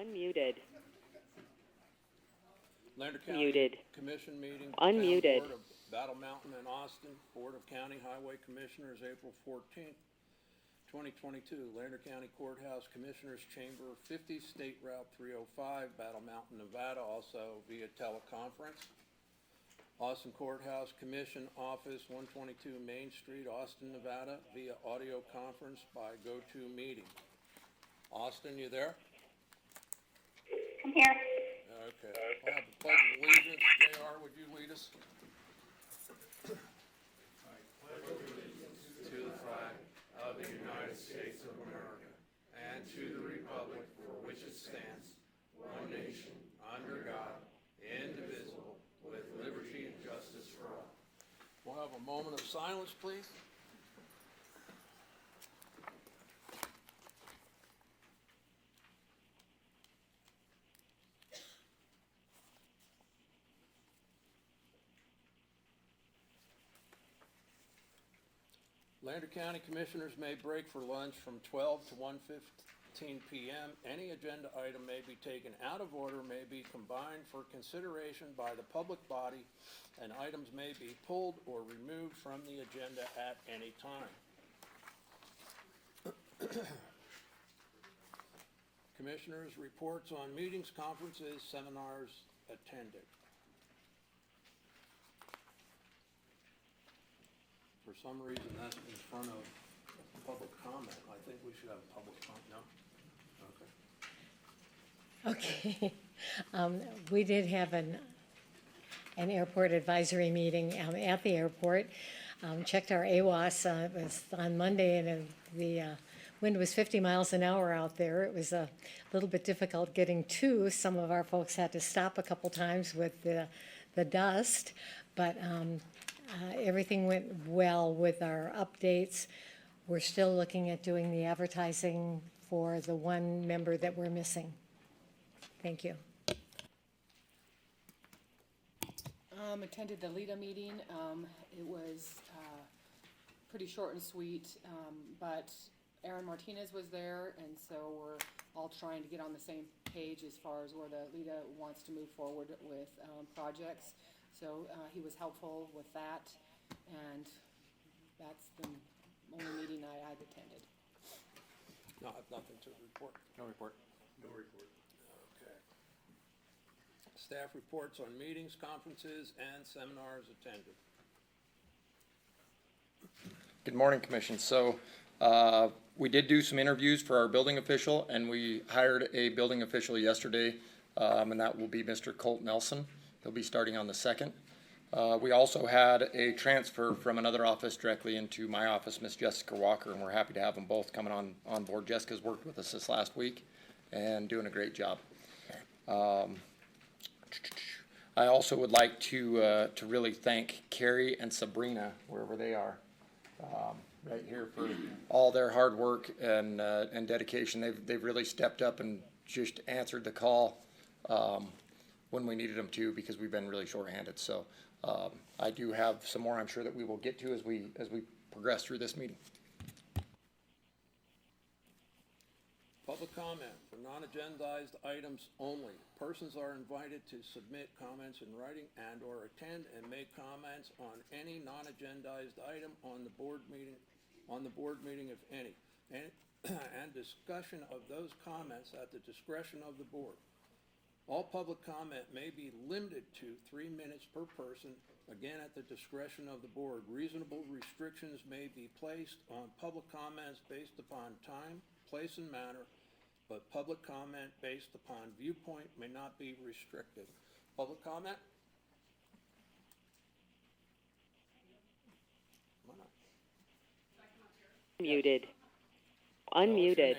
Unmuted. Lander County Muted. Commission meeting. Unmuted. Town Board of Battle Mountain and Austin, Board of County Highway Commissioners, April 14th, 2022. Lander County Courthouse Commissioners Chamber, 50, State Route 305, Battle Mountain, Nevada, also via teleconference. Austin Courthouse Commission Office, 122 Main Street, Austin, Nevada, via audio conference by GoToMeeting. Austin, you there? I'm here. Okay. We'll have the Pledge of Allegiance. JR, would you lead us? To the flag of the United States of America and to the republic for which it stands, one nation, under God, indivisible, with liberty and justice for all. We'll have a moment of silence, please. Lander County Commissioners may break for lunch from 12 to 1:15 p.m. Any agenda item may be taken out of order, may be combined for consideration by the public body, and items may be pulled or removed from the agenda at any time. Commissioners' reports on meetings, conferences, seminars attended. For some reason, that's in front of public comment. I think we should have public comment. No? Okay. Okay. We did have an airport advisory meeting at the airport. Checked our AWAS. It was on Monday, and the wind was 50 miles an hour out there. It was a little bit difficult getting to. Some of our folks had to stop a couple times with the dust, but everything went well with our updates. We're still looking at doing the advertising for the one member that we're missing. Thank you. Attended the LEDA meeting. It was pretty short and sweet, but Aaron Martinez was there, and so we're all trying to get on the same page as far as where the LEDA wants to move forward with projects. So he was helpful with that, and that's the only meeting I've attended. No, I have nothing to report. No report. No report. Okay. Staff reports on meetings, conferences, and seminars attended. Good morning, Commission. So we did do some interviews for our building official, and we hired a building official yesterday, and that will be Mr. Colt Nelson. He'll be starting on the 2nd. We also had a transfer from another office directly into my office, Miss Jessica Walker, and we're happy to have them both coming on board. Jessica's worked with us this last week and doing a great job. I also would like to really thank Carrie and Sabrina, wherever they are, right here, for all their hard work and dedication. They've really stepped up and just answered the call when we needed them to, because we've been really short-handed. So I do have some more I'm sure that we will get to as we progress through this meeting. Public comment for non-agendized items only. Persons are invited to submit comments in writing and or attend and make comments on any non-agendized item on the board meeting, if any, and discussion of those comments at the discretion of the board. All public comment may be limited to 3 minutes per person, again at the discretion of the board. Reasonable restrictions may be placed on public comments based upon time, place, and manner, but public comment based upon viewpoint may not be restricted. Public comment? Come on up. Unmuted. Tell us your Unmuted. name.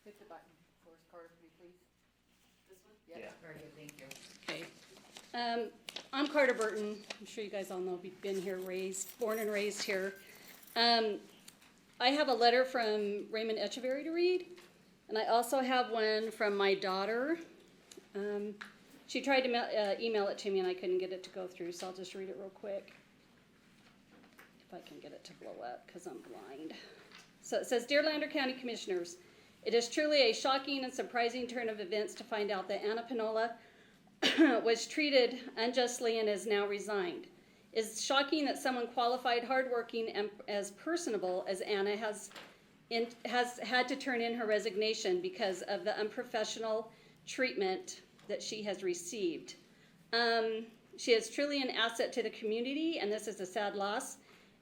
Hit the button first, Carter, for me, please. This one? Yeah. Very good, thank you. Okay. I'm Carter Burton. I'm sure you guys all know we've been here, born and raised here. I have a letter from Raymond Echeverry to read, and I also have one from my daughter. She tried to email it to me, and I couldn't get it to go through, so I'll just read it real quick. If I can get it to blow up, because I'm blind. So it says, Dear Lander County Commissioners, It is truly a shocking and surprising turn of events to find out that Anna Pinola was treated unjustly and is now resigned. It's shocking that someone qualified, hardworking, and as personable as Anna has had to turn in her resignation because of the unprofessional treatment that she has received. She is truly an asset to the community, and this is a sad loss.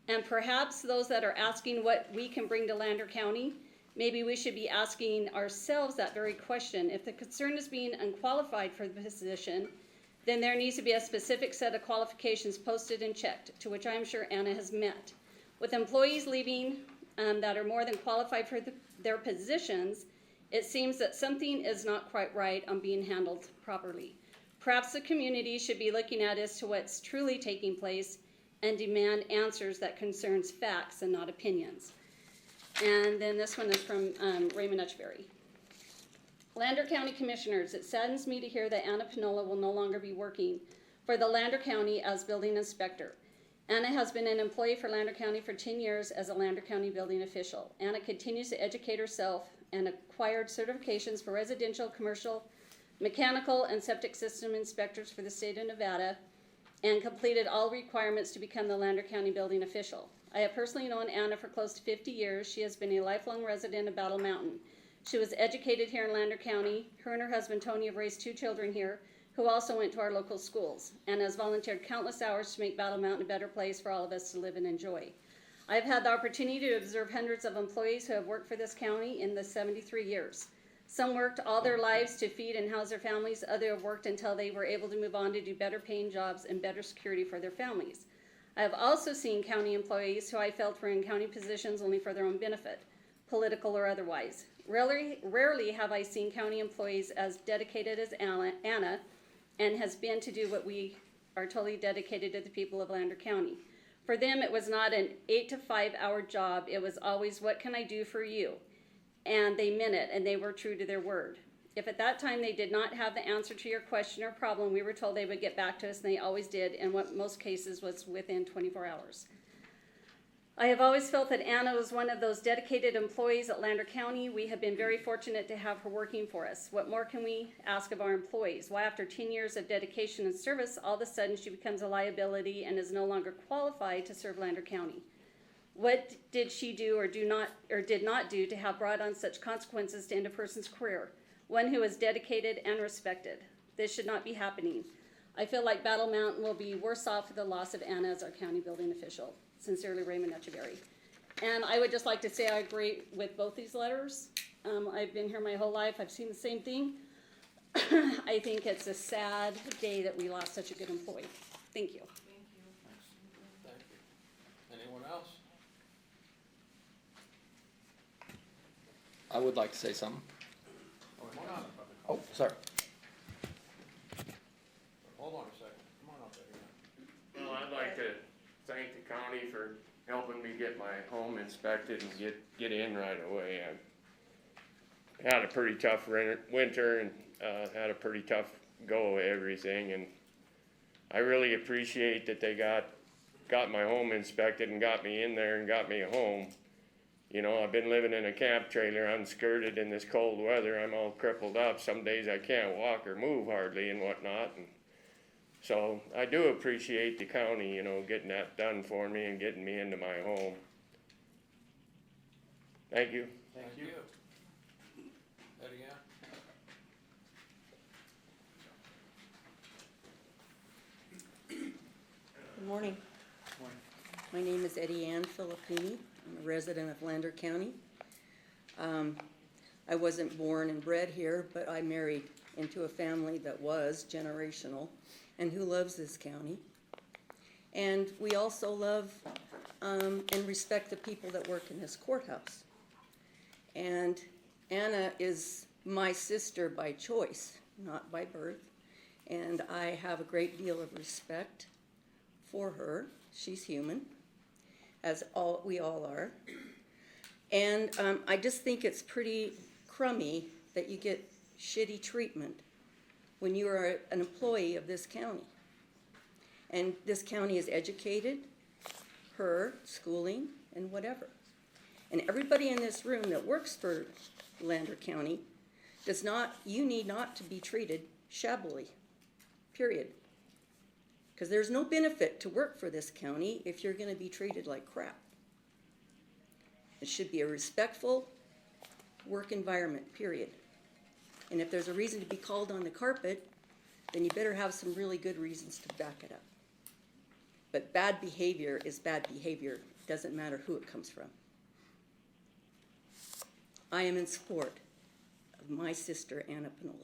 And perhaps those that are asking what we can bring to Lander County, maybe we should be asking ourselves that very question. If the concern is being unqualified for the position, then there needs to be a specific set of qualifications posted and checked, to which I am sure Anna has met. With employees leaving that are more than qualified for their positions, it seems that something is not quite right on being handled properly. Perhaps the community should be looking at as to what's truly taking place and demand answers that concerns facts and not opinions. And then this one is from Raymond Etchberry. Lander County Commissioners, it saddens me to hear that Anna Pinola will no longer be working for the Lander County as building inspector. Anna has been an employee for Lander County for 10 years as a Lander County building official. Anna continues to educate herself and acquired certifications for residential, commercial, mechanical, and septic system inspectors for the state of Nevada, and completed all requirements to become the Lander County building official. I have personally known Anna for close to 50 years. She has been a lifelong resident of Battle Mountain. She was educated here in Lander County. Her and her husband, Tony, have raised 2 children here, who also went to our local schools, and has volunteered countless hours to make Battle Mountain a better place for all of us to live and enjoy. I've had the opportunity to observe hundreds of employees who have worked for this county in the 73 years. Some worked all their lives to feed and house their families. Others have worked until they were able to move on to do better paying jobs and better security for their families. I have also seen county employees who I felt were in county positions only for their own benefit, political or otherwise. Rarely have I seen county employees as dedicated as Anna, and has been to do what we are totally dedicated to the people of Lander County. For them, it was not an 8 to 5 hour job. It was always, what can I do for you? And they meant it, and they were true to their word. If at that time they did not have the answer to your question or problem, we were told they would get back to us, and they always did, and what most cases was within 24 hours. I have always felt that Anna was one of those dedicated employees at Lander County. We have been very fortunate to have her working for us. What more can we ask of our employees? Why, after 10 years of dedication and service, all of a sudden she becomes a liability and is no longer qualified to serve Lander County? What did she do or did not do to have brought on such consequences to end a person's career? One who is dedicated and respected. This should not be happening. I feel like Battle Mountain will be worse off with the loss of Anna as our county building official. Sincerely, Raymond Etchberry. And I would just like to say I agree with both these letters. I've been here my whole life. I've seen the same thing. I think it's a sad day that we lost such a good employee. Thank you. Thank you. Anyone else? I would like to say something. Come on up. Oh, sorry. Hold on a second. Come on up there. Well, I'd like to thank the county for helping me get my home inspected and get in right away. I had a pretty tough winter and had a pretty tough go of everything, and I really appreciate that they got my home inspected and got me in there and got me a home. You know, I've been living in a camp trailer unskirted in this cold weather. I'm all crippled up. Some days I can't walk or move hardly and whatnot. And so I do appreciate the county, you know, getting that done for me and getting me into my home. Thank you. Thank you. Eddie Ann? Good morning. My name is Eddie Ann Filippini. I'm a resident of Lander County. I wasn't born and bred here, but I married into a family that was generational and who loves this county. And we also love and respect the people that work in this courthouse. And Anna is my sister by choice, not by birth. And I have a great deal of respect for her. She's human, as we all are. And I just think it's pretty crummy that you get shitty treatment when you are an employee of this county. And this county has educated her, schooling, and whatever. And everybody in this room that works for Lander County you need not to be treated shabbily, period. Because there's no benefit to work for this county if you're gonna be treated like crap. It should be a respectful work environment, period. And if there's a reason to be called on the carpet, then you better have some really good reasons to back it up. But bad behavior is bad behavior, doesn't matter who it comes from. I am in support of my sister, Anna Panola,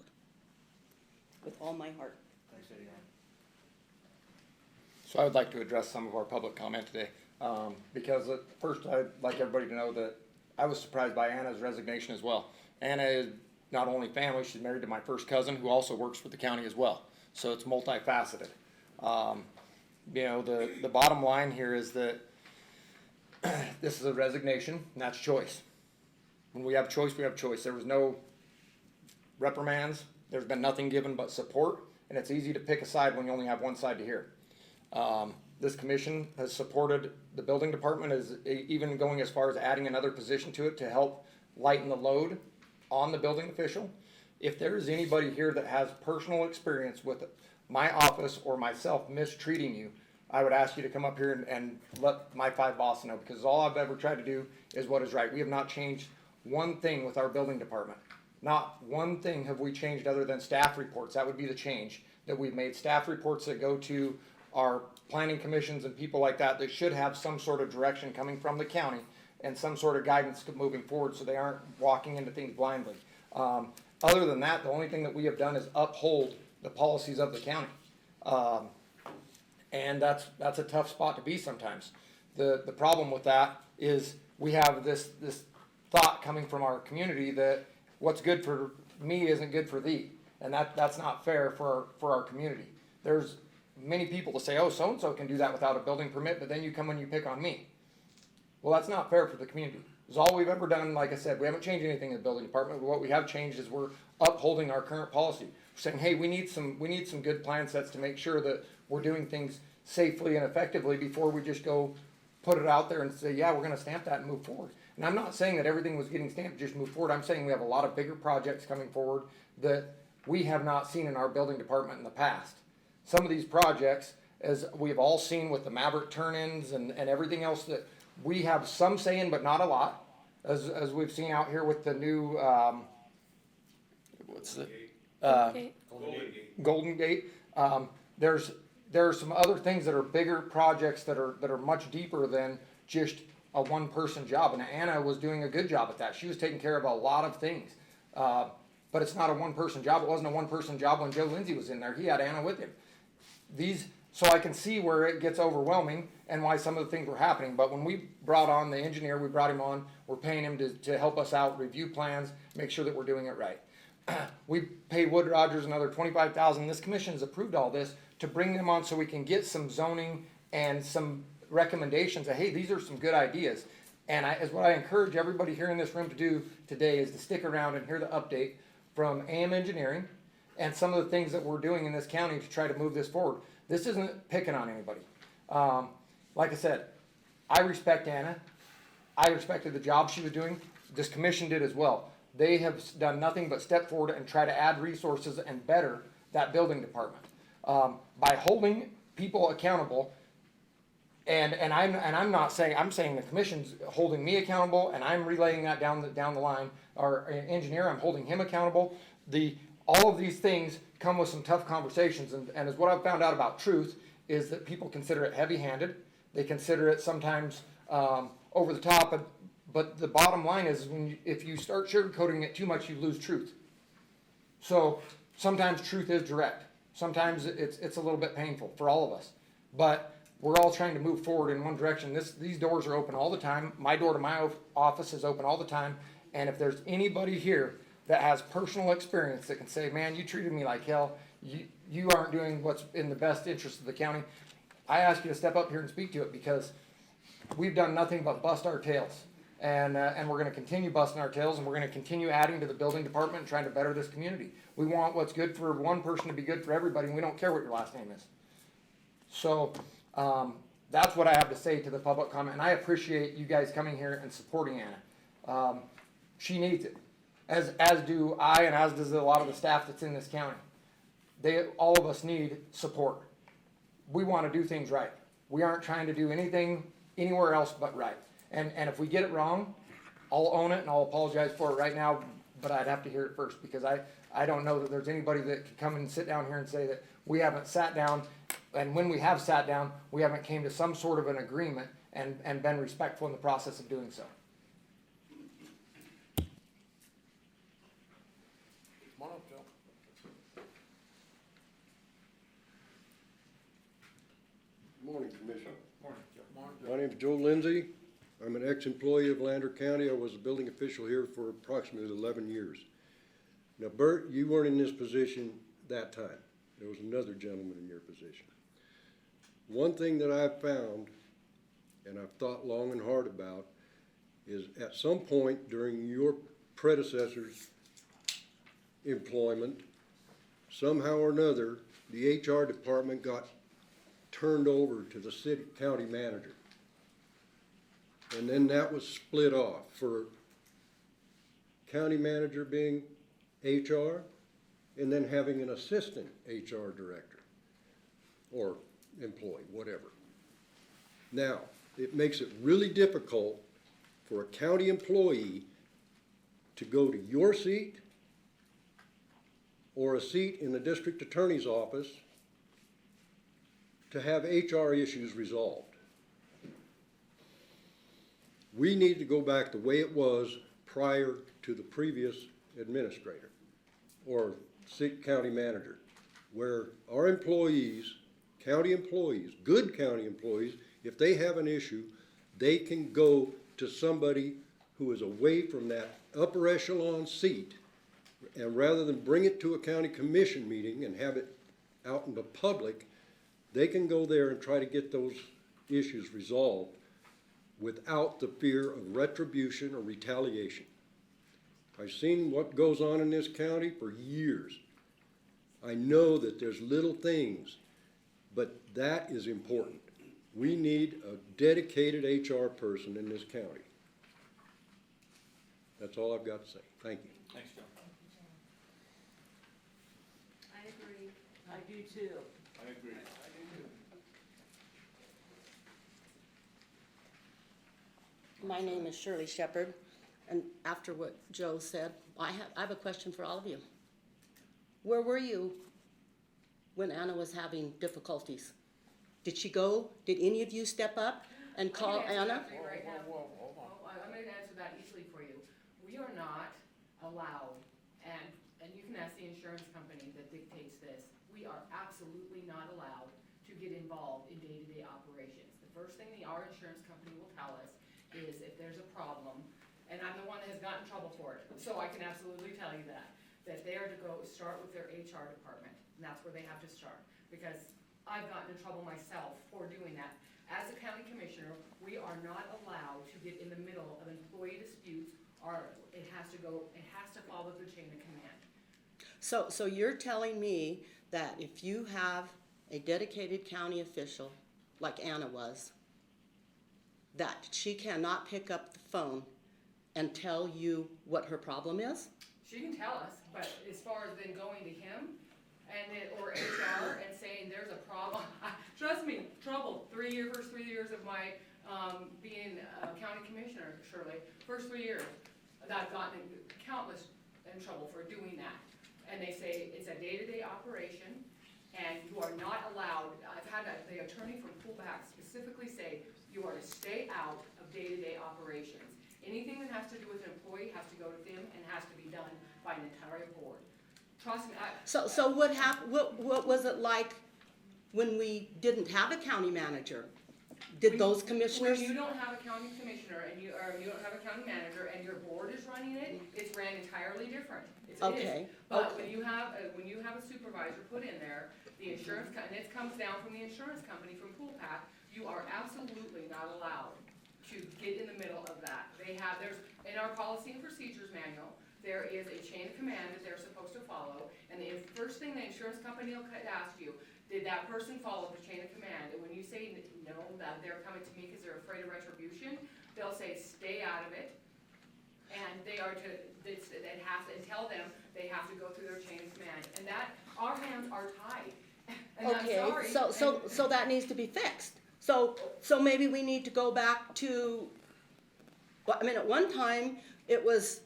with all my heart. So I would like to address some of our public comment today, because at first I'd like everybody to know that I was surprised by Anna's resignation as well. Anna is not only family, she's married to my first cousin who also works for the county as well. So it's multifaceted. The bottom line here is that this is a resignation, and that's choice. When we have choice, we have choice. There was no reprimands. There's been nothing given but support, and it's easy to pick a side when you only have one side to hear. This commission has supported the building department, is even going as far as adding another position to it to help lighten the load on the building official. If there is anybody here that has personal experience with my office or myself mistreating you, I would ask you to come up here and let my 5 bosses know, because all I've ever tried to do is what is right. We have not changed one thing with our building department. Not one thing have we changed other than staff reports. That would be the change that we've made. Staff reports that go to our planning commissions and people like that should have some sort of direction coming from the county and some sort of guidance moving forward, so they aren't walking into things blindly. Other than that, the only thing that we have done is uphold the policies of the county. And that's a tough spot to be sometimes. The problem with that is we have this thought coming from our community that what's good for me isn't good for thee. And that's not fair for our community. There's many people that say, oh, so-and-so can do that without a building permit, but then you come and you pick on me. Well, that's not fair for the community. It's all we've ever done. Like I said, we haven't changed anything in the building department, but what we have changed is we're upholding our current policy. We're saying, hey, we need some good plan sets to make sure that we're doing things safely and effectively before we just go put it out there and say, yeah, we're gonna stamp that and move forward. And I'm not saying that everything was getting stamped, just move forward. I'm saying we have a lot of bigger projects coming forward that we have not seen in our building department in the past. Some of these projects, as we've all seen with the Maverick turn-ins and everything else, that we have some say in, but not a lot, as we've seen out here with the new, Golden Gate. There are some other things that are bigger projects that are much deeper than just a one-person job. And Anna was doing a good job at that. She was taking care of a lot of things. But it's not a one-person job. It wasn't a one-person job when Joe Lindsay was in there. He had Anna with him. So I can see where it gets overwhelming and why some of the things were happening. But when we brought on the engineer, we brought him on, we're paying him to help us out, review plans, make sure that we're doing it right. We paid Wood Rogers another $25,000. This commission has approved all this to bring them on so we can get some zoning and some recommendations that, hey, these are some good ideas. And as what I encourage everybody here in this room to do today is to stick around and hear the update from AM Engineering and some of the things that we're doing in this county to try to move this forward. This isn't picking on anybody. Like I said, I respect Anna. I respected the job she was doing. This commission did as well. They have done nothing but step forward and try to add resources and better that building department. By holding people accountable, and I'm not saying, I'm saying the commission's holding me accountable, and I'm relaying that down the line. Our engineer, I'm holding him accountable. All of these things come with some tough conversations, and as what I've found out about truth is that people consider it heavy-handed. They consider it sometimes over the top, but the bottom line is if you start sugarcoating it too much, you lose truth. So sometimes truth is direct. Sometimes it's a little bit painful for all of us, but we're all trying to move forward in one direction. These doors are open all the time. My door to my office is open all the time, and if there's anybody here that has personal experience that can say, man, you treated me like hell, you aren't doing what's in the best interest of the county, I ask you to step up here and speak to it, because we've done nothing but bust our tails. And we're going to continue busting our tails, and we're going to continue adding to the building department and trying to better this community. We want what's good for one person to be good for everybody, and we don't care what your last name is. So that's what I have to say to the public comment, and I appreciate you guys coming here and supporting Anna. She needs it, as do I, and as does a lot of the staff that's in this county. All of us need support. We wanna do things right. We aren't trying to do anything anywhere else but right. And if we get it wrong, I'll own it and I'll apologize for it right now, but I'd have to hear it first, because I don't know that there's anybody that could come and sit down here and say that we haven't sat down, and when we have sat down, we haven't came to some sort of an agreement and been respectful in the process of doing so. Come on up, Joe. Morning, Commissioner. Morning, Joe. My name's Joe Lindsay. I'm an ex-employee of Lander County. I was a building official here for approximately 11 years. Now, Bert, you weren't in this position that time. There was another gentleman in your position. One thing that I've found, and I've thought long and hard about, is at some point during your predecessor's employment, somehow or another, the HR department got turned over to the county manager. And then that was split off for county manager being HR, and then having an assistant HR director or employee, whatever. Now, it makes it really difficult for a county employee to go to your seat or a seat in the district attorney's office to have HR issues resolved. We need to go back the way it was prior to the previous administrator or county manager, where our employees, county employees, good county employees, if they have an issue, they can go to somebody who is away from that upper echelon seat, and rather than bring it to a county commission meeting and have it out in the public, they can go there and try to get those issues resolved without the fear of retribution or retaliation. I've seen what goes on in this county for years. I know that there's little things, but that is important. We need a dedicated HR person in this county. That's all I've got to say. Thank you. Thanks, Joe. I agree. I do too. I agree. My name is Shirley Shepherd, and after what Joe said, I have a question for all of you. Where were you when Anna was having difficulties? Did she go? Did any of you step up and call Anna? Right now. Whoa, hold on. Oh, I'm gonna answer that easily for you. We are not allowed, and you can ask the insurance company that dictates this, we are absolutely not allowed to get involved in day-to-day operations. The first thing our insurance company will tell us is if there's a problem, and I'm the one that has gotten in trouble for it, so I can absolutely tell you that they are to go start with their HR department, and that's where they have to start, because I've gotten in trouble myself for doing that. As a county commissioner, we are not allowed to get in the middle of employee disputes, or it has to follow the chain of command. So you're telling me that if you have a dedicated county official, like Anna was, that she cannot pick up the phone and tell you what her problem is? She can tell us, but as far as then going to him or HR and saying there's a problem, trust me, trouble. First 3 years of my being a county commissioner, Shirley, first 3 years, I've gotten countless in trouble for doing that. And they say it's a day-to-day operation, and you are not allowed. I've had the attorney from Pullback specifically say you are to stay out of day-to-day operations. Anything that has to do with an employee has to go to them and has to be done by an entire board. Trust me. So what was it like when we didn't have a county manager? Did those commissioners? When you don't have a county commissioner and you don't have a county manager and your board is running it, it's ran entirely different. It Okay, is. But okay. when you have a supervisor put in there, the insurance and it comes down from the insurance company from Poolpack, you are absolutely not allowed to get in the middle of that. There's in our policy and procedures manual, there is a chain of command that they're supposed to follow, and the first thing the insurance company will ask you, Did that person follow the chain of command? And when you say no, that they're coming to me because they're afraid of retribution, they'll say, stay out of it. And they are to, it has, and tell them they have to go through their chain of command. And that, our hands are tied. And I'm Okay, sorry. so that needs to be fixed. So maybe we need to go back to, well, I mean, at one time, it was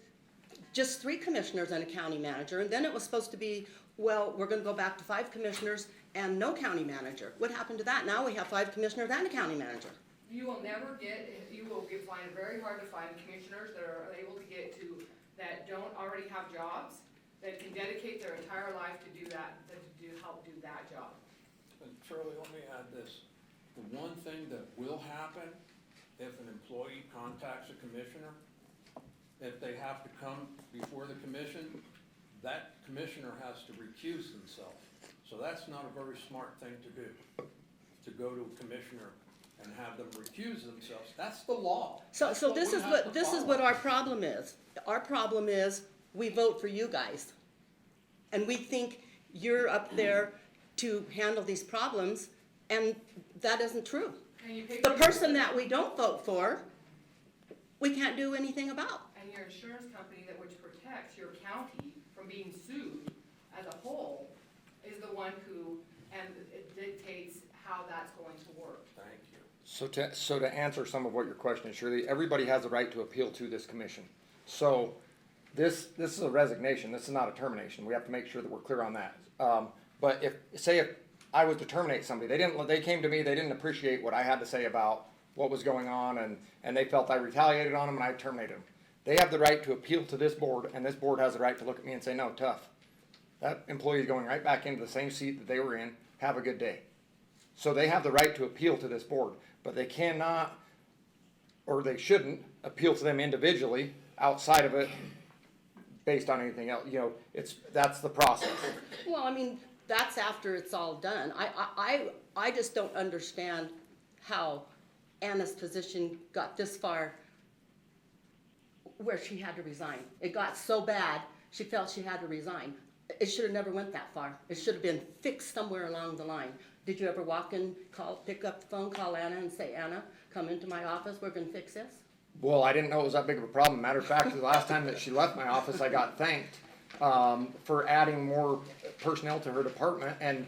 just 3 commissioners and a county manager, and then it was supposed to be, well, we're gonna go back to 5 commissioners and no county manager. What happened to that? Now we have 5 commissioners and a county manager. You will never get, find it very hard to find commissioners that are able to get to, that don't already have jobs, that can dedicate their entire life to do that, to help do that job. And Shirley, let me add this. The one thing that will happen if an employee contacts a commissioner, if they have to come before the commission, that commissioner has to recuse themselves. So that's not a very smart thing to do, to go to a commissioner and have them recuse themselves. That's the law. So That's this we is have to this is follow. what our problem is. Our problem is we vote for you guys. And we think you're up there to handle these problems, and that isn't true. And you pay The for- person that we don't vote for, we can't do anything about. And your insurance company that which protects your county from being sued as a whole is the one who, and it dictates how that's going to work. Thank you. So to answer some of what your question is, Shirley, everybody has the right to appeal to this commission. So this is a resignation, this is not a termination, we have to make sure that we're clear on that. But if I was to terminate somebody, they came to me, they didn't appreciate what I had to say about what was going on, and they felt I retaliated on them and I terminated them. They have the right to appeal to this board, and this board has the right to look at me and say, no, tough. That employee is going right back into the same seat that they were in, have a good day. So they have the right to appeal to this board, but they cannot, or they shouldn't, appeal to them individually outside of it based on anything else. You know, that's the process. Well, I mean, that's after it's all done. I just don't understand how Anna's position got this far where she had to resign. It got so bad, she felt she had to resign. It should have never went that far. It should have been fixed somewhere along the line. Did you ever walk in, pick up the phone, call Anna and say, Anna, come into my office, we're gonna fix this? Well, I didn't know it was that big of a problem. Matter of fact, the last time that she left my office, I got thanked for adding more personnel to her department, and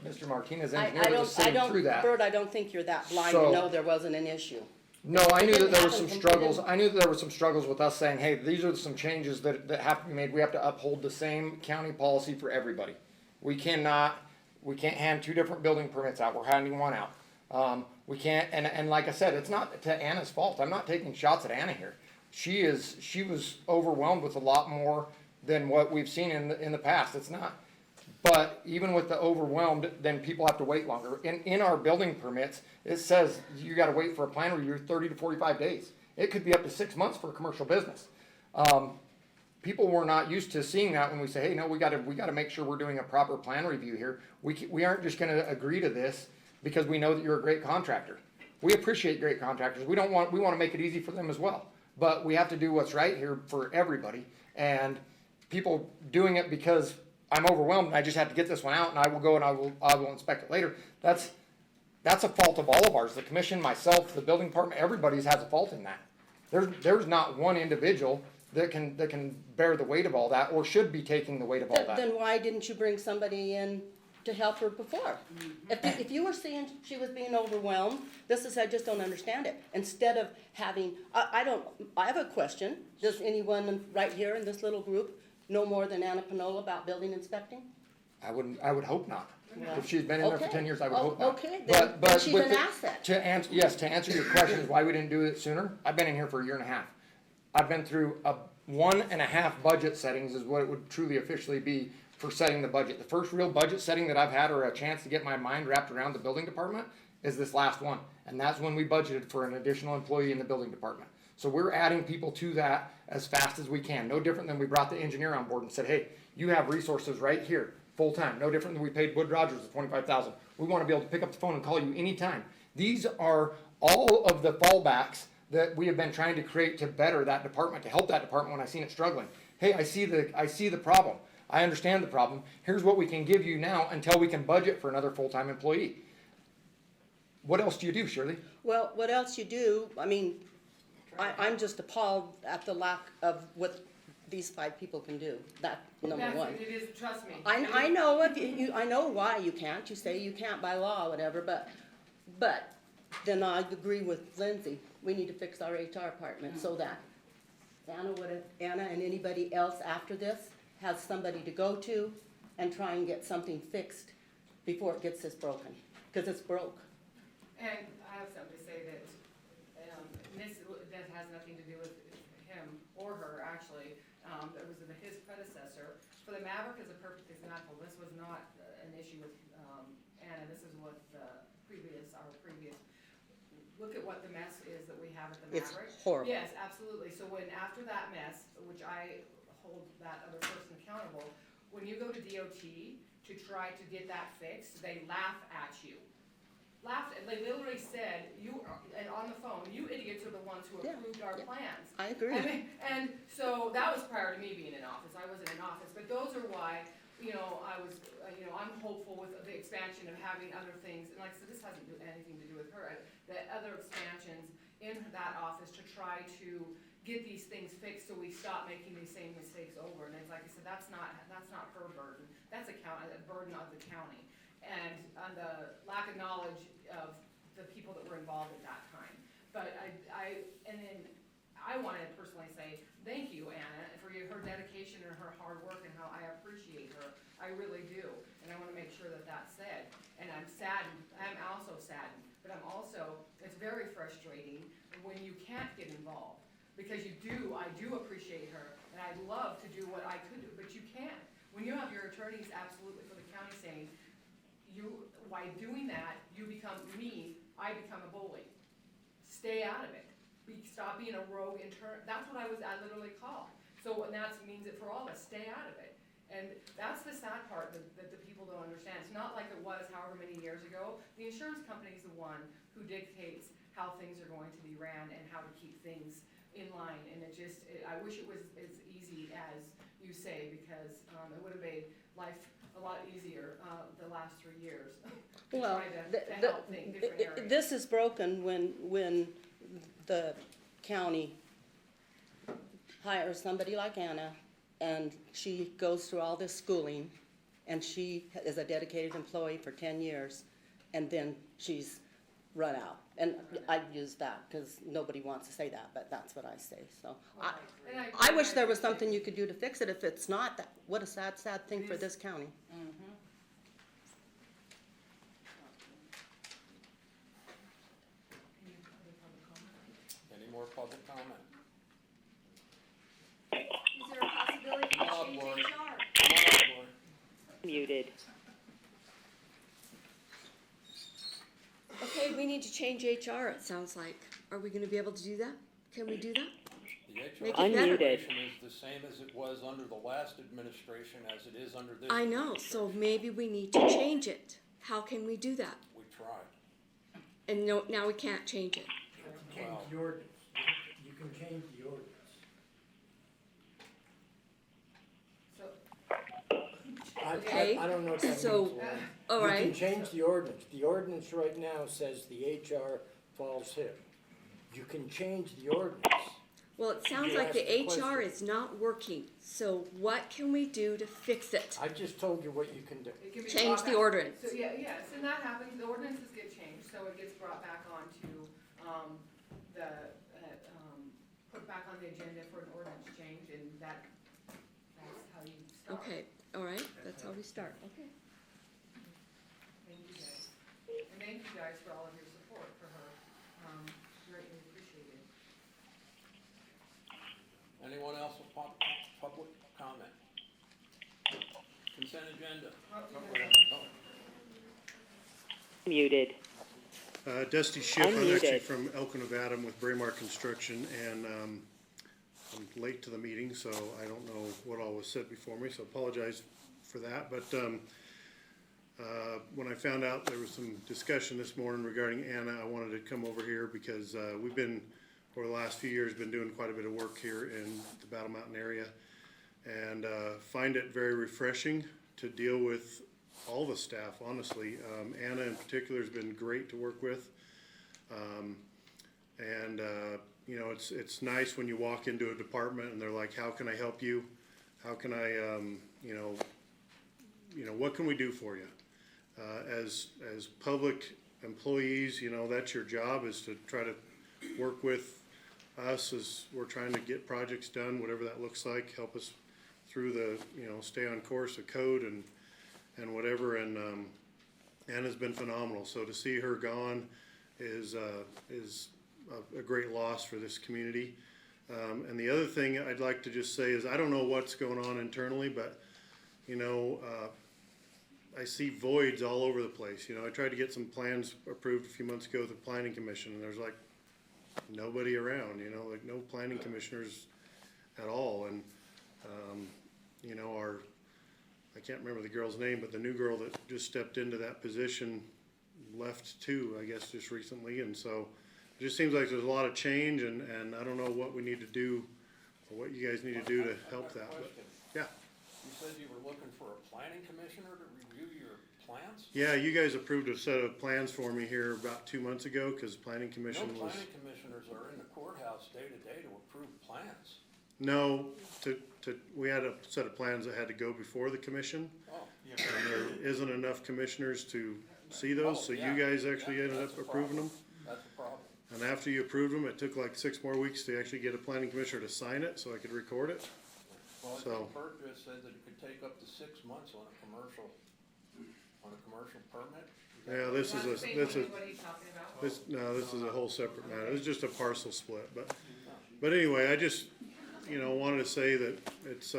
Mr. Martinez, engineer, was sitting through that. Bert, I don't think you're that blind So- to know there wasn't an issue. No, I knew that there were It some didn't struggles. happen I knew that there were some struggles with us saying, hey, these are some changes that have to be made. We have to uphold the same county policy for everybody. We can't hand 2 different building permits out. We're handing one out. We can't, and like I said, it's not to Anna's fault. I'm not taking shots at Anna here. She was overwhelmed with a lot more than what we've seen in the past. It's not. But even with the overwhelmed, then people have to wait longer. In our building permits, it says you gotta wait for a plan review 30 to 45 days. It could be up to 6 months for a commercial business. People were not used to seeing that when we say, hey, no, we gotta make sure we're doing a proper plan review here. We aren't just gonna agree to this because we know that you're a great contractor. We appreciate great contractors. We wanna make it easy for them as well. But we have to do what's right here for everybody. And people doing it because I'm overwhelmed and I just have to get this one out and I will go and I will inspect it later. That's a fault of all of ours. The commission, myself, the building department, everybody has a fault in that. There's not one individual that can bear the weight of all that or should be taking the weight of all that. Then why didn't you bring somebody in to help her before? If you were seeing she was being overwhelmed, I just don't understand it. Instead of having, I have a question. Does anyone right here in this little group know more than Anna Panola about building inspecting? I would hope not. If she's been in there for Okay. 10 years, I would hope not. Okay, then she's with an asset. To answer your question is why we didn't do it sooner, I've been in here for a year and a half. I've been through 1.5 budget settings is what it would truly officially be for setting the budget. The first real budget setting that I've had or a chance to get my mind wrapped around the building department is this last one. And that's when we budgeted for an additional employee in the building department. So we're adding people to that as fast as we can. No different than we brought the engineer on board and said, hey, you have resources right here, full time. No different than we paid Wood Rogers the $25,000. We want to be able to pick up the phone and call you anytime. These are all of the fallbacks that we have been trying to create to better that department, to help that department when I seen it struggling. Hey, I see the problem. I understand the problem. Here's what we can give you now until we can budget for another full-time employee. What else do you do, Shirley? Well, what else you do, I mean, I'm just appalled at the lack of what these 5 people can do, that, number That's, one. it is, trust me. I know of you, I know why you can't, you say you can't by law, whatever, but then I agree with Lindsay, we need to fix our HR department so that Anna and anybody else after this has somebody to go to and try and get something fixed before it gets this broken, because it's broke. And I have something to say that, that has nothing to do with him or her, actually. It was his predecessor. For the Maverick is a perfect example. This was not an issue with, Anna. This is what our previous, look at what the mess is that we have at the Maverick. It's horrible. Yes, absolutely. So when, after that mess, which I hold that other person accountable, when you go to DOT to try to get that fixed, they laugh at you. They literally said, and on the phone, you idiots are the ones who approved our plans. I agree. And so that was prior to me being in office. I wasn't in office, but those are why, I was, I'm hopeful with the expansion of having other things. And like I said, this hasn't anything to do with her. The other expansions in that office to try to get these things fixed so we stop making these same mistakes over. And it's like I said, that's not her burden. That's a burden of the county. And on the lack of knowledge of the people that were involved at that time. But I want to personally say, thank you, Anna, for her dedication and her hard work and how I appreciate her. I really do. And I want to make sure that that's said. And I'm saddened, I'm also saddened, but it's very frustrating when you can't get involved. Because I do appreciate her, and I'd love to do what I could do, but you can't. When you have your attorneys absolutely for the county saying, by doing that, I become a bully. Stay out of it. Stop being a rogue intern. That's what I literally called. So, and that means it for all of us, stay out of it. And that's the sad part that the people don't understand. It's not like it was however many years ago. The insurance company is the one who dictates how things are going to be ran and how to keep things in line. And I wish it was as easy as you say, because it would have made life a lot easier the last 3 years. Well, to help different areas. this is broken when the county hires somebody like Anna, and she goes through all this schooling, and she is a dedicated employee for 10 years, and then she's run out. And I use that because nobody wants to say that, but that's what I say. So I wish there was something you could do to fix it. If it's not, what a sad, sad thing for this county. Any more public comment? Is there a possibility to Come on, change Lori. HR? Come on, Lori. Muted. Okay, we need to change HR, it sounds like. Are we gonna be able to do that? Can we do that? The HR Make it better. administration is the same as it was under the last administration as it is under this. I know, so maybe we need to change it. How can we do that? We tried. And no, now we can't change it. Change the ordinance. You can change the ordinance. Okay, I don't know what that means. so, Lauren. all You right. can change the ordinance. The ordinance right now says the HR falls here. You can change the ordinance. Well, it sounds You like the asked the HR question. is not working, so what can we do to fix it? I just told you what you can do. It can be Change brought the back- ordinance. So, yes, and that happens, the ordinances get changed, so it gets brought back onto, put back on the agenda for an ordinance change, and that's how you start. Okay, all right, that's how we start, okay. Thank you guys. And thank you guys for all of your support for her, greatly appreciated. Anyone else with public comment? Consent agenda. Oh. Muted. Dusty Schiff, I'm Unmuted. actually from Elko, Nevada, I'm with Braemar Construction, and I'm late to the meeting, so I don't know what all was said before me, so apologize for that, but when I found out there was some discussion this morning regarding Anna, I wanted to come over here because we've been, over the last few years, been doing quite a bit of work here in the Battle Mountain area. and find it very refreshing to deal with all the staff, honestly. Anna in particular has been great to work with. You know, it's nice when you walk into a department and they're like, how can I help you? How can I, you know, what can we do for you? As public employees, you know, that's your job, is to try to work with us as we're trying to get projects done, whatever that looks like, help us through the, you know, stay on course of code and whatever, and Anna's been phenomenal. So to see her gone is a great loss for this community. And the other thing I'd like to just say is, I don't know what's going on internally, but, you know, I see voids all over the place. You know, I tried to get some plans approved a few months ago with the planning commission, and there's like nobody around, you know, like no planning commissioners at all. And, you know, I can't remember the girl's name, but the new girl that just stepped into that position left too, I guess, just recently. And so it just seems like there's a lot of change, and I don't know what we need to do, or what you guys need to do to help that. But, yeah. You said you were looking for a planning commissioner to review your plans? Yeah, you guys approved a set of plans for me here about 2 months ago, because planning commission No was. planning commissioners are in the courthouse day to day to approve plans. No, we had a set of plans that had to go before the commission, Oh, and there isn't enough commissioners to see those, so you yeah. guys actually Yeah, ended that's up the approving them. problem. That's the problem. And after you approved them, it took like 6 more weeks to actually get a planning commissioner to sign it, so I could record it. Well, I So- think Bert just said that it could take up to 6 months on a commercial permit. Yeah, this is a whole separate matter. It's just a parcel split, but anyway, I just, you know, wanted to say that it's,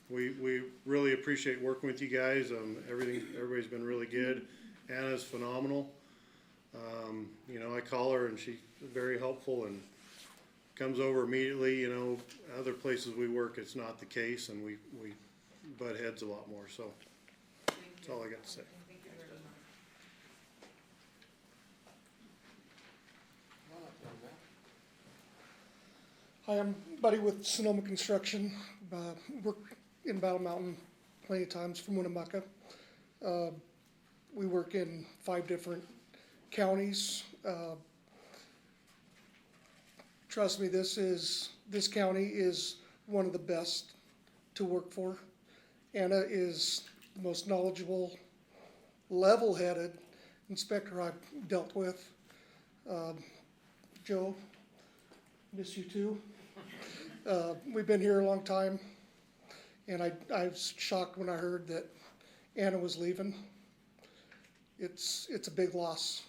we really appreciate working with you guys. Everybody's been really good. Anna's phenomenal. You know, I call her and she's very helpful and comes over immediately. You know, other places we work, it's not the case, and we butt heads a lot more, so that's all I got to say. Come on up, young man. Hi, I'm Buddy with Sonoma Construction. Worked in Battle Mountain plenty of times from Winnemucca. We work in 5 different counties. Trust me, this county is one of the best to work for. Anna is the most knowledgeable, level-headed inspector I've dealt with. Joe, miss you too. We've been here a long time, and I was shocked when I heard that Anna was leaving. It's a big loss,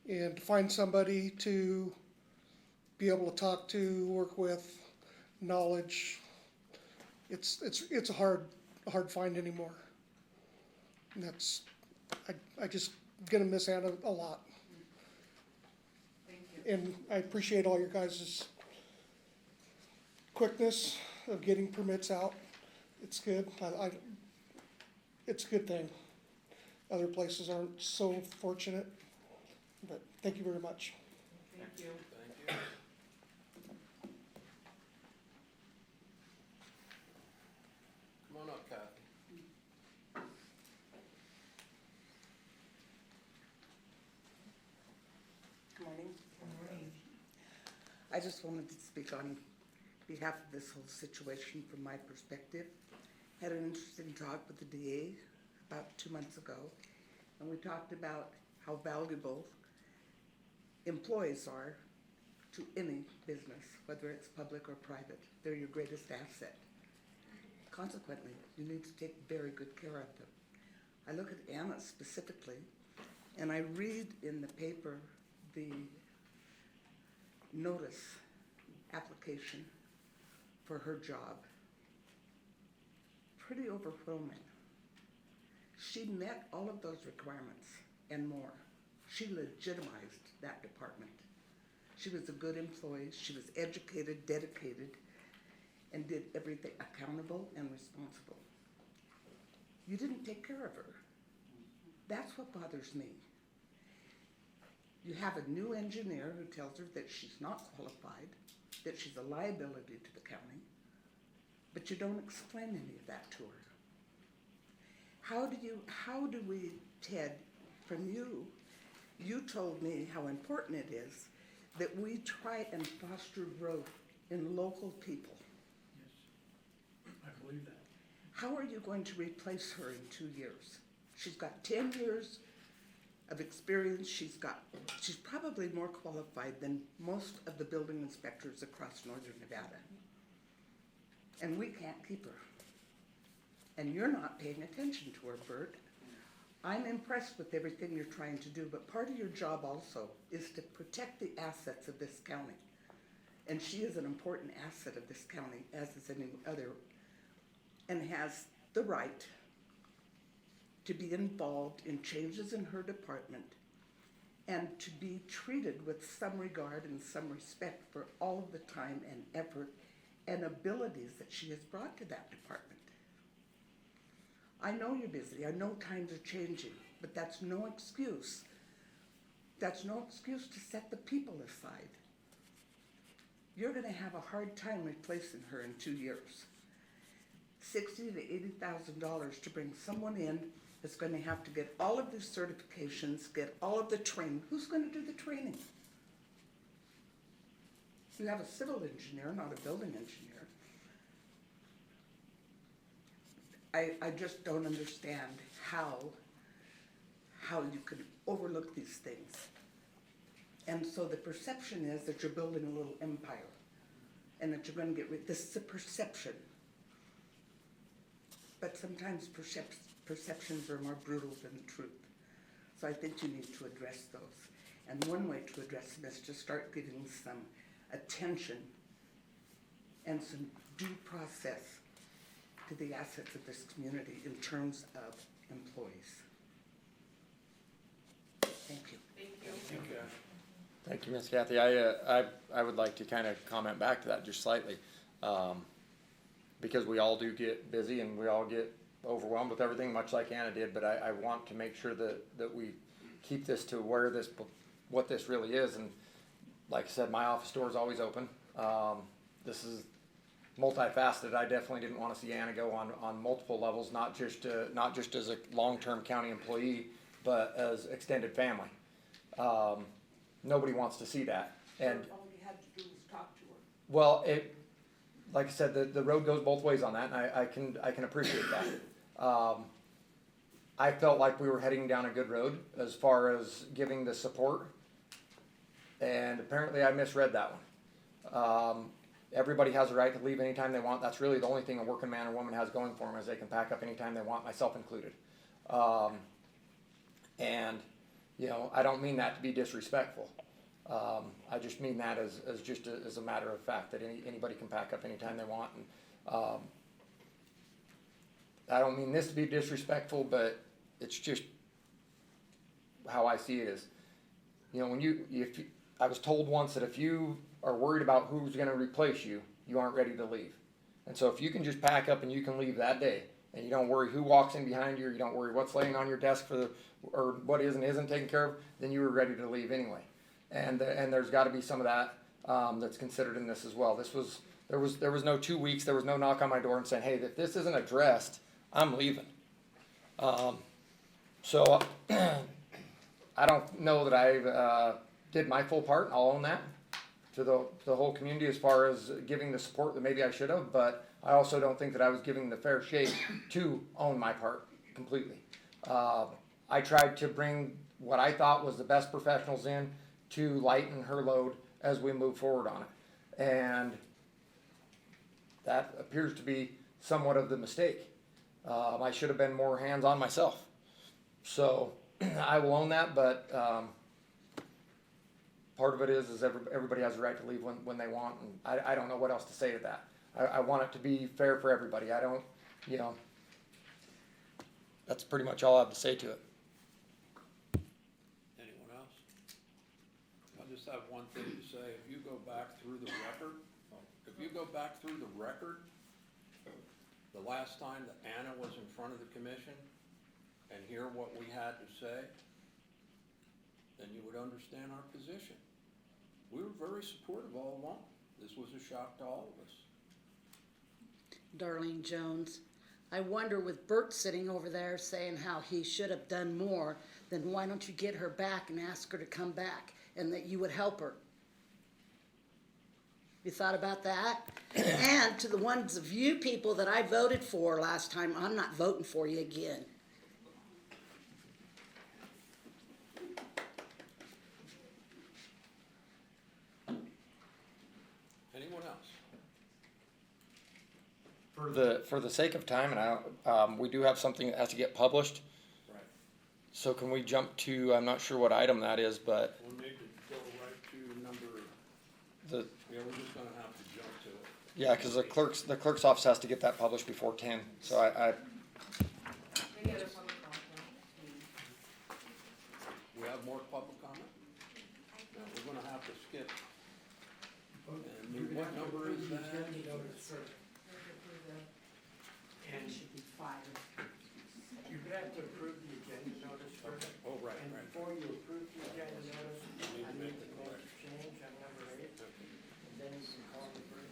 and to find somebody to be able to talk to, work with, knowledge, it's a hard find anymore. And I just gonna miss Anna a lot. Thank you. And I appreciate all your guys' quickness of getting permits out. It's good. It's a good thing. Other places aren't so fortunate, but thank you very much. Thank you. Thank you. Come on up, Kathy. Good morning. I just wanted to speak on behalf of this whole situation from my perspective. Had an interesting talk with the DA about 2 months ago, and we talked about how valuable employees are to any business, whether it's public or private. They're your greatest asset. Consequently, you need to take very good care of them. I look at Anna specifically, and I read in the paper the notice application for her job. Pretty overwhelming. She met all of those requirements and more. She legitimized that department. She was a good employee. She was educated, dedicated, and did everything accountable and responsible. You didn't take care of her. That's what bothers me. You have a new engineer who tells her that she's not qualified, that she's a liability to the county, but you don't explain any of that to her. How do we, Ted, from you, you told me how important it is that we try and foster growth in local people. I believe that. How are you going to replace her in 2 years? She's got 10 years of experience. She's probably more qualified than most of the building inspectors across northern Nevada. And we can't keep her. And you're not paying attention to her, Bert. I'm impressed with everything you're trying to do, but part of your job also is to protect the assets of this county. And she is an important asset of this county, as is any other, and has the right to be involved in changes in her department and to be treated with some regard and some respect for all of the time and effort and abilities that she has brought to that department. I know you're busy, I know times are changing, but that's no excuse. That's no excuse to set the people aside. You're gonna have a hard time replacing her in 2 years. $60,000 to $80,000 to bring someone in that's gonna have to get all of these certifications, get all of the training. Who's gonna do the training? You have a civil engineer, not a building engineer. I just don't understand how you could overlook these things. And so the perception is that you're building a little empire and that you're going to get rid. This is a perception. But sometimes perceptions are more brutal than the truth. So I think you need to address those. And one way to address them is to start giving some attention and some due process to the assets of this community in terms of employees. Thank you. Thank you, Ms. Kathy. I would like to kind of comment back to that just slightly. Because we all do get busy and we all get overwhelmed with everything, much like Anna did, but I want to make sure that we keep this to where what this really is. And like I said, my office door is always open. This is multifaceted. I definitely didn't want to see Anna go on multiple levels, not just as a long-term county employee, but as extended family. Nobody wants to see that. And all you had to do was talk to her. well, like I said, the road goes both ways on that, and I can appreciate that. I felt like we were heading down a good road as far as giving the support, and apparently I misread that one. Everybody has a right to leave anytime they want. That's really the only thing a working man or woman has going for them, is they can pack up anytime they want, myself included. And, you know, I don't mean that to be disrespectful. I just mean that as just as a matter of fact, that anybody can pack up anytime they want. And I don't mean this to be disrespectful, but it's just how I see it is, you know, I was told once that if you are worried about who's going to replace you, you aren't ready to leave. And so if you can just pack up and you can leave that day, and you don't worry who walks in behind you, or you don't worry what's laying on your desk or what is and isn't taken care of, then you were ready to leave anyway. And there's got to be some of that that's considered in this as well. There was no 2 weeks. There was no knock on my door and saying, hey, if this isn't addressed, I'm leaving. So I don't know that I did my full part. I'll own that to the whole community as far as giving the support that maybe I should have. But I also don't think that I was giving the fair shake to own my part completely. I tried to bring what I thought was the best professionals in to lighten her load as we move forward on it. And that appears to be somewhat of the mistake. I should have been more hands-on myself. So I will own that, but part of it is everybody has a right to leave when they want, and I don't know what else to say to that. I want it to be fair for everybody. I don't, you know, that's pretty much all I have to say to it. Anyone else? I just have one thing to say. If you go back through the record, the last time that Anna was in front of the commission and hear what we had to say, then you would understand our position. We were very supportive all along. This was a shock to all of us. Darlene Jones. I wonder with Bert sitting over there saying how he should have done more, then why don't you get her back and ask her to come back and that you would help her? You thought about that? And to the ones of you people that I voted for last time, I'm not voting for you again. Anyone else? For the sake of time, and we do have something that has to get published. Right. So can we jump to, I'm not sure what item that is, but We'll need to go right to number, the, yeah, we're just gonna have to jump to it. yeah, cause the clerk's office has to get that published before 10, so We have more public comment? No, we're gonna have to skip. And what number is that? And should be five. You're gonna have to approve the agenda notice first. Oh, right, And right. before you approve the agenda notice, need I to need make to the make a correction. change on number 8, and then you can call the break.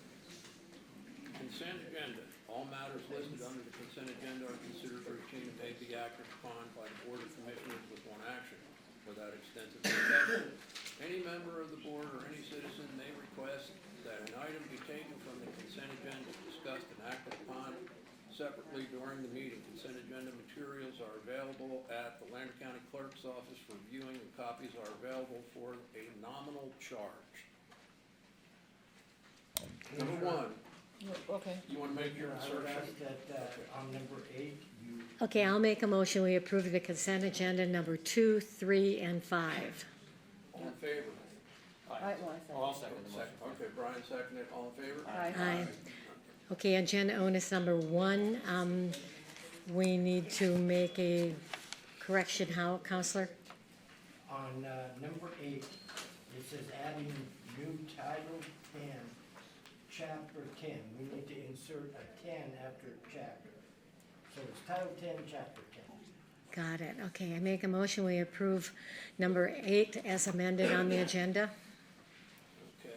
Consent agenda. All matters listed under the consent agenda are considered routine and may be acted upon by the Board of Commissioners with one action without extensive discussion. Any member of the board or any citizen may request that an item be taken from the consent agenda, discussed and acted upon separately during the meeting. Consent agenda materials are available at the Lander County Clerk's office for viewing, and copies are available for a nominal charge. Number one, Okay. you wanna make your I would insertion? ask that, on number 8, you Okay, I'll make a motion, we approve the consent agenda number 2, 3, and 5. All in favor? I'll Second. Okay, Brian seconded, all in favor? Aye. Okay, agenda onus number 1, we need to make a correction, how, Counselor? on number 8, it says adding new title 10, chapter 10. We need to insert a 10 after chapter. So it's title 10, chapter 10. Got it, okay, I make a motion, we approve number 8 as amended on the agenda. Okay.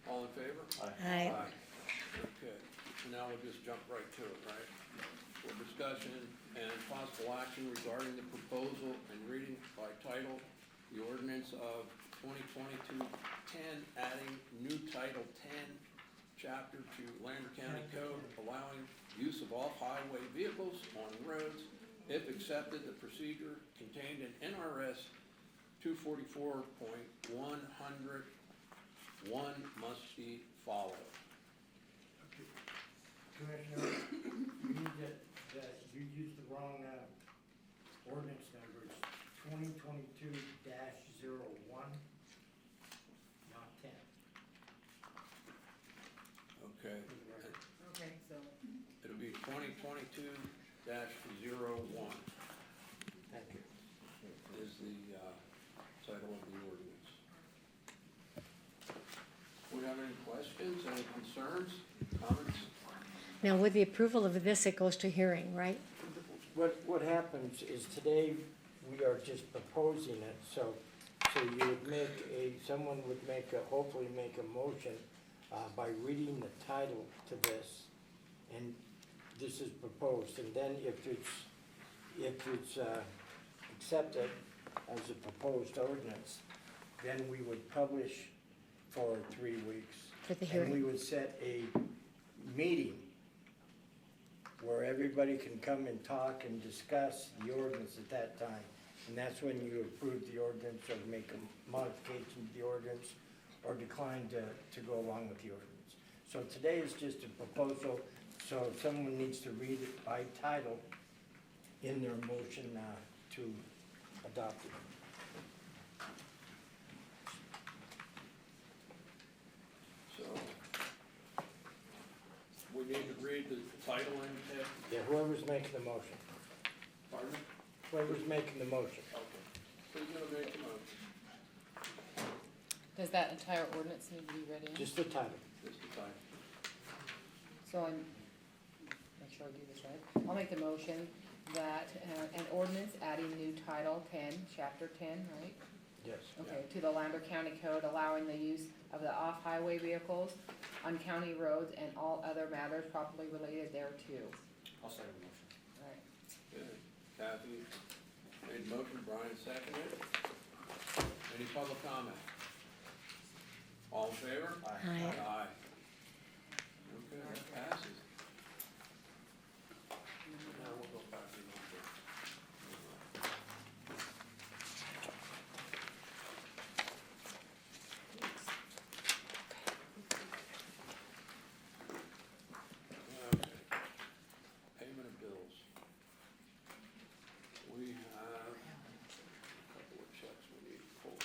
All in favor? Aye. Okay, so now we'll just jump right to it, right? For discussion and possible action regarding the proposal and reading by title, the ordinance of 2022-10, adding new title 10, chapter to Lander County Code, allowing use of off-highway vehicles on roads. If accepted, the procedure contained in NRS 244.101 must be followed. Commissioner, you need that you used the wrong ordinance number. It's 2022-01, not 10. Okay. Okay, so. It'll be 2022-01 Thank you. is the title of the ordinance. We have any questions, any concerns, comments? Now, with the approval of this, it goes to hearing, right? What happens is today, we are just proposing it, so you would someone would hopefully make a motion by reading the title to this, and this is proposed, and then if it's accepted as a proposed ordinance, then we would publish for 3 weeks. For the And hearing. we would set a meeting where everybody can come and talk and discuss the ordinance at that time. And that's when you approve the ordinance or make a modification to the ordinance or decline to go along with the ordinance. So today is just a proposal, so if someone needs to read it by title in their motion to adopt it. So, we need to read the title into it. Yeah, whoever's making the motion. Pardon? Whoever's making the motion. Okay. Who's gonna make the motion? Does that entire ordinance need to be read in? Just the title. Just the title. So make sure I do this right. I'll make the motion that an ordinance adding new title 10, chapter 10, right? Yes. Okay, to the Lander County Code allowing the use of the off-highway vehicles on county roads and all other matters properly related thereto. I'll second the motion. Alright. Okay, Kathy made the motion, Brian seconded. Any public comment? All in favor? Aye. Aye. Okay, that passes. Now we'll go back to number. Okay. Payment of bills. We have a couple of checks we need to pull.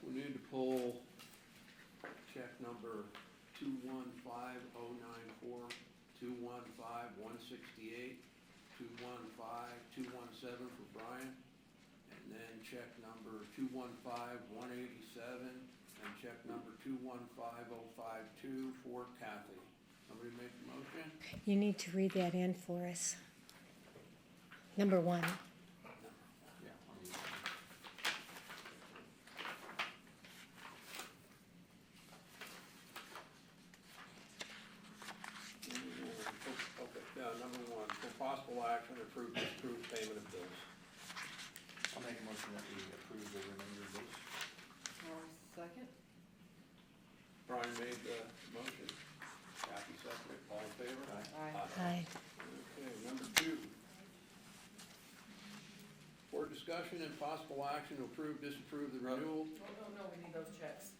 We need to pull check number 215-094, 215-168, 215-217 for Brian, and then check number 215-187, and check number 215-052 for Kathy. Somebody make the motion? You need to read that in for us. Number 1. Yeah, I'll use it. Okay, number 1, for possible action, approve, disapprove payment of bills. I'll make a motion that we approve the remainder of those. Second? Brian made the motion. Kathy seconded. All in favor? Aye. Okay, number 2. For discussion and possible action to approve, disapprove the renewal. No, we need those checks.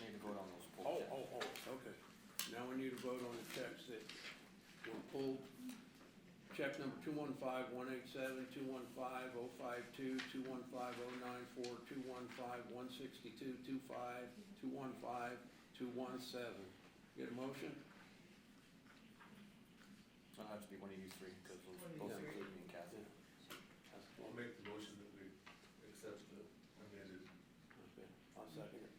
We need to vote on those pulled checks. Okay. Now we need to vote on the checks that were pulled. Check number 215-187, 215-052, 215-094, 215-162, 215-217. Get a motion? So it'll have to be one of you three, because those both include me and Kathy. I'll make the motion that we accept the amended. Okay, I'll second it.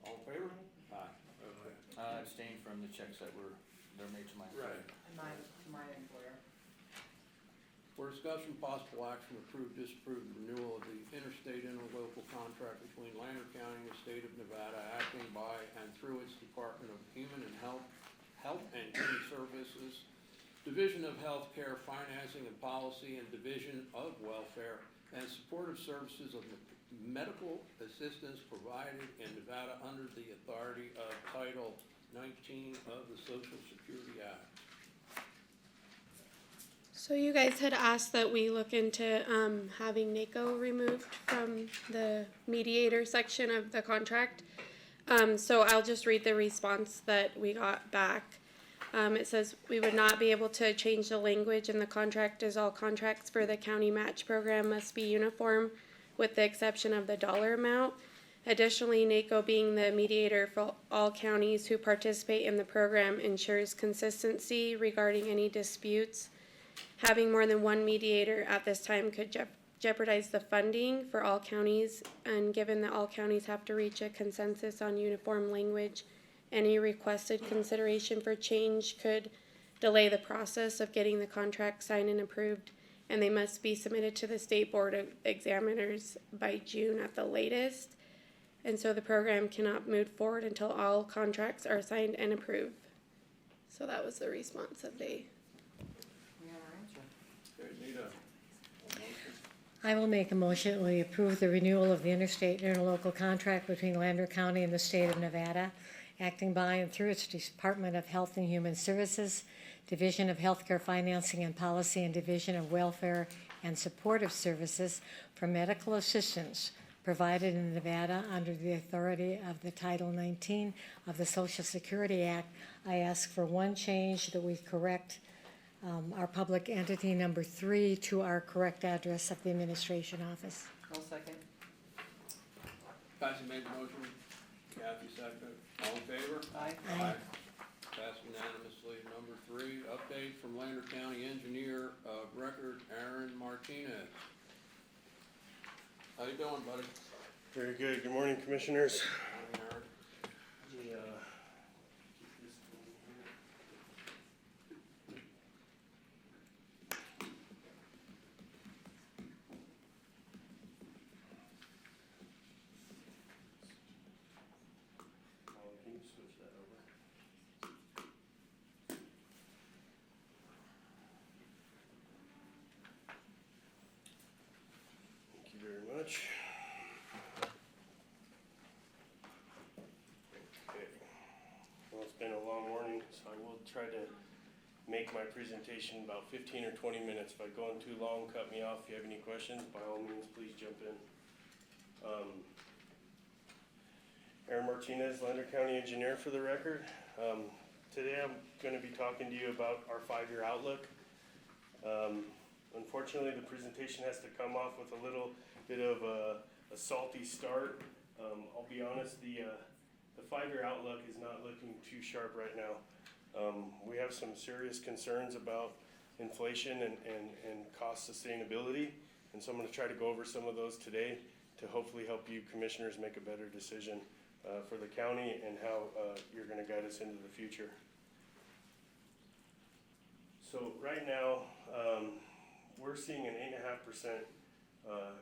All in favor? Aye. Okay. Abstain from the checks that they're made to my employer. Right. And mine, to my employer. For discussion, possible action, approve, disapprove the renewal of the interstate interlocal contract between Lander County and the state of Nevada, acting by and through its Department of Human and Health and Human Services, Division of Healthcare, Financing and Policy, and Division of Welfare, and supportive services of medical assistance provided in Nevada under the authority of Title 19 of the Social Security Act. So you guys had asked that we look into having NACO removed from the mediator section of the contract. So I'll just read the response that we got back. It says, we would not be able to change the language in the contract as all contracts for the county match program must be uniform with the exception of the dollar amount. Additionally, NACO being the mediator for all counties who participate in the program ensures consistency regarding any disputes. Having more than one mediator at this time could jeopardize the funding for all counties, and given that all counties have to reach a consensus on uniform language, any requested consideration for change could delay the process of getting the contract signed and approved, and they must be submitted to the State Board of Examiners by June at the latest. And so the program cannot move forward until all contracts are signed and approved. So that was the response that they. We have our answer. Okay, need a motion? I will make a motion that we approve the renewal of the interstate interlocal contract between Lander County and the state of Nevada, acting by and through its Department of Health and Human Services, Division of Healthcare Financing and Policy, and Division of Welfare and Supportive Services for medical assistance provided in Nevada under the authority of the Title 19 of the Social Security Act. I ask for one change, that we correct our public entity number 3 to our correct address of the administration office. I'll second. Patsy made the motion, Kathy seconded. All in favor? Aye. Aye. Passed unanimously. Number 3, update from Lander County Engineer of Record, Aaron Martinez. How you doing, buddy? Very good. Good morning, Commissioners. Morning, Aaron. much. Okay. Well, it's been a long morning, so I will try to make my presentation about 15 or 20 minutes. If I go on too long, cut me off. If you have any questions, by all means, please jump in. Aaron Martinez, Lander County Engineer for the record. Today I'm going to be talking to you about our 5-year outlook. Unfortunately, the presentation has to come off with a little bit of a salty start. I'll be honest, the 5-year outlook is not looking too sharp right now. We have some serious concerns about inflation and cost sustainability, and so I'm going to try to go over some of those today to hopefully help you commissioners make a better decision for the county and how you're going to guide us into the future. So right now, we're seeing an 8.5%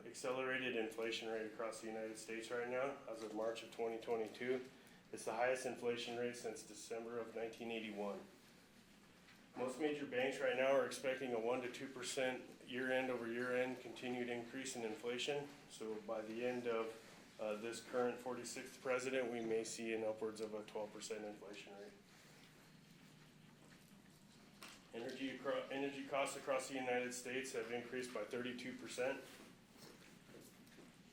accelerated inflation rate across the United States right now as of March of 2022. It's the highest inflation rate since December of 1981. Most major banks right now are expecting a 1 to 2% year-end over year-end continued increase in inflation. So by the end of this current 46th president, we may see an upwards of a 12% inflation rate. Energy costs across the United States have increased by 32%.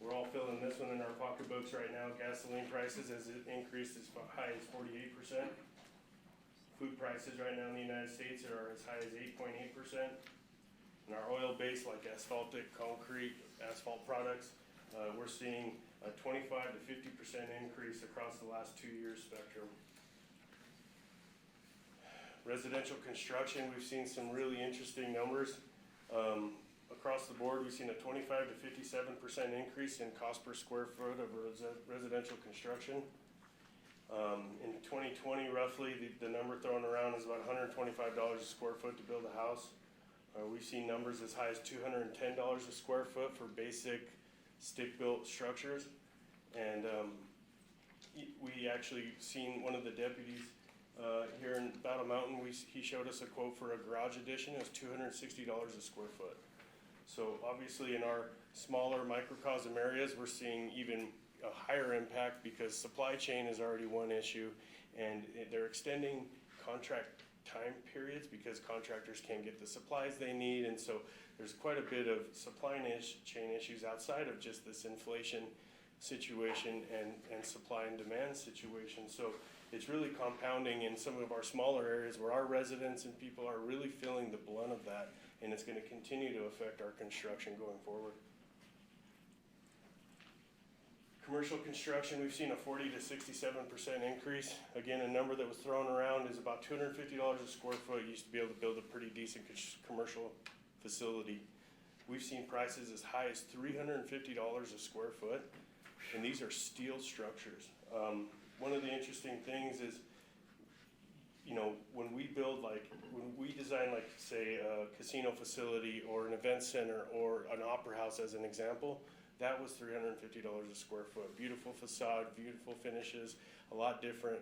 We're all feeling this one in our pocketbooks right now. Gasoline prices has increased as high as 48%. Food prices right now in the United States are as high as 8.8%. And our oil-based, like asphaltic, concrete, asphalt products, we're seeing a 25 to 50% increase across the last 2 years spectrum. Residential construction, we've seen some really interesting numbers. Across the board, we've seen a 25 to 57% increase in cost per square foot of residential construction. In 2020, roughly, the number thrown around is about $125 a square foot to build a house. We've seen numbers as high as $210 a square foot for basic stick-built structures. And we actually seen one of the deputies here in Battle Mountain, he showed us a quote for a garage addition. It was $260 a square foot. So obviously in our smaller microcosm areas, we're seeing even a higher impact because supply chain is already one issue, and they're extending contract time periods because contractors can't get the supplies they need, and so there's quite a bit of supply chain issues outside of just this inflation situation and supply and demand situation. So it's really compounding in some of our smaller areas where our residents and people are really feeling the blunt of that, and it's going to continue to affect our construction going forward. Commercial construction, we've seen a 40 to 67% increase. Again, a number that was thrown around is about $250 a square foot. You used to be able to build a pretty decent commercial facility. We've seen prices as high as $350 a square foot, and these are steel structures. One of the interesting things is, you know, when we design, like, say, a casino facility or an event center or an opera house as an example, that was $350 a square foot. Beautiful facade, beautiful finishes, a lot different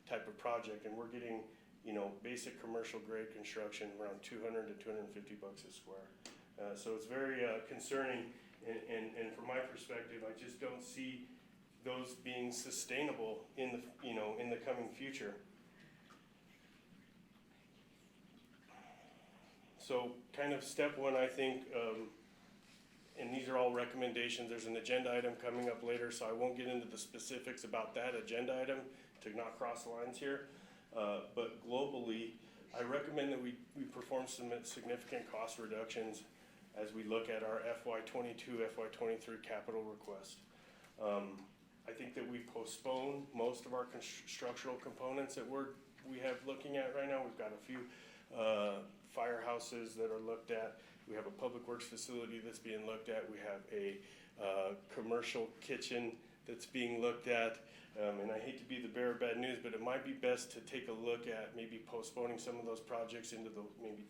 type of project, and we're getting, you know, basic commercial grade construction around $200 to $250 a square. So it's very concerning, and from my perspective, I just don't see those being sustainable in the coming future. So kind of step one, I think, and these are all recommendations. There's an agenda item coming up later, so I won't get into the specifics about that agenda item to not cross lines here. But globally, I recommend that we perform some significant cost reductions as we look at our FY22, FY23 capital request. I think that we postpone most of our structural components that we have looking at right now. We've got a few firehouses that are looked at. We have a public works facility that's being looked at. We have a commercial kitchen that's being looked at. And I hate to be the bearer of bad news, but it might be best to take a look at maybe postponing some of those projects into the maybe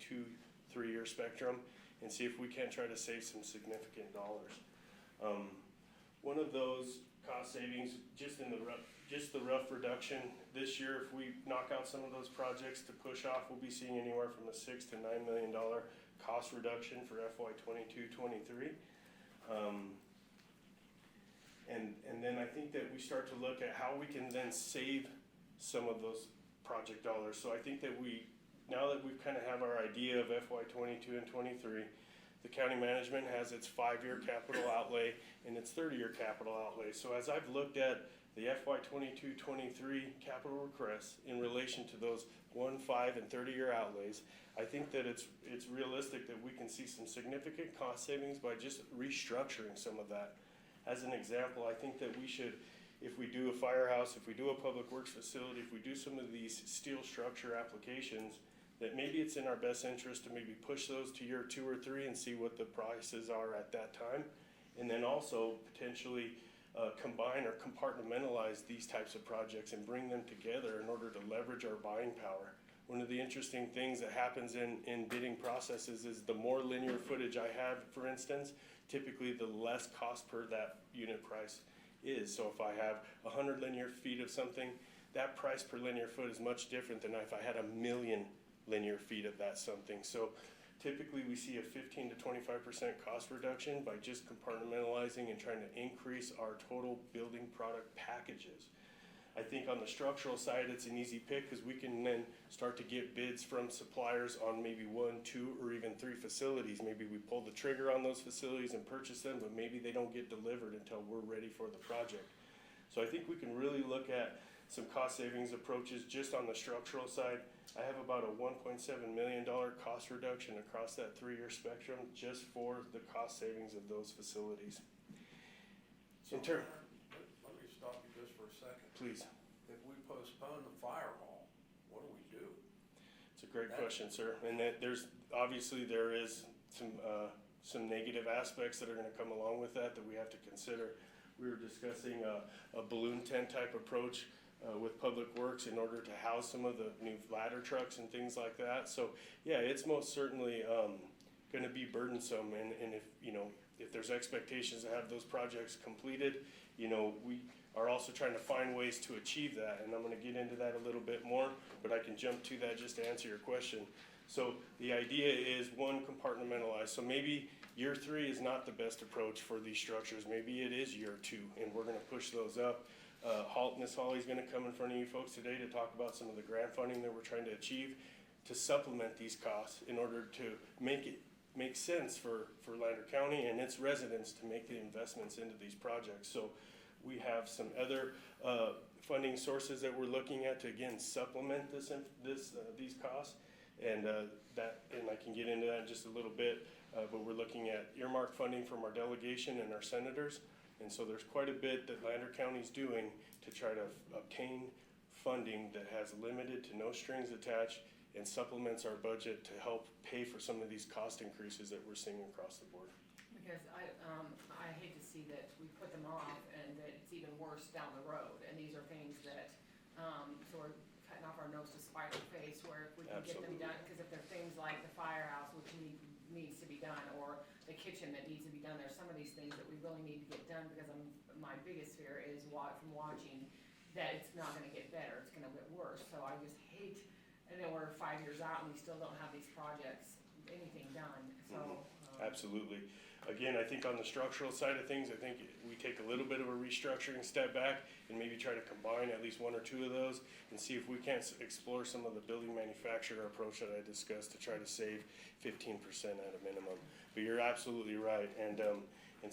2-3 year spectrum and see if we can't try to save some significant dollars. One of those cost savings, just the rough reduction this year, if we knock out some of those projects to push off, we'll be seeing anywhere from a $6 to $9 million cost reduction for FY22-23. And then I think that we start to look at how we can then save some of those project dollars. So I think that now that we've kind of have our idea of FY '22 and '23, the county management has its 5-year capital outlay and its 30-year capital outlay. So as I've looked at the FY '22-23 capital requests in relation to those 1, 5, and 30-year outlays, I think that it's realistic that we can see some significant cost savings by just restructuring some of that. As an example, I think that we should, if we do a firehouse, if we do a public works facility, if we do some of these steel structure applications, that maybe it's in our best interest to maybe push those to year 2 or 3 and see what the prices are at that time. And then also potentially combine or compartmentalize these types of projects and bring them together in order to leverage our buying power. One of the interesting things that happens in bidding processes is the more linear footage I have, for instance, typically the less cost per that unit price is. So if I have 100 linear feet of something, that price per linear foot is much different than if I had 1,000,000 linear feet of that something. So typically we see a 15 to 25% cost reduction by just compartmentalizing and trying to increase our total building product packages. I think on the structural side, it's an easy pick because we can then start to get bids from suppliers on maybe 1, 2, or even 3 facilities. Maybe we pull the trigger on those facilities and purchase them, but maybe they don't get delivered until we're ready for the project. So I think we can really look at some cost savings approaches just on the structural side. I have about a $1.7 million cost reduction across that 3-year spectrum just for the cost savings of those facilities. So, let me stop you just for a second. Please. If we postpone the fire hall, what do we do? It's a great question, sir. And that there is some negative aspects that are gonna come along with that we have to consider. We were discussing a balloon tent type approach with Public Works in order to house some of the new ladder trucks and things like that. So yeah, it's most certainly gonna be burdensome, and if there's expectations to have those projects completed, we are also trying to find ways to achieve that, and I'm gonna get into that a little bit more, but I can jump to that just to answer your question. So the idea is, 1, compartmentalize. So maybe year 3 is not the best approach for these structures. Maybe it is year 2, and we're gonna push those up. Miss Holly's gonna come in front of you folks today to talk about some of the grant funding that we're trying to achieve to supplement these costs in order to make it make sense for Lander County and its residents to make the investments into these projects. So we have some other funding sources that we're looking at to again supplement these costs, and I can get into that in just a little bit. But we're looking at earmark funding from our delegation and our senators. And so there's quite a bit that Lander County's doing to try to obtain funding that has limited to no strings attached and supplements our budget to help pay for some of these cost increases that we're seeing across the board. Because I hate to see that we put them off and that it's even worse down the road. And these are things that, so we're cutting off our nose to spite our face, where if we can get them done, because if they're things like the firehouse, which needs to be done, or the kitchen that needs to be done, there's some of these things that we really need to get done, because my biggest fear is from watching that it's not gonna get better, it's gonna get worse. So I just hate, and then we're 5 years out and we still don't have these projects, anything done, so. Absolutely. Again, I think on the structural side of things, I think we take a little bit of a restructuring step back and maybe try to combine at least 1 or 2 of those and see if we can't explore some of the building manufacturer approach that I discussed to try to save 15% at a minimum. But you're absolutely right, and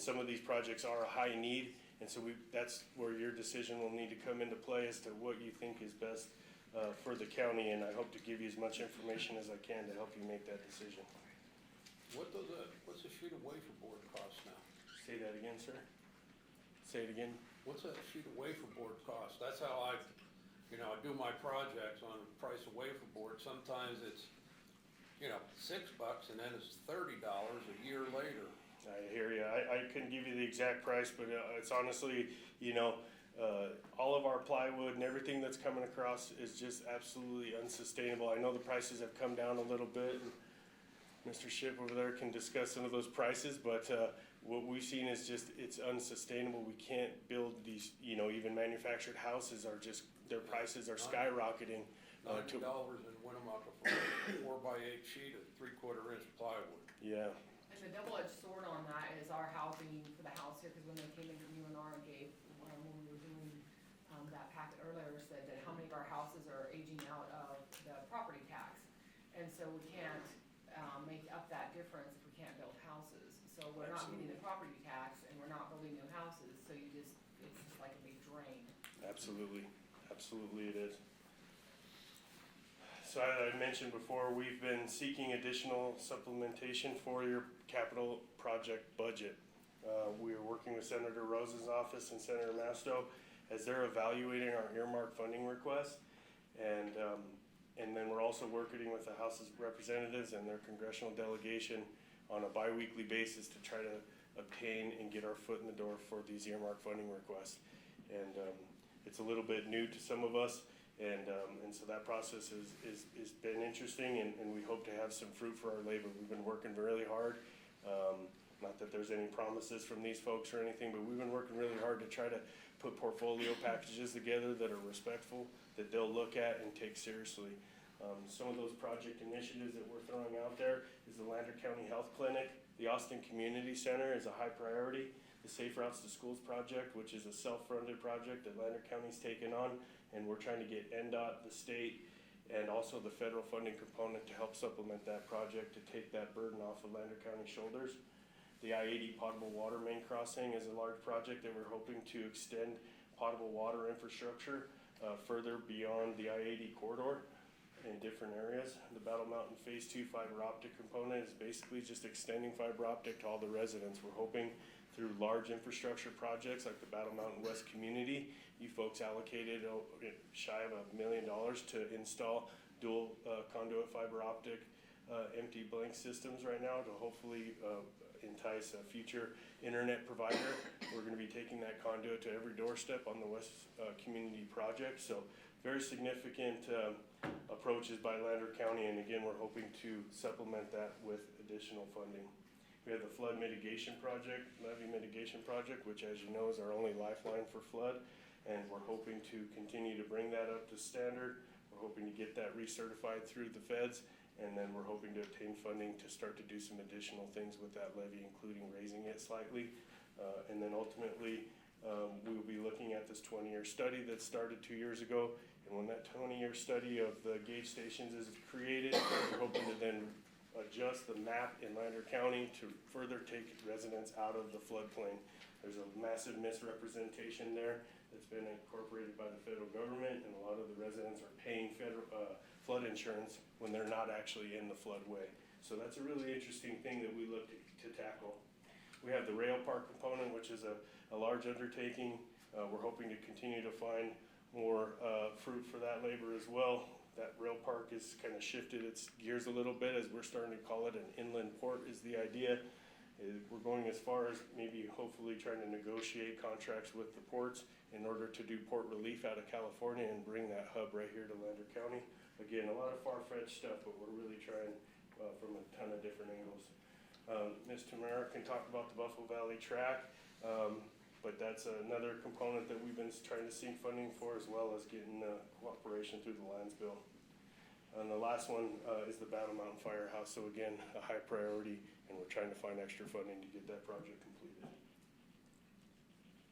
some of these projects are a high need, and so that's where your decision will need to come into play as to what you think is best for the county, and I hope to give you as much information as I can to help you make that decision. What's a sheet of wafer board cost now? Say that again, sir? Say it again? What's a sheet of wafer board cost? That's how I do my projects on the price of wafer board. Sometimes it's, $6 and then it's $30 a year later. I hear you. I couldn't give you the exact price, but it's honestly, all of our plywood and everything that's coming across is just absolutely unsustainable. I know the prices have come down a little bit, and Mr. Ship over there can discuss some of those prices, but what we've seen is just, it's unsustainable. We can't build these, even manufactured houses are just, their prices are skyrocketing. $90 in Winnemucca for a 4x8 sheet of 3/4 inch plywood. Yeah. And And the double-edged sword on that is our housing for the house here, because when they came in from UNR and gave, when we were doing, that packet earlier, said that how many of our houses are aging out of the property tax. And so we can't, make up that difference if we can't build houses. So we're not getting the property tax and we're not building new houses, so it's just like a big drain. Absolutely, absolutely it is. So I mentioned before, we've been seeking additional supplementation for your capital project budget. We are working with Senator Rose's office and Senator Masto as they're evaluating our earmark funding request. And then we're also working with the House of Representatives and their congressional delegation on a bi-weekly basis to try to obtain and get our foot in the door for these earmark funding requests. And it's a little bit new to some of us, and so that process is been interesting, and we hope to have some fruit for our labor. We've been working really hard. Not that there's any promises from these folks or anything, but we've been working really hard to try to put portfolio packages together that are respectful, that they'll look at and take seriously. Some of those project initiatives that we're throwing out there is the Lander County Health Clinic. The Austin Community Center is a high priority. The Safe Routes to Schools project, which is a self-funded project that Lander County's taken on, and we're trying to get NDOT, the state, and also the federal funding component to help supplement that project to take that burden off of Lander County's shoulders. The I-80 potable water main crossing is a large project that we're hoping to extend potable water infrastructure further beyond the I-80 corridor in different areas. The Battle Mountain Phase 2 fiber optic component is basically just extending fiber optic to all the residents. We're hoping through large infrastructure projects like the Battle Mountain West community, you folks allocated shy of $1 million to install dual conduit fiber optic empty blank systems right now to hopefully entice a future internet provider. We're going to be taking that conduit to every doorstep on the West community project. So very significant approaches by Lander County, and again, we're hoping to supplement that with additional funding. We have the flood mitigation project, levee mitigation project, which as you know is our only lifeline for flood, and we're hoping to continue to bring that up to standard. We're hoping to get that recertified through the feds, and then we're hoping to obtain funding to start to do some additional things with that levee, including raising it slightly. And then ultimately, we will be looking at this 20-year study that started 2 years ago. And when that 20-year study of the gauge stations is created, we're hoping to then adjust the map in Lander County to further take residents out of the floodplain. There's a massive misrepresentation there that's been incorporated by the federal government, and a lot of the residents are paying federal flood insurance when they're not actually in the floodway. So that's a really interesting thing that we look to tackle. We have the rail park component, which is a large undertaking. We're hoping to continue to find more fruit for that labor as well. That rail park has kind of shifted its gears a little bit as we're starting to call it an inland port is the idea. We're going as far as maybe hopefully trying to negotiate contracts with the ports in order to do port relief out of California and bring that hub right here to Lander County. Again, a lot of far-fetched stuff, but we're really trying from a ton of different angles. Ms. Tamara can talk about the Buffalo Valley track, but that's another component that we've been trying to seek funding for, as well as getting cooperation through the lands bill. And the last one is the Battle Mountain Firehouse. So again, a high priority, and we're trying to find extra funding to get that project completed.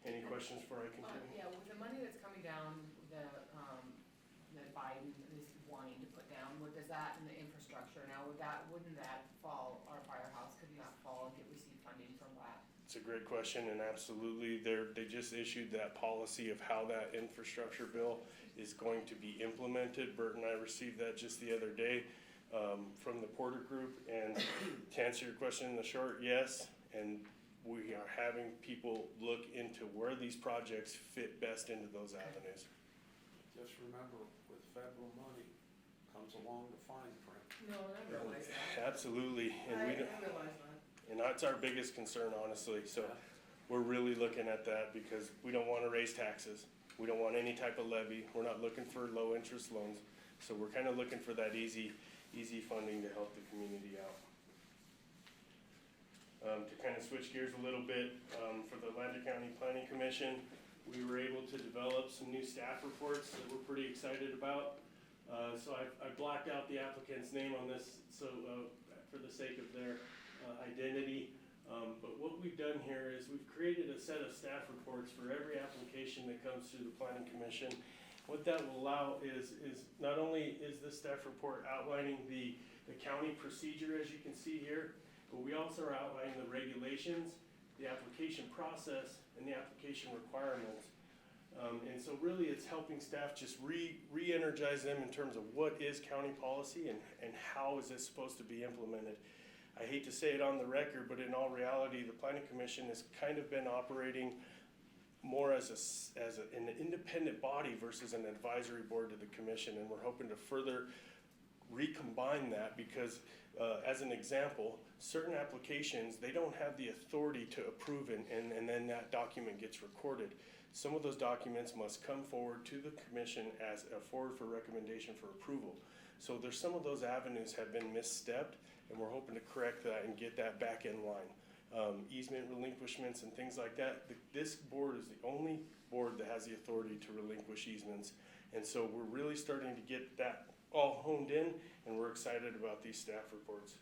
Any questions before I continue? Yeah, with the money that's coming down, that Biden is wanting to put down, does that in the infrastructure now, wouldn't that fall, our firehouse, could not fall and receive funding from that? It's a great question, and absolutely, they just issued that policy of how that infrastructure bill is going to be implemented. Bert and I received that just the other day from the Porter Group, and to answer your question in the short, yes, and we are having people look into where these projects fit best into those avenues. Just remember, with federal money comes along the fine print. No, I realize that. Absolutely, and I we don't. realize that. And that's our biggest concern, honestly. So we're really looking at that because we don't want to raise taxes. We don't want any type of levy. We're not looking for low interest loans. So we're kind of looking for that easy funding to help the community out. To kind of switch gears a little bit, for the Lander County Planning Commission, we were able to develop some new staff reports that we're pretty excited about. So I blacked out the applicant's name on this, so for the sake of their identity. done here is we've created a set of staff reports for every application that comes through the planning commission. What that will allow is not only is this staff report outlining the county procedure, as you can see here, but we also are outlining the regulations, the application process, and the application requirements. And so really it's helping staff just re-energize them in terms of what is county policy and how is this supposed to be implemented. I hate to say it on the record, but in all reality, the planning commission has kind of been operating more as an independent body versus an advisory board to the commission, and we're hoping to further recombine that because, as an example, certain applications, they don't have the authority to approve and then that document gets recorded. Some of those documents must come forward to the commission as a forward for recommendation for approval. So there's some of those avenues have been misstepped, and we're hoping to correct that and get that back in line. Easement relinquishments and things like that. This board is the only board that has the authority to relinquish easements. And so we're really starting to get that all honed in, and we're excited about these staff reports.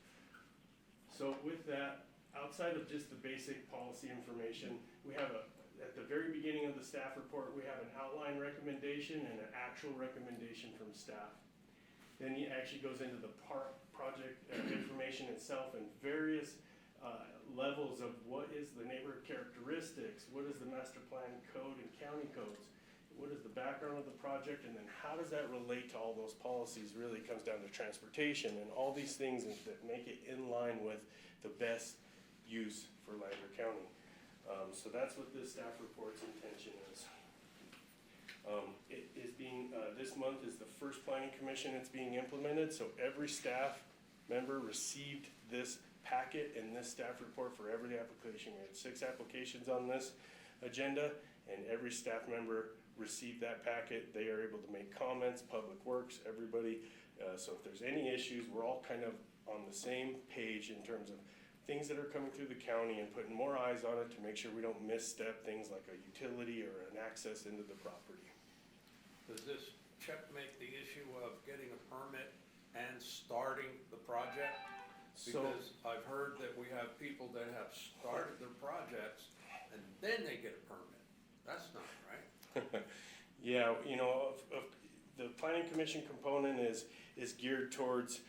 So with that, outside of just the basic policy information, we have at the very beginning of the staff report, we have an outline recommendation and an actual recommendation from staff. Then he actually goes into the project information itself and various levels of what is the neighborhood characteristics, what is the master plan code and county codes, what is the background of the project, and then how does that relate to all those policies. Really comes down to transportation and all these things that make it in line with the best use for Lander County. So that's what this staff report's intention is. It is being, this month is the first planning commission it's being implemented, so every staff member received this packet and this staff report for every application. We had 6 applications on this agenda, and every staff member received that packet. They are able to make comments, Public Works, everybody. So if there's any issues, we're all kind of on the same page in terms of things that are coming through the county and putting more eyes on it to make sure we don't misstep things like a utility or an access into the property. Does this checkmate the issue of getting a permit and starting the project? Because I've heard that we have people that have started their projects and then they get a permit. That's not right. Yeah, you know, the planning commission component is geared towards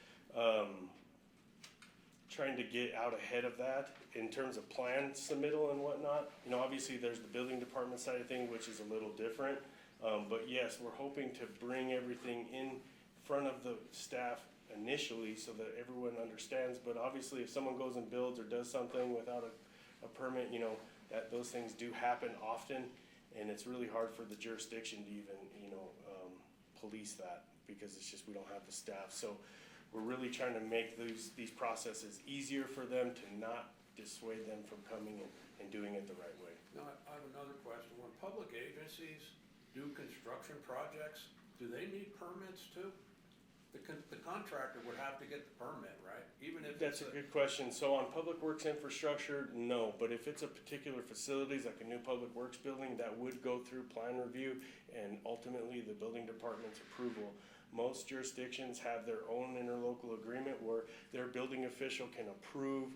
trying to get out ahead of that in terms of plan submittal and whatnot. You know, obviously there's the building department side of things, which is a little different. But yes, we're hoping to bring everything in front of the staff initially so that everyone understands. But obviously if someone goes and builds or does something without a permit, you know, that those things do happen often. And it's really hard for the jurisdiction to even, you know, police that because it's just we don't have the staff. So we're really trying to make these processes easier for them to not dissuade them from coming and doing it the right way. Now, I have another question. When public agencies do construction projects, do they need permits too? The contractor would have to get the permit, right? Even if That's a good question. So on public works infrastructure, no, but if it's a particular facilities like a new public works building, that would go through plan review and ultimately the building department's approval. Most jurisdictions have their own interlocal agreement where their building official can approve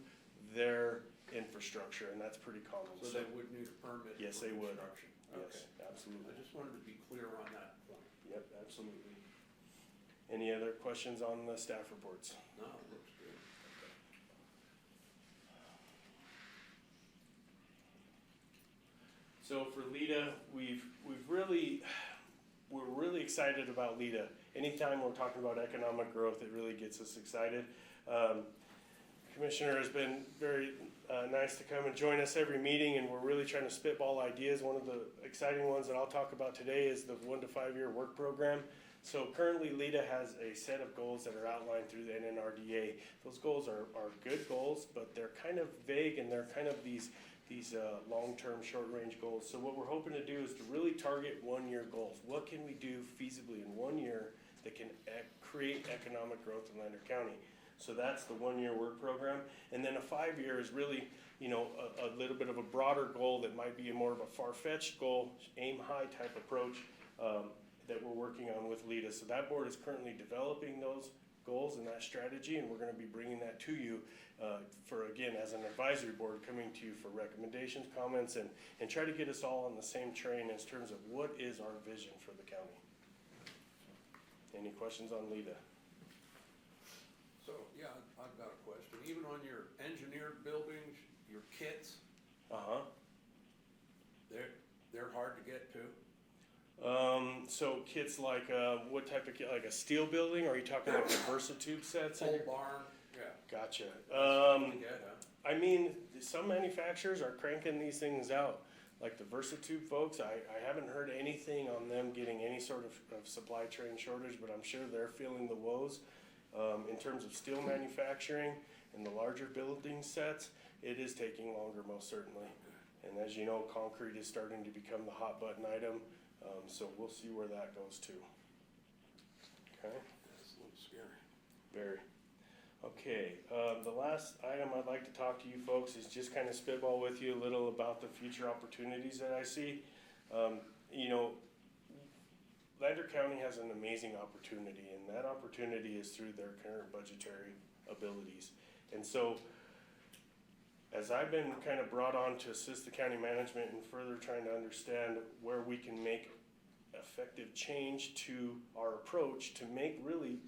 their infrastructure, and that's pretty common. So they would need a permit Yes, for they would. construction? Yes, Okay. absolutely. I just wanted to be clear on that point. Yep, absolutely. Any other questions on the staff reports? No, it looks good. So for LEDA, we're really excited about LEDA. Anytime we're talking about economic growth, it really gets us excited. Commissioner has been very nice to come and join us every meeting, and we're really trying to spitball ideas. One of the exciting ones that I'll talk about today is the 1 to 5 year work program. So currently LEDA has a set of goals that are outlined through the NNRDA. Those goals are good goals, but they're kind of vague and they're kind of these long-term, short-range goals. So what we're hoping to do is to really target 1 year goals. What can we do feasibly in 1 year that can create economic growth in Lander County? So that's the 1 year work program. And then a 5 year is really, you know, a little bit of a broader goal that might be more of a far-fetched goal, aim high type approach that we're working on with LEDA. So that board is currently developing those goals and that strategy, and we're gonna be bringing that to you for, again, as an advisory board, coming to you for recommendations, comments, and try to get us all on the same train in terms of what is our vision for the county. Any questions on LEDA? So, yeah, I've got a question. Even on your engineered buildings, your kits, Uh-huh. they're hard to get to? So kits like, what type of kit, like a steel building, or are you talking like the VersaTube sets? Pole barn, yeah. Gotcha. Tough to get, huh? I mean, some manufacturers are cranking these things out. Like the VersaTube folks, I haven't heard anything on them getting any sort of supply chain shortage, but I'm sure they're feeling the woes. In terms of steel manufacturing and the larger building sets, it is taking longer, most certainly. And as you know, concrete is starting to become the hot button item, so we'll see where that goes too. Okay? That's a little scary. Very. Okay, the last item I'd like to talk to you folks is just kind of spitball with you a little about the future opportunities that I see. You know, Lander County has an amazing opportunity, and that opportunity is through their current budgetary abilities. And so, as I've been kind of brought on to assist the county management in further trying to understand where we can make effective change to our approach to make really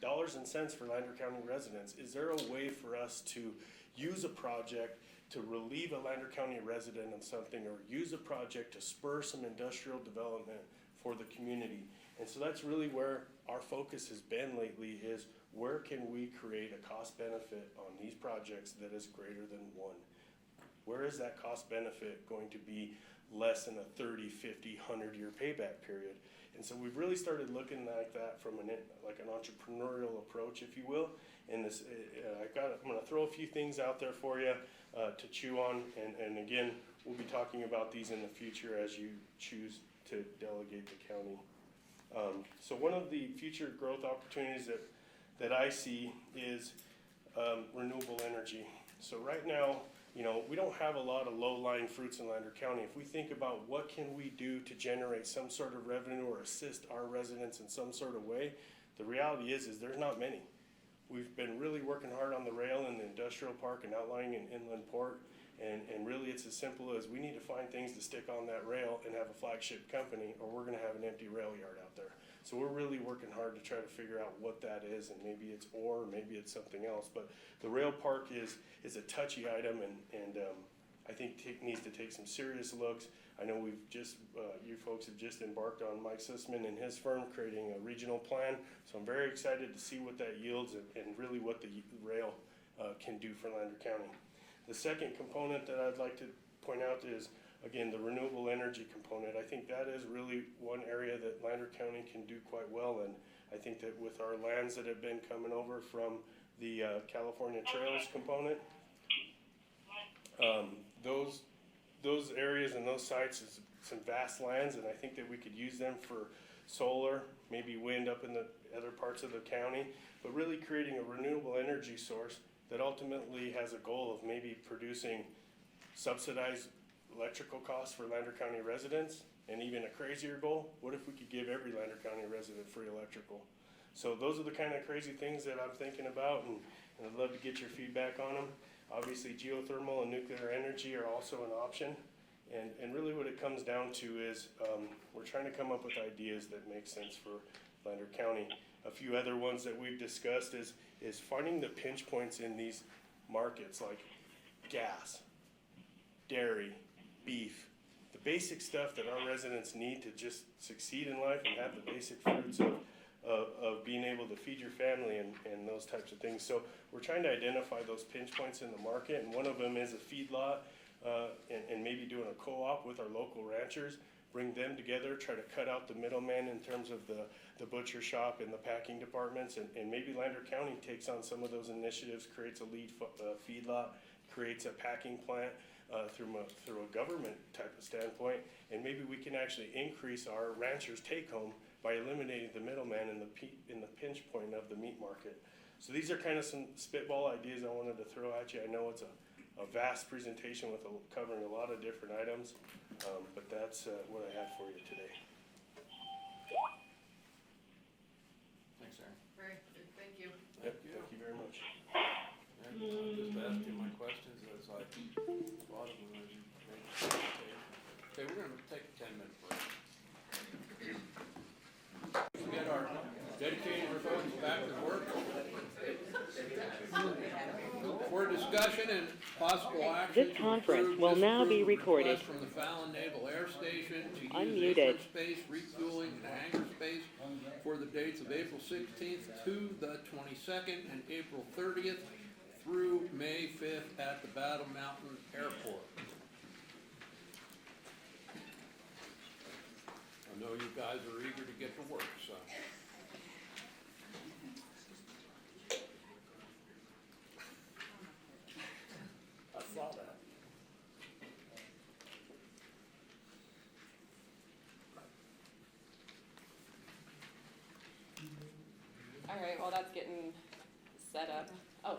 dollars and cents for Lander County residents, is there a way for us to use a project to relieve a Lander County resident of something, or use a project to spur some industrial development for the community? And so that's really where our focus has been lately, is where can we create a cost benefit on these projects that is greater than one? Where is that cost benefit going to be less than a 30, 50, 100-year payback period? And so we've really started looking like that from an entrepreneurial approach, if you will. And this, I'm going to throw a few things out there for you to chew on. And again, we'll be talking about these in the future as you choose to delegate the county. So one of the future growth opportunities that I see is renewable energy. So right now, you know, we don't have a lot of low-lying fruits in Lander County. If we think about what can we do to generate some sort of revenue or assist our residents in some sort of way, the reality is there's not many. We've been really working hard on the rail in the industrial park and outlying in inland port, and really it's as simple as we need to find things to stick on that rail and have a flagship company, or we're gonna have an empty rail yard out there. So we're really working hard to try to figure out what that is, and maybe it's ore, maybe it's something else. But the rail park is a touchy item, and I think needs to take some serious looks. I know we've just, you folks have just embarked on Mike Sussman and his firm creating a regional plan. So I'm very excited to see what that yields and really what the rail can do for Lander County. The second component that I'd like to point out is, again, the renewable energy component. I think that is really one area that Lander County can do quite well, and I think that with our lands that have been coming over from the California Trails component, those areas and those sites is some vast lands, and I think that we could use them for solar, maybe wind up in the other parts of the county, but really creating a renewable energy source that ultimately has a goal of maybe producing subsidized electrical costs for Lander County residents, and even a crazier goal, what if we could give every Lander County resident free electrical? So those are the kind of crazy things that I'm thinking about, and I'd love to get your feedback on them. Obviously, geothermal and nuclear energy are also an option, and really what it comes down to is we're trying to come up with ideas that make sense for Lander County. A few other ones that we've discussed is finding the pinch points in these markets, like gas, dairy, beef, the basic stuff that our residents need to just succeed in life and have the basic fruits of being able to feed your family and those types of things. So we're trying to identify those pinch points in the market, and one of them is a feedlot, and maybe doing a co-op with our local ranchers, bring them together, try to cut out the middleman in terms of the butcher shop and the packing departments, and maybe Lander County takes on some of those initiatives, creates a lead feedlot, creates a packing plant, through a government type of standpoint, and maybe we can actually increase our ranchers' take home by eliminating the middleman in the pinch point of the meat market. So these are kind of some spitball ideas I wanted to throw at you. I know it's a vast presentation with covering a lot of different items, but that's what I had for you today. Thanks, Aaron. Very good, thank you. Okay, we're gonna take a 10-minute break. Get our dedicated folks back to work. For discussion and possible action. This conference will now be recorded. From the Fallon Naval Air Station to use Unmuted. apron space, refueling, and hangar space for the dates of April 16th to the 22nd and April 30th through May 5th at the Battle Mountain Airport. I know you guys are eager to get to work, so. I saw that. All right, well, that's getting set up. Oh.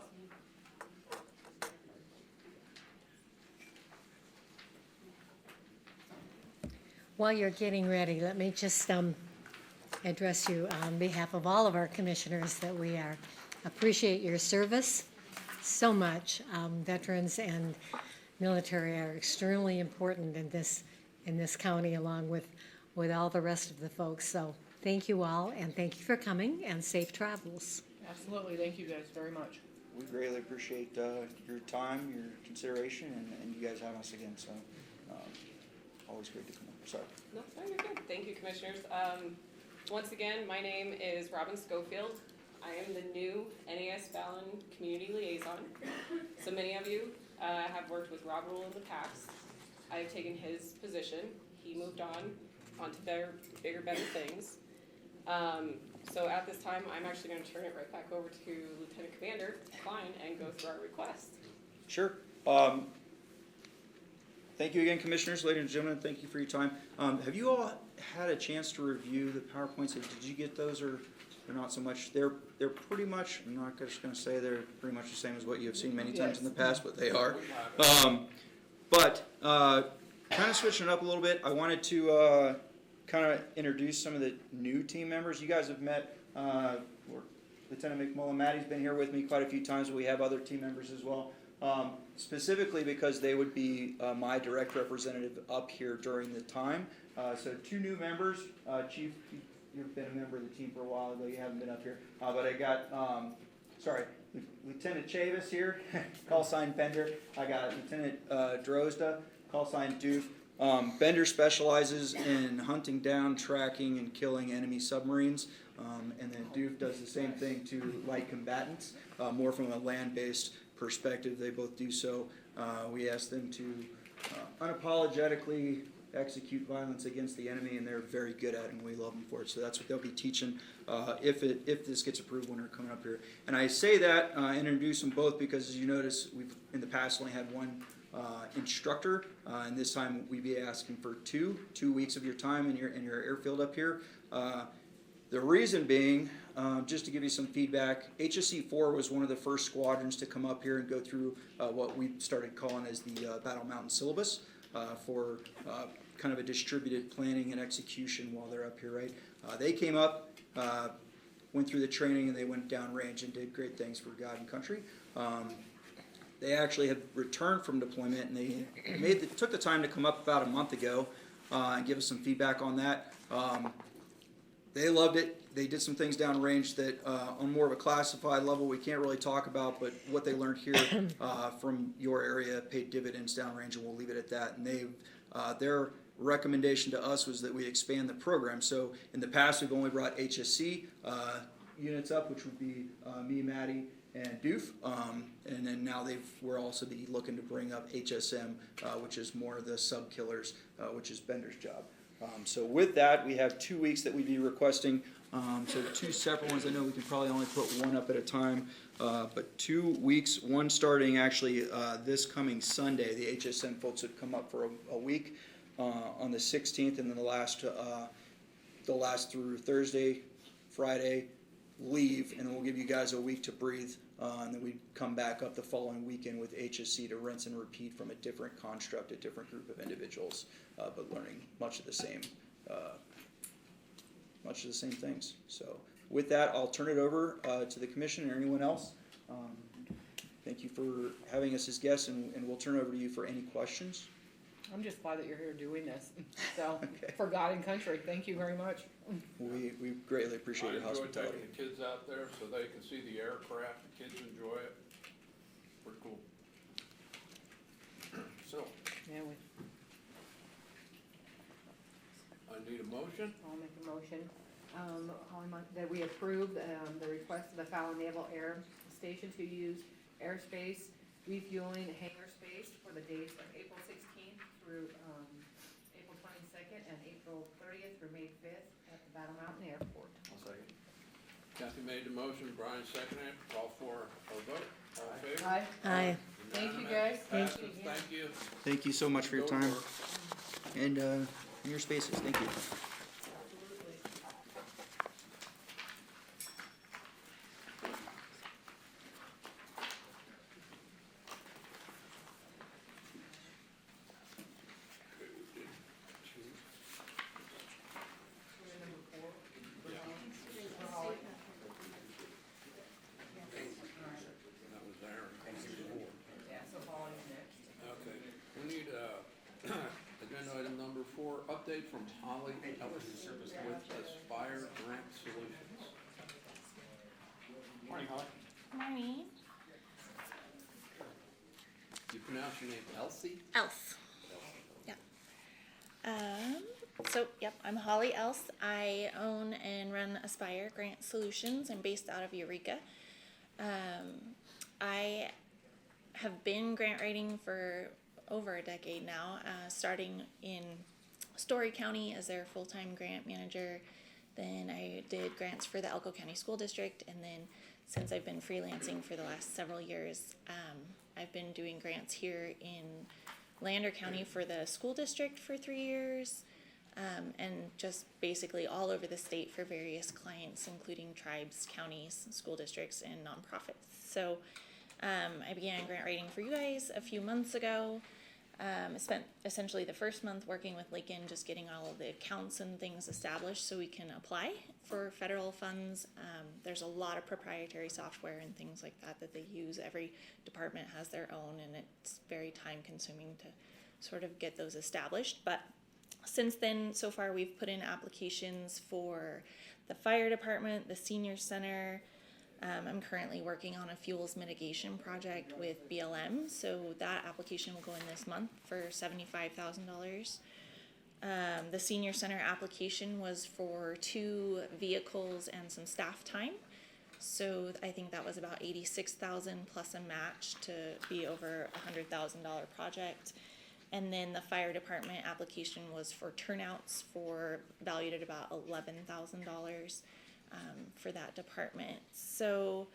While you're getting ready, let me just address you on behalf of all of our commissioners that we appreciate your service so much. Veterans and military are extremely important in this county, along with all the rest of the folks. So thank you all, and thank you for coming, and safe travels. Absolutely, thank you guys very much. We greatly appreciate your time, your consideration, and you guys having us again, so always great to come up. Sorry. No, you're good. Thank you, commissioners. Once again, my name is Robin Schofield. I am the new NAS Fallon Community Liaison. So many of you have worked with Rob Rule in the past. I have taken his position. He moved onto bigger, better things. So at this time, I'm actually going to turn it right back over to Lieutenant Commander Klein and go through our request. Sure. Thank you again, commissioners, ladies and gentlemen. Thank you for your time. Have you all had a chance to review the PowerPoints? Did you get those, or not so much? They're pretty much, I'm not just going to say they're pretty much the same as what you have seen many times in the past, but they are. But kind of switching it up a little bit, I wanted to kind of introduce some of the new team members. You guys have met Lieutenant McMullen. Maddie's been here with me quite a few times, but we have other team members as well. Specifically because they would be my direct representative up here during the time. So 2 new members. Chief, you've been a member of the team for a while, though you haven't been up here. But I got, Lieutenant Chavis here, call sign Bender. I got Lieutenant Drozda, call sign Doof. Bender specializes in hunting down, tracking, and killing enemy submarines. And then Doof does the same thing to light combatants, more from a land-based perspective. They both do so. We ask them to unapologetically execute violence against the enemy, and they're very good at it, and we love them for it. So that's what they'll be teaching if this gets approved when they're coming up here. And I say that and introduce them both because, as you notice, we've in the past only had one instructor, and this time we'd be asking for 2 weeks of your time in your airfield up here. The reason being, just to give you some feedback, HSC 4 was one of the first squadrons to come up here and go through what we started calling as the Battle Mountain Syllabus for kind of a distributed planning and execution while they're up here, right? They came up, went through the training, and they went downrange and did great things for God and country. They actually had returned from deployment, and they took the time to come up about a month ago and give us some feedback on that. They loved it. They did some things downrange that on more of a classified level we can't really talk about, but what they learned here from your area paid dividends downrange, and we'll leave it at that. And their recommendation to us was that we expand the program. So in the past we've only brought HSC units up, which would be me, Maddie, and Doof, and then now we're also looking to bring up HSM, which is more of the sub-killers, which is Bender's job. So with that, we have 2 weeks that we'd be requesting. So 2 separate ones. I know we can probably only put one up at a time, but 2 weeks, one starting actually this coming Sunday. The HSM folks would come up for a week on the 16th, and then they'll last through Thursday, Friday, leave, and then we'll give you guys a week to breathe, and then we come back up the following weekend with HSC to rinse and repeat from a different construct, a different group of individuals, but learning much of the same things. So with that, I'll turn it over to the commission or anyone else. Thank you for having us as guests, and we'll turn it over to you for any questions. I'm just glad that you're here doing this, so, for God and country, thank you very much. We greatly appreciate your I enjoy hospitality. taking the kids out there so they can see the aircraft, the kids enjoy it. Pretty cool. So, Yeah, I need a motion. I'll make a motion, that we approve, the request of the Fallon Naval Air Station to use airspace refueling hangar space for the dates of April 16th through, April 22nd and April 30th through May 5th at the Battle Mountain Airport. I'll second. Kathy made the motion, Brian seconded it, call for a vote, all in favor? Aye. Aye. Thank you, guys. Passes. Thank you again. Thank you. Thank you so much for your Go time work. and your spaces. Thank you. That was Aaron. Yeah, so Holly's next. Okay, we need, agenda item number 4, update from Holly Ellis with Aspire Grant Solutions. Morning, Holly. Morning. You pronounce your name Elsie? Else. Yeah. Yep, I'm Holly Else. I own and run Aspire Grant Solutions. I'm based out of Eureka. I have been grant writing for over a decade now, starting in Story County as their full-time grant manager. Then I did grants for the Elko County School District, and then since I've been freelancing for the last several years, I've been doing grants here in Lander County for the school district for 3 years, and just basically all over the state for various clients, including tribes, counties, school districts, and nonprofits. So I began grant writing for you guys a few months ago. I spent essentially the first month working with Lincoln, just getting all of the accounts and things established so we can apply for federal funds. There's a lot of proprietary software and things like that that they use. Every department has their own, and it's very time consuming to sort of get those established. But since then, so far, we've put in applications for the fire department, the senior center. I'm currently working on a fuels mitigation project with BLM, so that application will go in this month for $75,000. The senior center application was for 2 vehicles and some staff time, so I think that was about $86,000 plus a match to be over $100,000 project. And then the fire department application was for turnouts for valued at about $11,000. For that department. So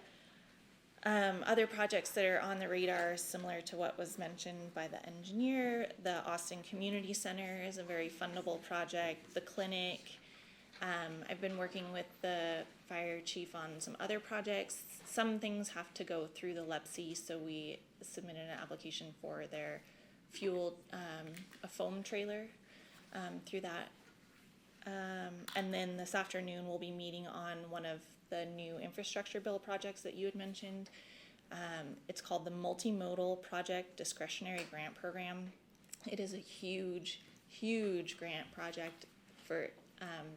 other projects that are on the radar, similar to what was mentioned by the engineer, the Austin Community Center is a very fundable project, the clinic. I've been working with the fire chief on some other projects. Some things have to go through the LEPC, so we submitted an application for their fuel, a foam trailer through that. And then this afternoon we'll be meeting on one of the new infrastructure bill projects that you had mentioned. It's called the Multimodal Project Discretionary Grant Program. It is a huge, huge grant project for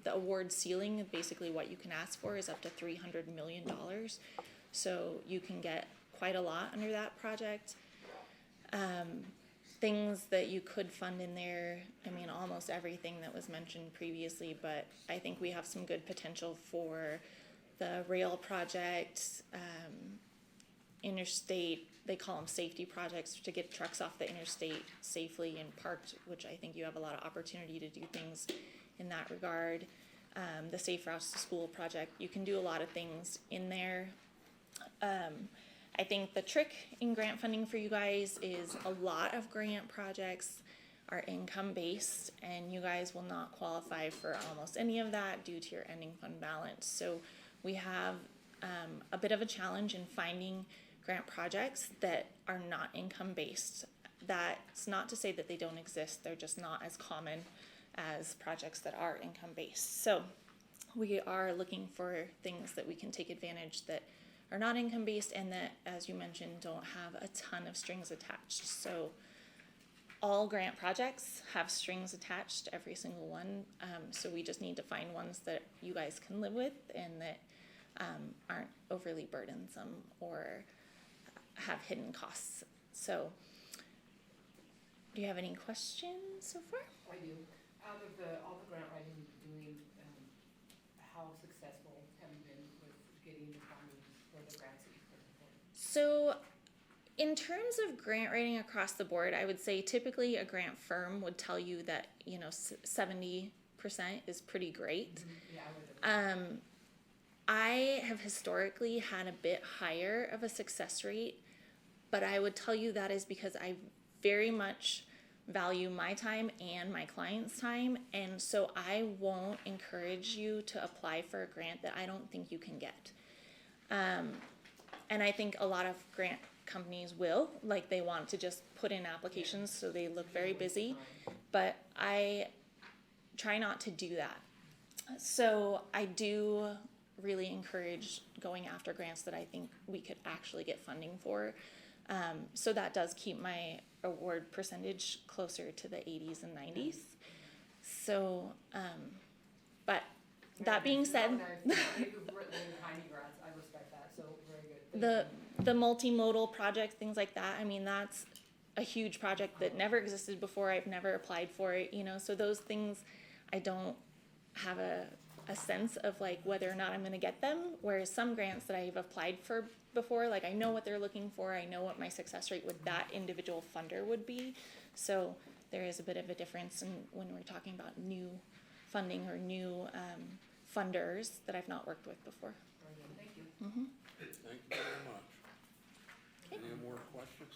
the award ceiling. Basically what you can ask for is up to $300 million. So you can get quite a lot under that project. Things that you could fund in there, I mean, almost everything that was mentioned previously, but I think we have some good potential for the rail project, interstate, they call them safety projects, to get trucks off the interstate safely and parked, which I think you have a lot of opportunity to do things in that regard. The Safe Routes to School project, you can do a lot of things in there. I think the trick in grant funding for you guys is a lot of grant projects are income-based, and you guys will not qualify for almost any of that due to your ending fund balance. So we have a bit of a challenge in finding grant projects that are not income-based. That's not to say that they don't exist, they're just not as common as projects that are income-based. So we are looking for things that we can take advantage that are not income-based and that, as you mentioned, don't have a ton of strings attached. So all grant projects have strings attached, every single one. So we just need to find ones that you guys can live with and that aren't overly burdensome or have hidden costs. So, do you have any questions so far? I do. Out of all the grant writing you're doing, how successful have you been with getting the funding for the grants that you've put in? So, in terms of grant writing across the board, I would say typically a grant firm would tell you that 70% is pretty great. Yeah, I would. I have historically had a bit higher of a success rate, but I would tell you that is because I very much value my time and my clients' time, and so I won't encourage you to apply for a grant that I don't think you can get. And I think a lot of grant companies will, like they want to just put in applications so they look very busy, but I try not to do that. So I do really encourage going after grants that I think we could actually get funding for. So that does keep my award percentage closer to the 80s and 90s. So, but that being said, I respect that, so very good. the multimodal projects, things like that, I mean, that's a huge project that never existed before. I've never applied for it, so those things, I don't have a sense of like whether or not I'm gonna get them, whereas some grants that I've applied for before, like I know what they're looking for, I know what my success rate with that individual funder would be, so there is a bit of a difference when we're talking about new funding or new funders that I've not worked with before. Thank you. Mm-hmm. Thank you very much. Any more questions?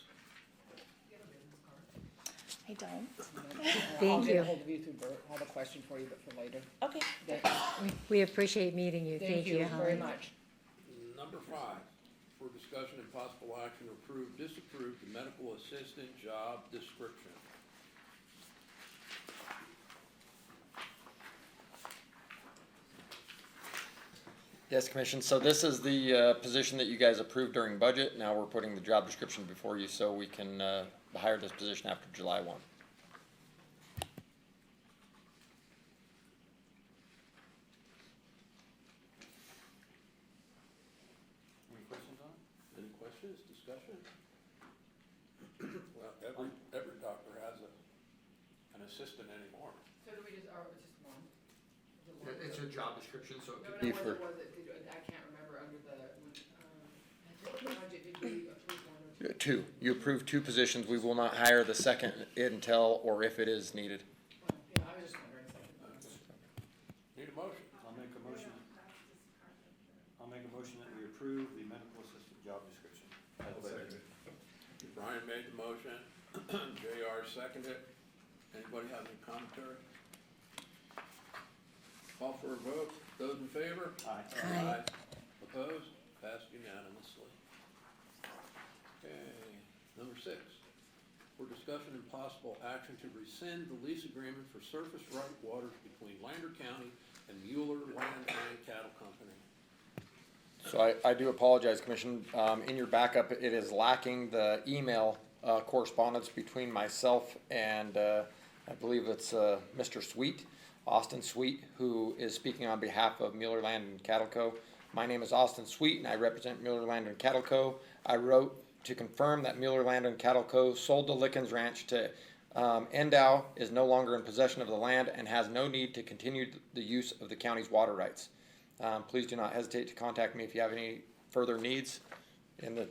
I don't. I'll Thank get you. a hold of you through Bert. I'll have a question for you, but for later. Okay. We appreciate meeting you. Thank you Holly. very much. Number 5, for discussion and possible action to approve, disapprove the medical assistant job description. Yes, Commission, so this is the position that you guys approved during budget. Now we're putting the job description before you so we can hire this position after July 1. Any questions on it? Any questions, discussion? Well, every doctor has an assistant anymore. So do we just, or just one? It's a job description, so it No, could no, be for. I can't remember under the budget, did we approve one or two? 2. You approved 2 positions. We will not hire the second until or if it is needed. Yeah, I was just wondering something. Need a motion? I'll make a motion that we approve the medical assistant job description. Brian made the motion, JR seconded. Anybody have any commentary? Call for a vote. Those in favor? Aye. Aye. Opposed? Passed unanimously. Okay, number 6. For discussion and possible action to rescind the lease agreement for surface right waters between Lander County and Mueller Land and Cattle Company. So I do apologize, Commission. In your backup, it is lacking the email correspondence between myself and I believe it's Mr. Sweet, Austin Sweet, who is speaking on behalf of Mueller Land and Cattle Co. My name is Austin Sweet and I represent Mueller Land and Cattle Co. I wrote to confirm that Mueller Land and Cattle Co. sold the Lickens Ranch to Endow, is no longer in possession of the land and has no need to continue the use of the county's water rights. Please do not hesitate to contact me if you have any further needs in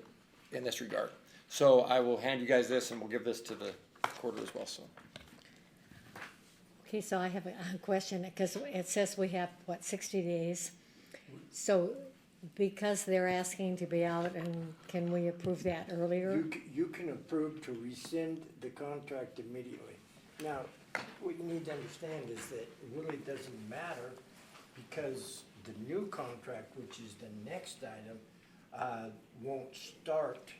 this regard. So I will hand you guys this and we'll give this to the quarter as well, so. Okay, so I have a question, because it says we have, 60 days? So because they're asking to be out, and can we approve that earlier? You can approve to rescind the contract immediately. Now, what you need to understand is that it really doesn't matter, because the new contract, which is the next item, won't start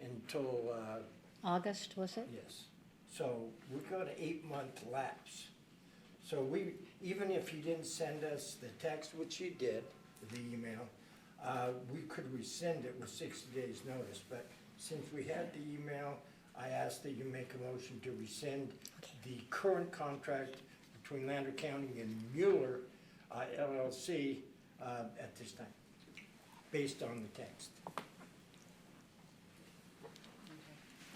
until, August, was it? yes. So we got an 8-month lapse. So even if you didn't send us the text, which you did, the email, we could rescind it with 60 days notice. But since we had the email, I ask that you make a motion to rescind the current contract between Lander County and Mueller LLC at this time, based on the text.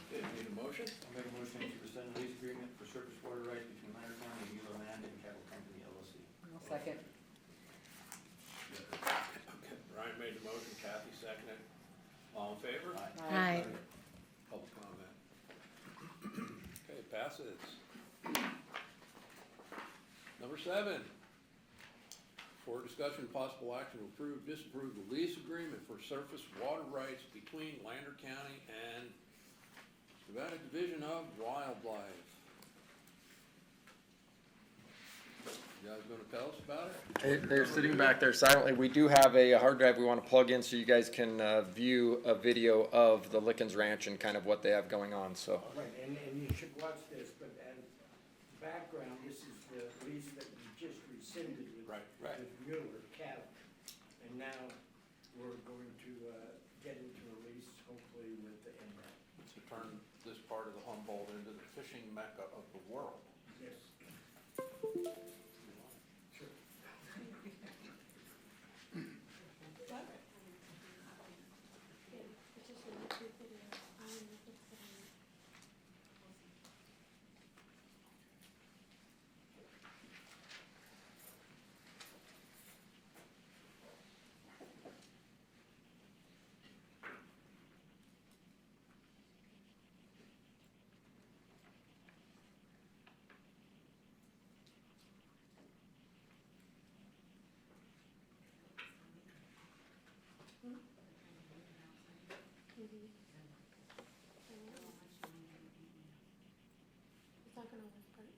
Okay, need a motion? I'll make a motion to rescind the lease agreement for surface water rights between Lander County and Mueller Land and Cattle Company LLC. I'll second. Okay, Brian made the motion, Kathy seconded. All in favor? Aye. Public comment. Okay, passes. Number 7. For discussion and possible action to approve, disapprove the lease agreement for surface water rights between Lander County and Nevada Division of Wildlife. You guys gonna tell us about it? They're sitting back there silently. We do have a hard drive we want to plug in so you guys can view a video of the Lickens Ranch and kind of what they have going on, so. Right, and you should watch this, but as background, this is the lease that we just rescinded with, Right. with Mueller Cattle. And now we're going to get into a lease, hopefully with the NREL. To turn this part of the Humboldt into the fishing mecca of the world. Yes. Sure. It's not gonna work, right?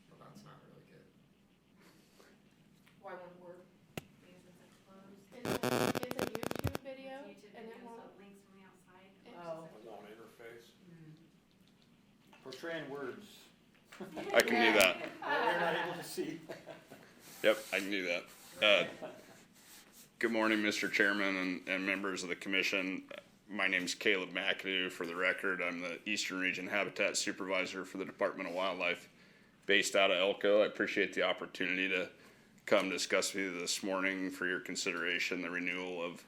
Well, that's not really good. Why won't it work? It's a YouTube video, and it won't. Links from the outside. Oh. On interface. Portraying words. I can do that. They're not able to see. Yep, I can do that. Good morning, Mr. Chairman and members of the commission. My name's Caleb McAdoo. For the record, I'm the Eastern Region Habitat Supervisor for the Department of Wildlife based out of Elko. I appreciate the opportunity to come discuss with you this morning for your consideration the renewal of,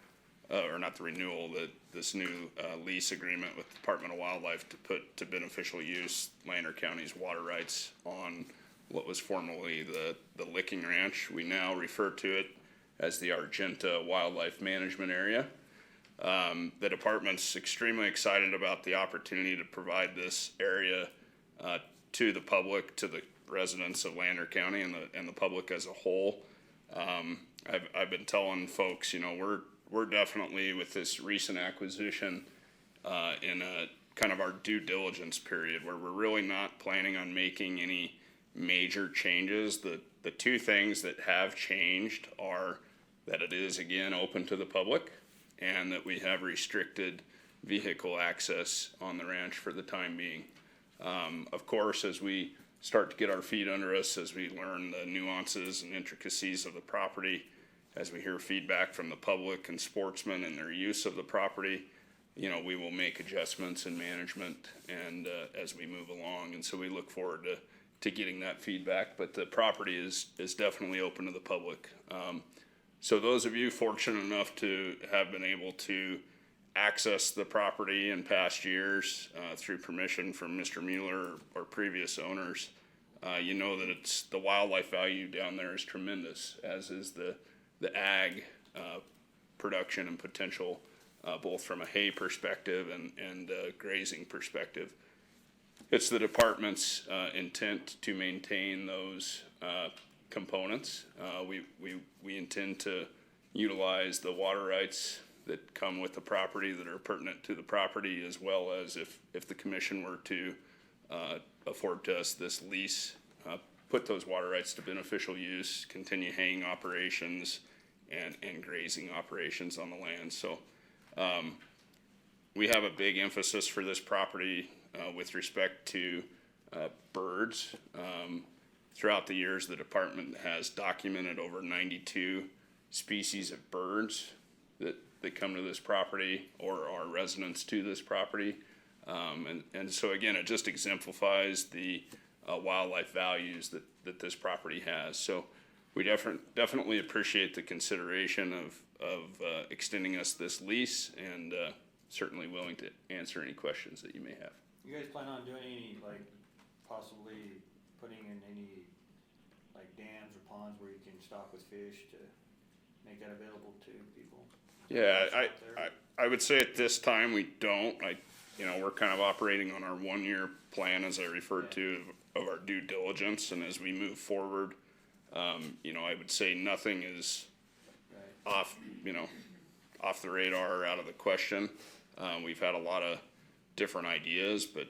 or not the renewal, this new lease agreement with the Department of Wildlife to put to beneficial use Lander County's water rights on what was formerly the Licking Ranch. We now refer to it as the Argenta Wildlife Management Area. The department's extremely excited about the opportunity to provide this area to the public, to the residents of Lander County and the public as a whole. I've been telling folks, you know, we're definitely with this recent acquisition in a kind of our due diligence period where we're really not planning on making any major changes. The two things that have changed are that it is again open to the public and that we have restricted vehicle access on the ranch for the time being. Of course, as we start to get our feet under us, as we learn the nuances and intricacies of the property, as we hear feedback from the public and sportsmen and their use of the property, you know, we will make adjustments in management and as we move along. And so we look forward to getting that feedback, but the property is definitely open to the public. So those of you fortunate enough to have been able to access the property in past years through permission from Mr. Mueller or previous owners, you know that it's the wildlife value down there is tremendous, as is the ag production and potential, both from a hay perspective and grazing perspective. It's the department's intent to maintain those components. We intend to utilize the water rights that come with the property that are pertinent to the property, as well as if the commission were to afford to us this lease, put those water rights to beneficial use, continue haying operations and grazing operations on the land. So we have a big emphasis for this property with respect to birds. Throughout the years, the department has documented over 92 species of birds that come to this property or are residents to this property. And so again, it just exemplifies the wildlife values that this property has. So we definitely appreciate the consideration of extending us this lease, and certainly willing to answer any questions that you may have. You guys plan on doing any, like, possibly putting in any, like, dams or ponds where you can stock with fish to make that available to people? Yeah, I would say at this time we don't. We're kind of operating on our 1-year plan, as I referred to, of our due diligence, and as we move forward, I would say nothing is off the radar or out of the question. We've had a lot of different ideas, but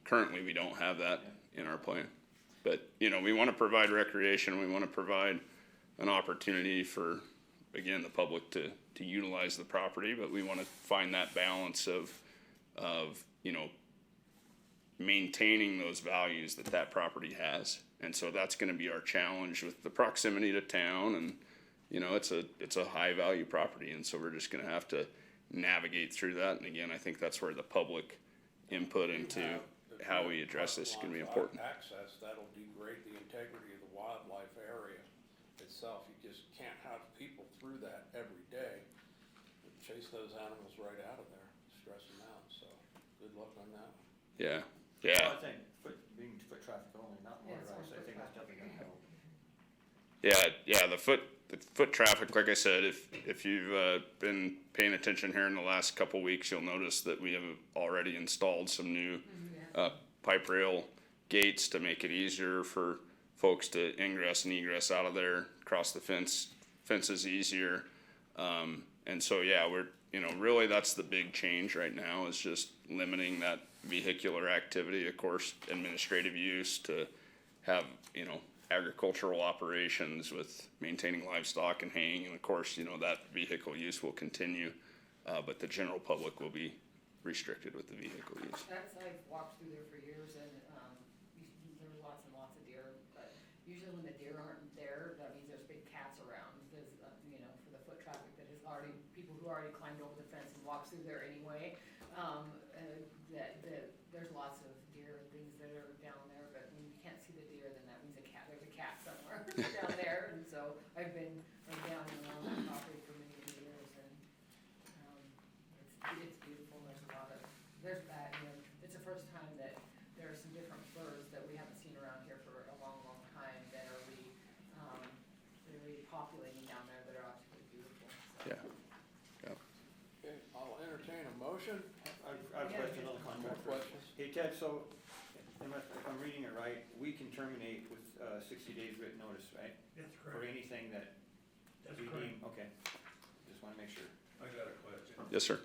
currently we don't have that in our plan. But we want to provide recreation. We want to provide an opportunity for, again, the public to utilize the property, but we want to find that balance of maintaining those values that property has. And so that's going to be our challenge with the proximity to town, and it's a high value property, and so we're just going to have to navigate through that. And again, I think that's where the public input into how we address this is going to be important. Access, that'll degrade the integrity of the wildlife area itself. You just can't have people through that every day. Chase those animals right out of there, stress them out, so good luck on that one. Yeah. Well, I think being foot traffic only, not motorized, I think that's definitely gonna help. Yeah, the foot traffic, like I said, if you've been paying attention here in the last couple weeks, you'll notice that we have already installed some new pipe rail gates to make it easier for folks to ingress and egress out of there, cross the fences easier. And so, we're, really that's the big change right now, is just limiting that vehicular activity. Of course, administrative use to have, agricultural operations with maintaining livestock and haying, and of course, that vehicle use will continue, but the general public will be restricted with the vehicle use. I've walked through there for years, and there are lots and lots of deer, but usually when the deer aren't there, that means there's big cats around, because, for the foot traffic that is already, people who already climbed over the fence and walked through there anyway, there's lots of deer and things that are down there, but when you can't see the deer, then that means there's a cat somewhere down there, and so I've been down and around that property for many years, and it's beautiful. There's that, it's the first time that there are some different birds that we haven't seen around here for a long, long time that are repopulating down there that are absolutely beautiful. So. Yeah. Okay, I'll entertain a motion. I have a question on the contract. More questions? Hey Ted, so if I'm reading it right, we can terminate with 60 days written notice, right? That's For anything that we deem, okay. Just wanna make sure. I got a question. Yes, sir.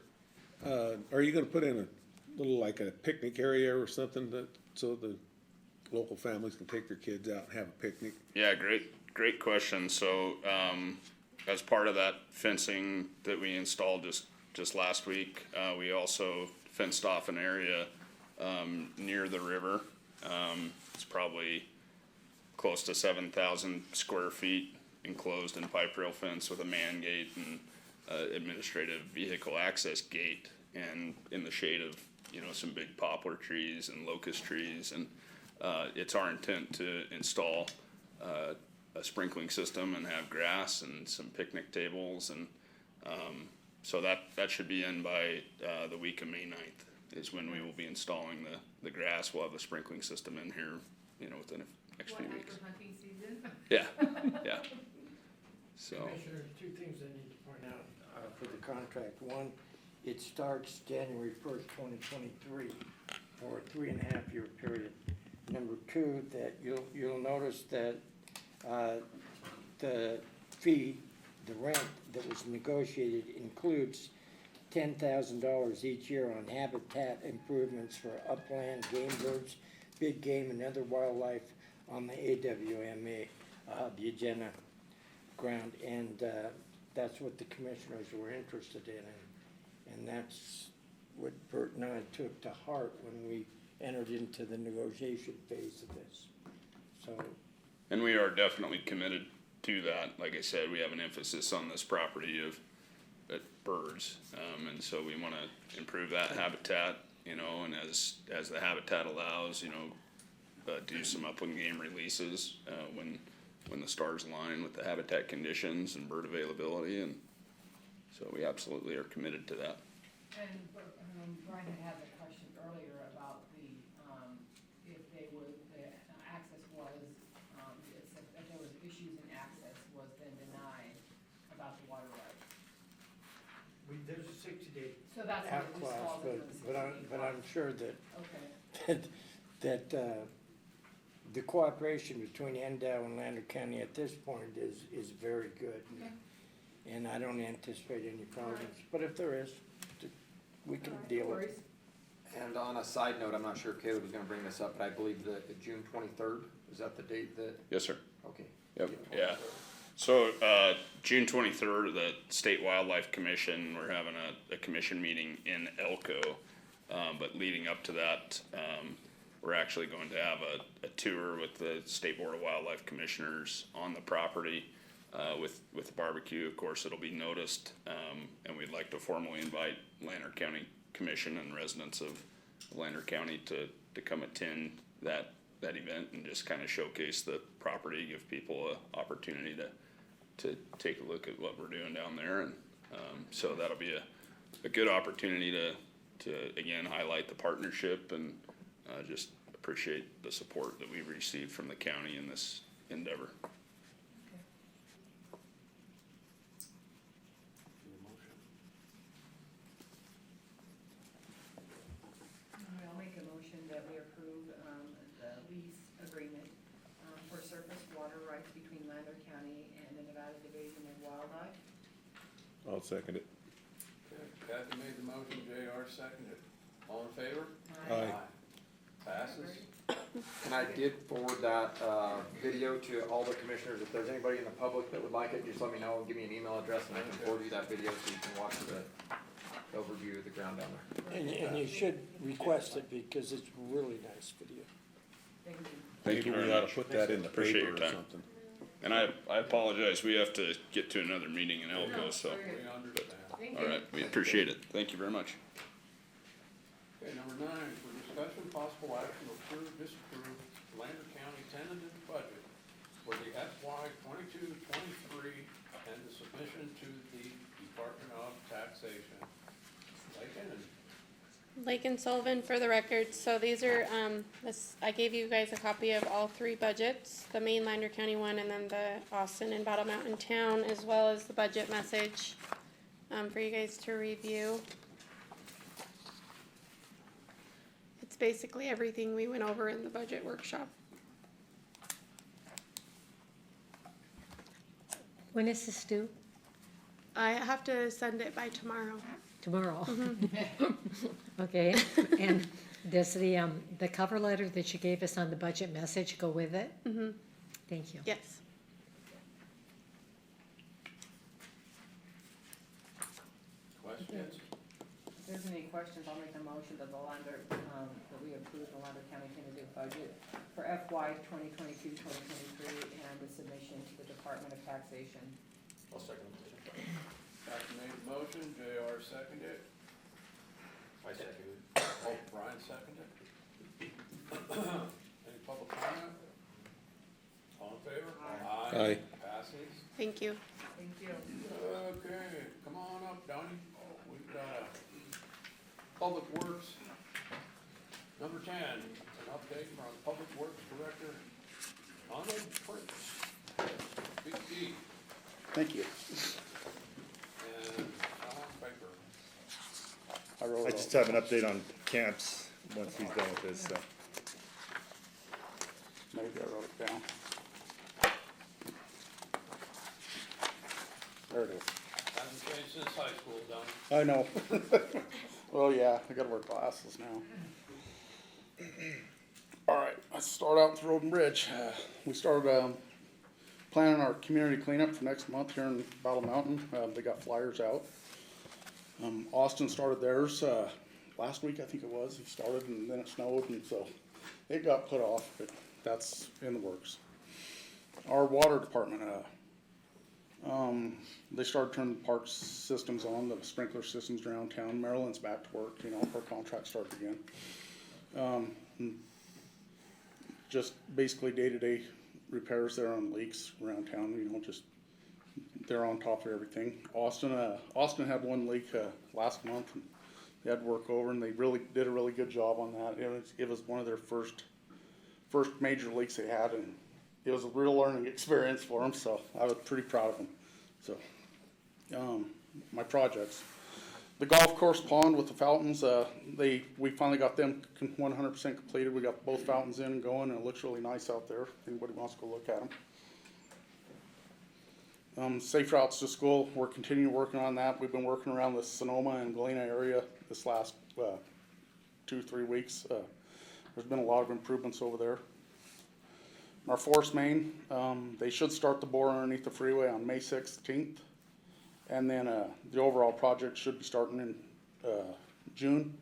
Are you gonna put in a little, like a picnic area or something so the local families can take their kids out and have a picnic? Yeah, great question. So, as part of that fencing that we installed just last week, we also fenced off an area near the river. It's probably close to 7,000 square feet enclosed in pipe rail fence with a man gate and administrative vehicle access gate, and in the shade of some big poplar trees and locust trees. And it's our intent to install a sprinkling system and have grass and some picnic tables, and so that should be in by the week of May 9th is when we will be installing the grass. We'll have the sprinkling system in here, within the next few weeks. After hunting season? Yeah. So. Commissioner, two things I need to point out for the contract. One, it starts January 1st, 2023, for a 3.5-year period. Number two, that you'll notice that the fee, the rent that was negotiated includes $10,000 each year on habitat improvements for upland, game birds, big game, and other wildlife on the AWMA, the agenda ground, and that's what the commissioners were interested in, and that's what Bert and I took to heart when we entered into the negotiation phase of this. So. And we are definitely committed to that. Like I said, we have an emphasis on this property of birds. And so we wanna improve that habitat, you know, and as the habitat allows, you know, do some upland game releases, when the stars align with the habitat conditions and bird availability, and so we absolutely are committed to that. And, Brian had a question earlier about the, if they would, the access was, if there was issues in access was then denied about the water rights. There's a 60-day So that's what it just clause, falls under the 60-day but I'm sure that, Okay. that the cooperation between NDOW and Lander County at this point is very good. Okay. And I don't anticipate any problems, but if there is, we can All right, deal no with worries. it. And on a side note, I'm not sure if Caleb was gonna bring this up, but I believe the June 23rd, is that the date that? Yes, sir. Okay. Yep, yeah. So, June 23rd, the State Wildlife Commission, we're having a commission meeting in Elko. But leading up to that, we're actually going to have a tour with the State Board of Wildlife Commissioners on the property, with barbecue. Of course, it'll be noticed, and we'd like to formally invite Lander County Commission and residents of Lander County to come attend that event and just kind of showcase the property, give people a opportunity to take a look at what we're doing down there. And so that'll be a good opportunity to again highlight the partnership and just appreciate the support that we've received from the county in this endeavor. I'll make a motion that we approve, the lease agreement, for surface water rights between Lander County and the Nevada Division of Wildlife. I'll second it. Okay, Kathy made the motion, JR seconded. All in favor? Aye. Passes. And I did forward that, video to all the commissioners. If there's anybody in the public that would like it, just let me know and give me an email address and I can forward you that video so you can watch the overview of the ground down there. And you should request it because it's really nice video. Thank you. Thank you Maybe very we ought much. to put that in the Appreciate paper your or time. something. And I apologize, we have to get to another meeting in Elko, so, We understand. Thank all you. right, we appreciate it. Thank you very much. Okay, number 9, for discussion, possible action to approve, disapprove Lander County tentative budget for the FY 22-23 and the submission to the Department of Taxation. Lake and Sullivan for the record. So these are, I gave you guys a copy of all three budgets, the main Lander County one and then the Austin and Battle Mountain Town, as well as the budget message, for you guys to review. It's basically everything we went over in the budget workshop. When is this due? I have to send it by tomorrow. Tomorrow? Okay, and does the cover letter that you gave us on the budget message go with it? Mm-hmm. Thank you. Yes. Questions? If there's any questions, I'll make a motion that that we approve the Lander County tentative budget for FY 2022-2023 and the submission to the Department of Taxation. I'll second the motion. Kathy made the motion, JR seconded. I second it. Oh, Brian seconded. Any public comment? All in favor? Aye. Passes. Thank you. Thank you. Okay, come on up, Donnie. We've got Public Works, number 10, an update from Public Works Director, Arnold Prince. Big D. Thank you. And Alan Baker. I just have an update on camps once he's done with this, so. Maybe I wrote it down. There it is. Hasn't changed since high school, Donnie. I know. Well, yeah, I gotta wear glasses now. All right, let's start out with Road and Bridge. We started, planning our community cleanup for next month here in Battle Mountain. They got flyers out. Austin started theirs, last week, I think it was. He started and then it snowed and so it got put off, but that's in the works. Our water department, They started turning the park systems on, the sprinkler systems around town. Maryland's back to work, you know, our contract started again. Just basically day-to-day repairs there on leaks around town, you know, just, they're on top of everything. Austin had one leak, last month, and they had to work over, and they really did a really good job on that. It was one of their first major leaks they had, and it was a real learning experience for them, so I was pretty proud of them. So, my projects. The golf course pond with the fountains, we finally got them 100% completed. We got both fountains in and going, and it looks really nice out there. If anybody wants to go look at them. Safe routes to school, we're continuing working on that. We've been working around the Sonoma and Galena area this last 2-3 weeks. There's been a lot of improvements over there. Our force main, they should start the bore underneath the freeway on May 16th. And then the overall project should be starting in June,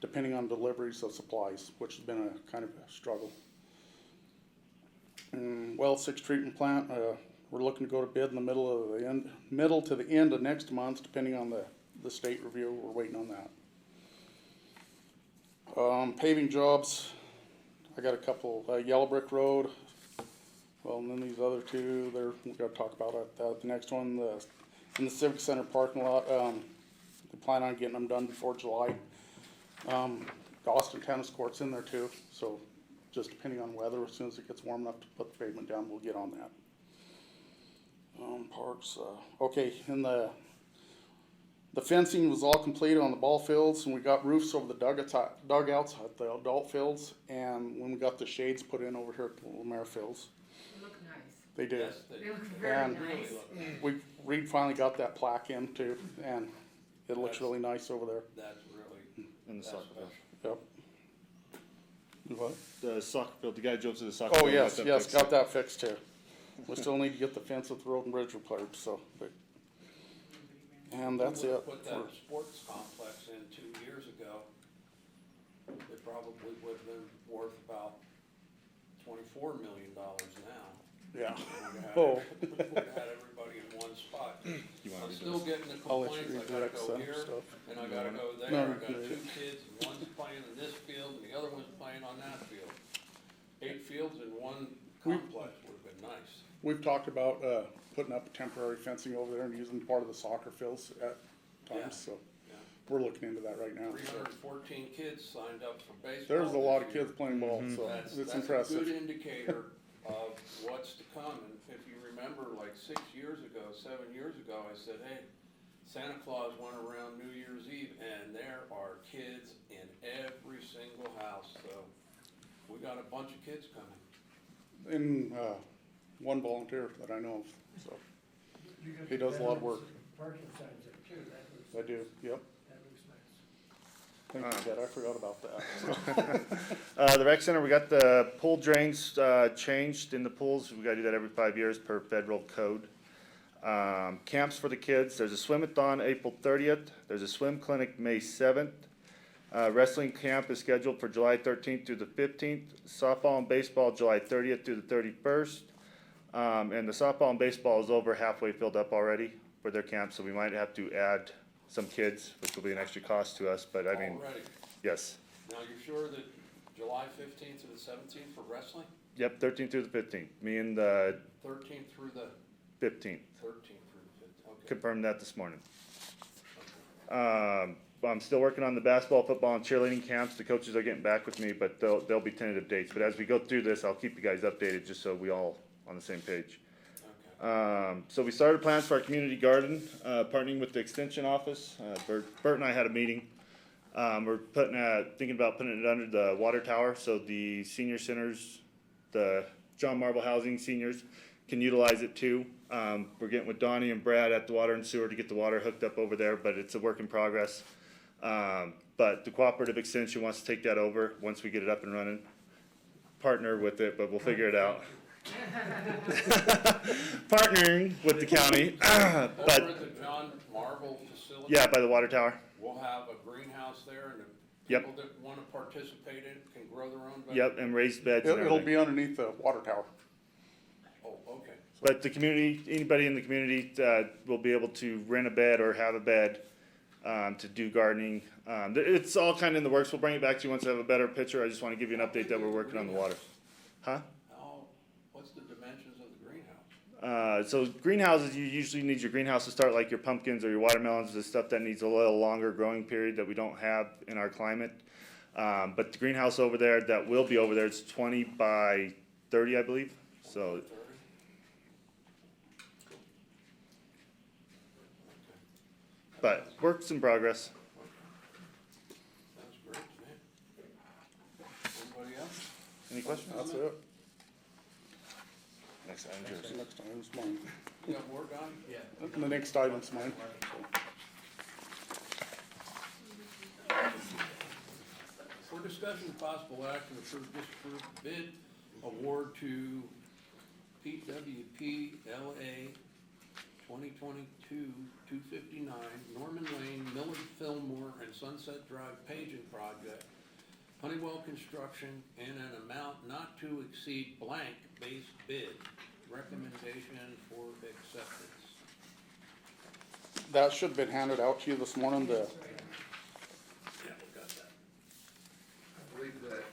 depending on deliveries of supplies, which has been a kind of a struggle. Well 6 treatment plant, we're looking to go to bid in the middle to the end of next month, depending on the state review. We're waiting on that. Paving jobs, I got a couple, Yellow Brick Road. Well, and then these other two, we got to talk about it. The next one, in the Civic Center parking lot, they plan on getting them done before July. The Austin tennis court's in there too, so just depending on weather, as soon as it gets warm enough to put the pavement down, we'll get on that. Parks, okay, and the fencing was all completed on the ball fields, and we got roofs over the dugouts at the adult fields, and when we got the shades put in over here at the Lemare fields. They look nice. They did. Yes, They look very nice. Reed finally got that plaque in too, and it looks really nice over there. That's really, In the soccer field. Yep. What? The soccer field, the guy drove to the soccer Oh, field. yes, got that fixed too. We still need to get the fence with the road and bridge repaired, so, and that's we it. put that sports complex in 2 years ago. It probably would have been worth about $24 million now. Yeah. We'd have had everybody in one spot. I'm still getting the I'll let you complaints, read I the gotta go center here, stuff. and I gotta go there, No, I got you 2 kids, and one's playing in this field, and the other one's playing on that field. 8 fields in one complex would have been nice. We've talked about, putting up temporary fencing over there and using part of the soccer fields at times, so we're looking into that right now. 314 kids signed up for baseball. There's a lot of this year. kids playing ball, so That's it's a impressive. good indicator of what's to come, and if you remember, like 6 years ago, 7 years ago, I said, hey, Santa Claus went around New Year's Eve, and there are kids in every single house, so we got a bunch of kids coming. And, one volunteer that I know of, so, he does a lot of work. Parking signs there too, that looks. I do, yep. That looks nice. Thank you, Dad, I forgot about that. The rec center, we got the pool drains, changed in the pools. We gotta do that every 5 years per federal code. Camps for the kids, there's a swim-a-thon April 30th, there's a swim clinic May 7th. Wrestling camp is scheduled for July 13th through the 15th. Softball and baseball, July 30th through the 31st. And the softball and baseball is over halfway filled up already for their camp, so we might have to add some kids, which will be an extra cost to us, but I mean, Already. yes. Now, you're sure that July 15th to the 17th for wrestling? Yep, 13th through the 15th. Me and the 13th through the 15th. 13th through the 15th, okay. Confirmed that this morning. I'm still working on the basketball, football, and cheerleading camps. The coaches are getting back with me, but they'll be tentative dates. But as we go through this, I'll keep you guys updated just so we all on the same page. So we started plans for our community garden, partnering with the extension office. Bert and I had a meeting. We're thinking about putting it under the water tower so the senior centers, the John Marble Housing seniors can utilize it too. We're getting with Donnie and Brad at the water and sewer to get the water hooked up over there, but it's a work in progress. But the cooperative extension wants to take that over once we get it up and running. Partner with it, but we'll figure it out. Partnering with the county. Over at the John Marble facility? Yeah, by the water tower. We'll have a greenhouse there, and the Yep. people that want to participate in it can grow their own vegetables. Yep, and raised beds and It'll everything. be underneath the water tower. Oh, okay. But the community, anybody in the community, will be able to rent a bed or have a bed, to do gardening. It's all kind of in the works. We'll bring it back to you once I have a better picture. I just want to give you an update that we're working on the water. Huh? What's the dimensions of the greenhouse? So greenhouses, you usually need your greenhouse to start like your pumpkins or your watermelons, the stuff that needs a little longer growing period that we don't have in our climate. But the greenhouse over there, that will be over there, it's 20 by 30, I believe. So. But works in progress. Sounds great to me. Anybody else? Any questions? That's it. Next item, Joe. Next item's mine. You got more, Donnie? Yeah. The next item's mine. For discussion of possible action, approve, disapprove bid award to PWP LA 2022-259 Norman Lane, Millard Fillmore, and Sunset Drive paging project, Honeywell Construction, in an amount not to exceed blank base bid. Recommendation for acceptance. That should have been handed out to you this morning, Yeah, we got that. I believe that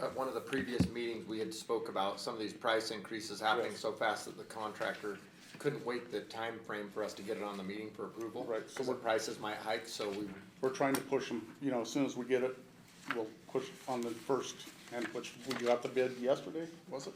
at one of the previous meetings, we had spoke about some of these price increases happening so fast that the contractor couldn't wait the time frame for us to get it on the meeting for approval. Right, so So the prices might hike, so we're trying to push them, as soon as we get it, we'll push on the first, and which, we got the bid yesterday, was it?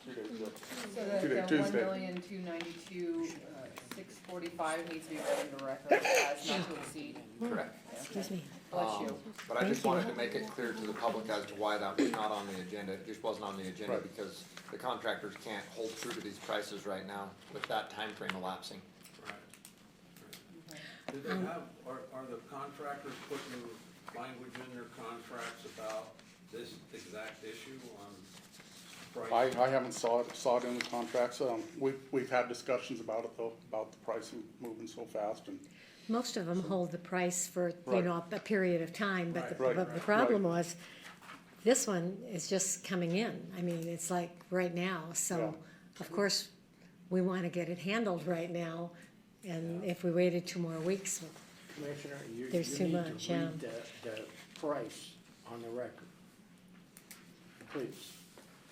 2 days ago. So Tuesday. the 1,292,645 needs to be read into record as not to exceed. correct. Excuse me. Bless you. But I just wanted to make it clear to the public as to why that was not on the agenda. It just wasn't on the agenda Right. because the contractors can't hold true to these prices right now with that time frame elapsing. Right. Do they have, are the contractors putting language in their contracts about this exact issue on price? I haven't saw it in the contracts, we've had discussions about it though, about the pricing moving so fast, and Most of them hold the price for, Right. a period of time, but Right. the problem was, this one is just coming in. I mean, it's like right now, so, of course, we wanna get it handled right now, and if we waited 2 more weeks, Commissioner, you There's too need much, to read the price on the record. Please.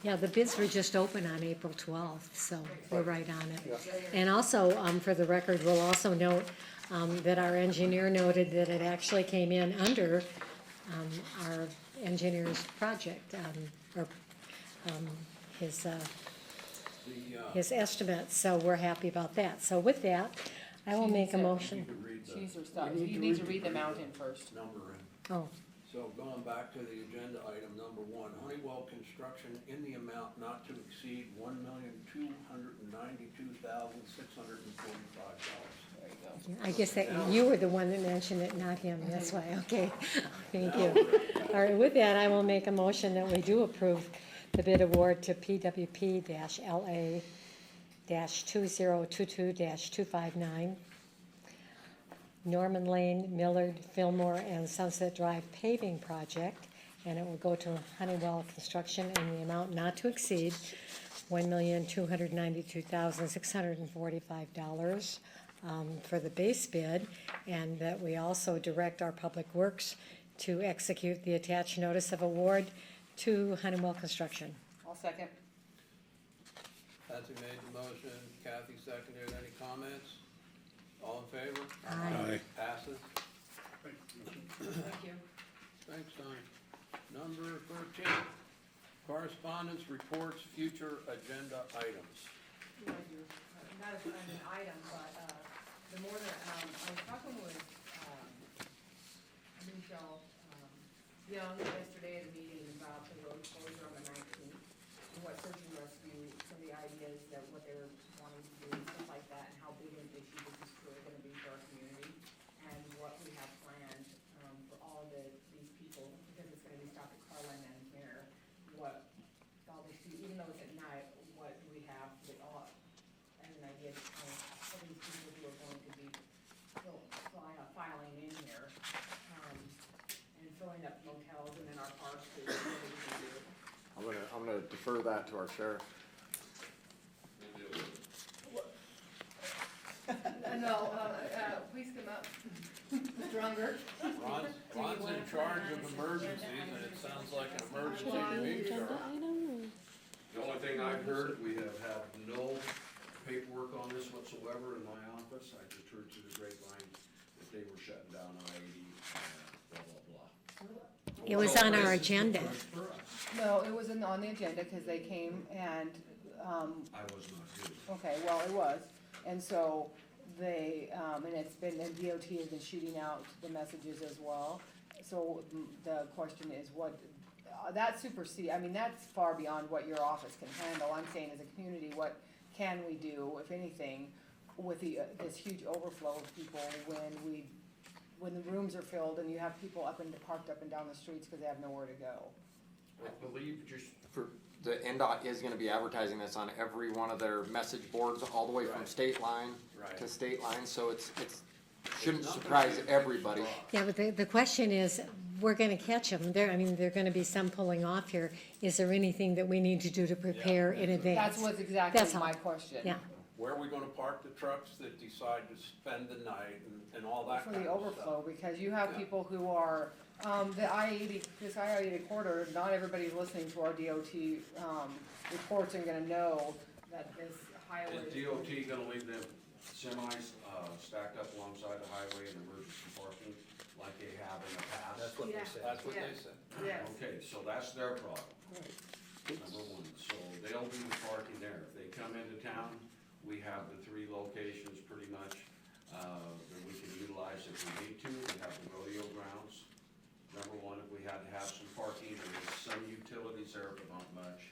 yeah, the bids were just open on April 12th, so we're right on it. And also, for the record, we'll also note, that our engineer noted that it actually came in under, our engineer's project, or, his estimate, so we're happy about that. So with that, I will make a motion. She's or stop, you need to read them out in first. Number in. Oh, So going back to the agenda item number 1, Honeywell Construction in the amount not to exceed $1,292,645. There you go. I guess that, you were the one that mentioned it, not him, that's why, okay, thank you. All right, with that, I will make a motion that we do approve the bid award to PWP-LA-2022-259, Norman Lane, Millard, Fillmore, and Sunset Drive paving project, and it will go to Honeywell Construction in the amount not to exceed $1,292,645 for the base bid, and that we also direct our Public Works to execute the attached notice of award to Honeywell Construction. I'll second. Patsy made the motion, Kathy seconded. Any comments? All in favor? Aye. Passes. Thank you. Thanks, Donnie. Number 13, correspondence, reports, future agenda items. Not an item, but, the more that, I was talking with, Michelle, Young yesterday at a meeting about the road closure on the 19th, and what search and rescue, some of the ideas that what they're wanting to do, and stuff like that, and how big an issue this is really gonna be for our community, and what we have planned, for all of these people, because it's gonna be stopped at Carline and Mare, what all these people, even though it's at night, what do we have, with all, and an idea of what these people who are going to be filing in here, and filling up motels and then our parks, is what we can do. I'm gonna defer that to our sheriff. No, please come up. Mr. Unger. Ron's in charge of emergencies, and it sounds like an emergency to me, sir. The only thing I've heard, we have had no paperwork on this whatsoever in my office. I just heard through the grapevine that they were shutting down I-80, blah, blah, blah. It was on our agenda. No, it wasn't on the agenda, cause they came and, I was not here. okay, well, it was, and so they, and it's been, and DOT has been shooting out the messages as well. So the question is what, that supersede, I mean, that's far beyond what your office can handle. I'm saying as a community, what can we do, if anything, with the, this huge overflow of people when the rooms are filled and you have people parked up and down the streets because they have nowhere to go? I believe just for, the NDOT is gonna be advertising this on every one of their message boards, all the way from state line to state line, so it's shouldn't surprise everybody. Yeah, but the question is, we're gonna catch them. There, I mean, there are gonna be some pulling off here. Is there anything that we need to do to prepare in advance? That's what's exactly That's all. my question. Yeah. Where are we gonna park the trucks that decide to spend the night and all that For kind the of overflow, stuff? because you have people who are, the I-80, this I-80 corridor, not everybody's listening to our DOT, reports and gonna know that this highway. Is DOT gonna leave them semis, stacked up alongside the highway in emergency parking like they have in the past? That's what they said. That's what they said. Yes. Okay, so that's their problem. Number one, so they'll do the parking there. If they come into town, we have the 3 locations pretty much, that we can utilize if we need to. We have the rodeo grounds. Number one, if we had to have some parking, there is some utilities there, but not much.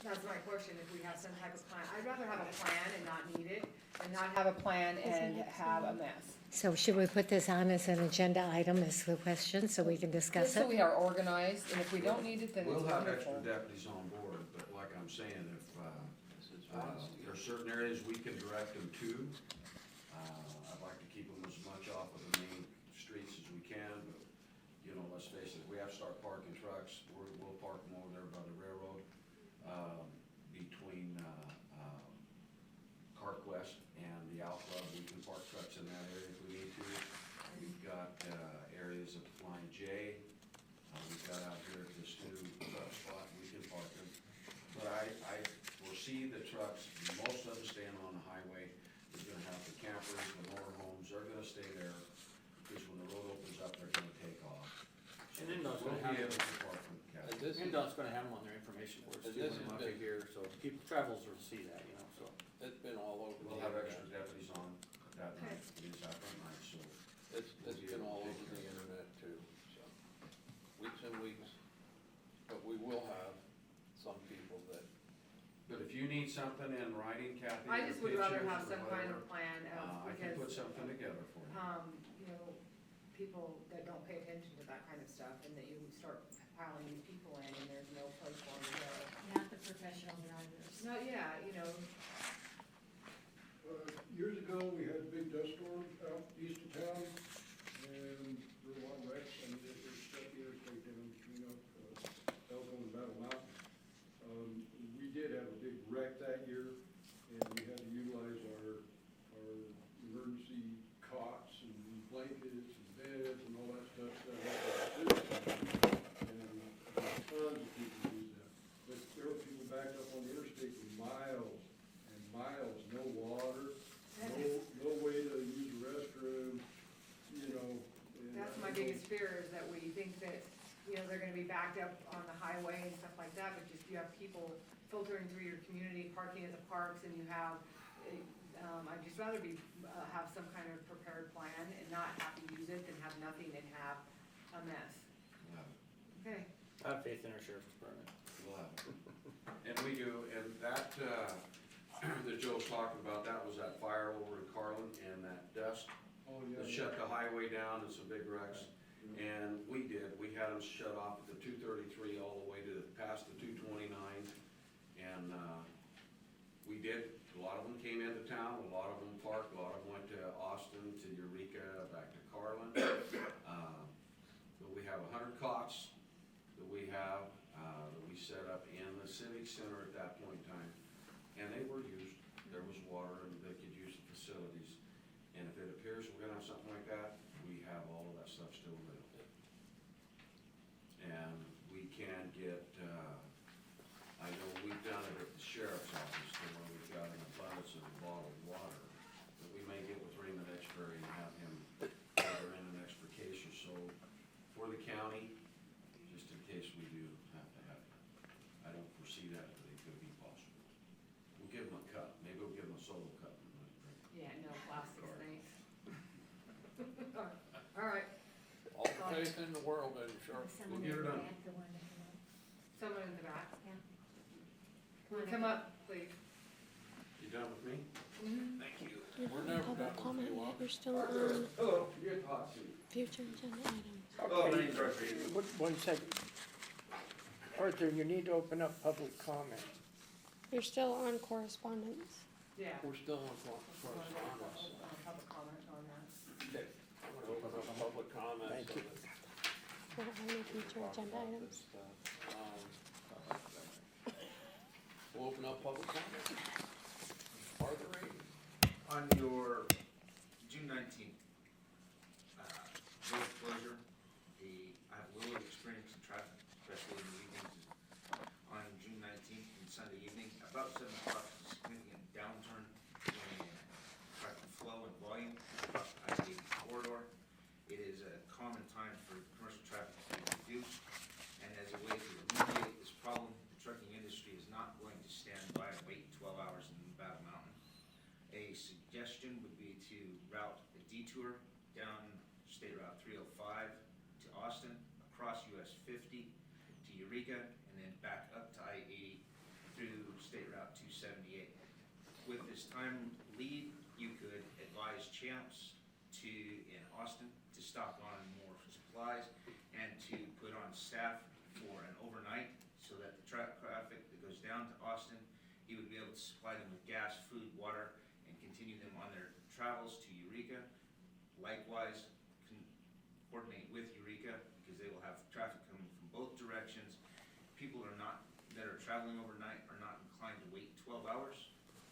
That's my question, if we have some type of plan. I'd rather have a plan and not need it, than not have a plan and have a mess. So should we put this on as an agenda item is the question, so we can discuss Just so we it? are organized, and if we don't need it, then it's We'll have wonderful. extra deputies on board, but like I'm saying, if, there are certain areas we can direct them to. I'd like to keep them as much off of the main streets as we can, but, you know, let's face it, we have to start parking trucks. We'll park them over there by the railroad, between, CarQuest and the Out Club. We can park trucks in that area if we need to. We've got, areas at the Flying J. We've got out here at this new truck spot, we can park them. But I foresee the trucks, most of them staying on the highway. We're gonna have the campers, the motorhomes, they're gonna stay there, because when the road opens up, they're gonna take off. So And NDOT's we'll gonna be have able to park them. NDOT's gonna have them on their information boards too, when they might be here, so people, travelers will see that, you know, so. It's been all over. We'll have extra deputies on that night, it is that night, so. It's been all over the internet too, so, weeks and weeks. But we will have some people that. But if you need something in writing, Kathy, I or just would rather pictures have or some kind whatever, of plan of, I can put because, something together for you. you know, people that don't pay attention to that kind of stuff, and that you start piling these people in, and there's no place for them to go. Not the professional drivers. No, yeah, you know, Years ago, we had a big dust storm out east of town, and there were a lot of wrecks, and it shut the interstate down, you know, that was on the Battle Mountain. We did have a big wreck that year, and we had to utilize our emergency cots and blankets and beds and all that stuff. And tons of people used that. But there were people backed up on the interstate for miles and miles, no water, no way to use the restroom, you know. that's my biggest fear, is that we think that, you know, they're gonna be backed up on the highway and stuff like that, but just you have people filtering through your community, parking at the parks, and you have, I'd just rather have some kind of prepared plan and not have to use it than have nothing and have a mess. Okay. I have faith in our sheriff's department. We'll have it. And we do, and that, that Joe's talking about, that was that fire over in Carlin and that dust. Oh, yeah. That shut the highway down and some big wrecks. And we had them shut off at the 233 all the way to past the 229. And, we did, a lot of them came into town, a lot of them parked, a lot of them went to Austin, to Eureka, back to Carlin. But we have 100 cots that we have, that we set up in the civic center at that point in time. And they were used, there was water and they could use the facilities. And if it appears we're gonna have something like that, we have all of that stuff still available. And we can get, I know we've done it at the sheriff's office, to where we've got an abundance of bottled water that we may get with Raymond Exbury and have him order in an extra case or so for the county, just in case we do have to have it. I don't foresee that, but it could be possible. We'll give them a cup, maybe we'll give them a solo cup. Yeah, no plastics, thanks. All right, All the faith in the world, then, Sheriff. We'll get her done. someone in the back. Can we come up, please? You done with me? Mm-hmm. Thank you. We're never done with Comment you, yet, Walker. you're still on Hello, you're hot seat. future agenda items. Oh, my name's Rodriguez. One second. Arthur, you need to open up public comment. You're still on correspondence. Yeah. We're still on Correspondence. correspondence. Public comment on that. Okay, I'm gonna open up public comments. Thank you. We don't have any future agenda items. We'll open up public comment. Are there any? On your June 19th, road closure, I have a little experience in traffic, especially in the evenings. On June 19th and Sunday evening, about 7 o'clock, there's a significant downturn in traffic flow and volume across the I-80 corridor. It is a common time for commercial traffic to be reduced, and as a way to remediate this problem, the trucking industry is not going to stand by and wait 12 hours in Battle Mountain. A suggestion would be to route a detour down State Route 305 to Austin, across US 50 to Eureka, and then back up to I-80 through State Route 278. With this time lead, you could advise Champs in Austin to stock on more supplies and to put on staff for an overnight so that the traffic that goes down to Austin, he would be able to supply them with gas, food, water, and continue them on their travels to Eureka. Likewise, coordinate with Eureka because they will have traffic coming from both directions. People that are traveling overnight are not inclined to wait 12 hours.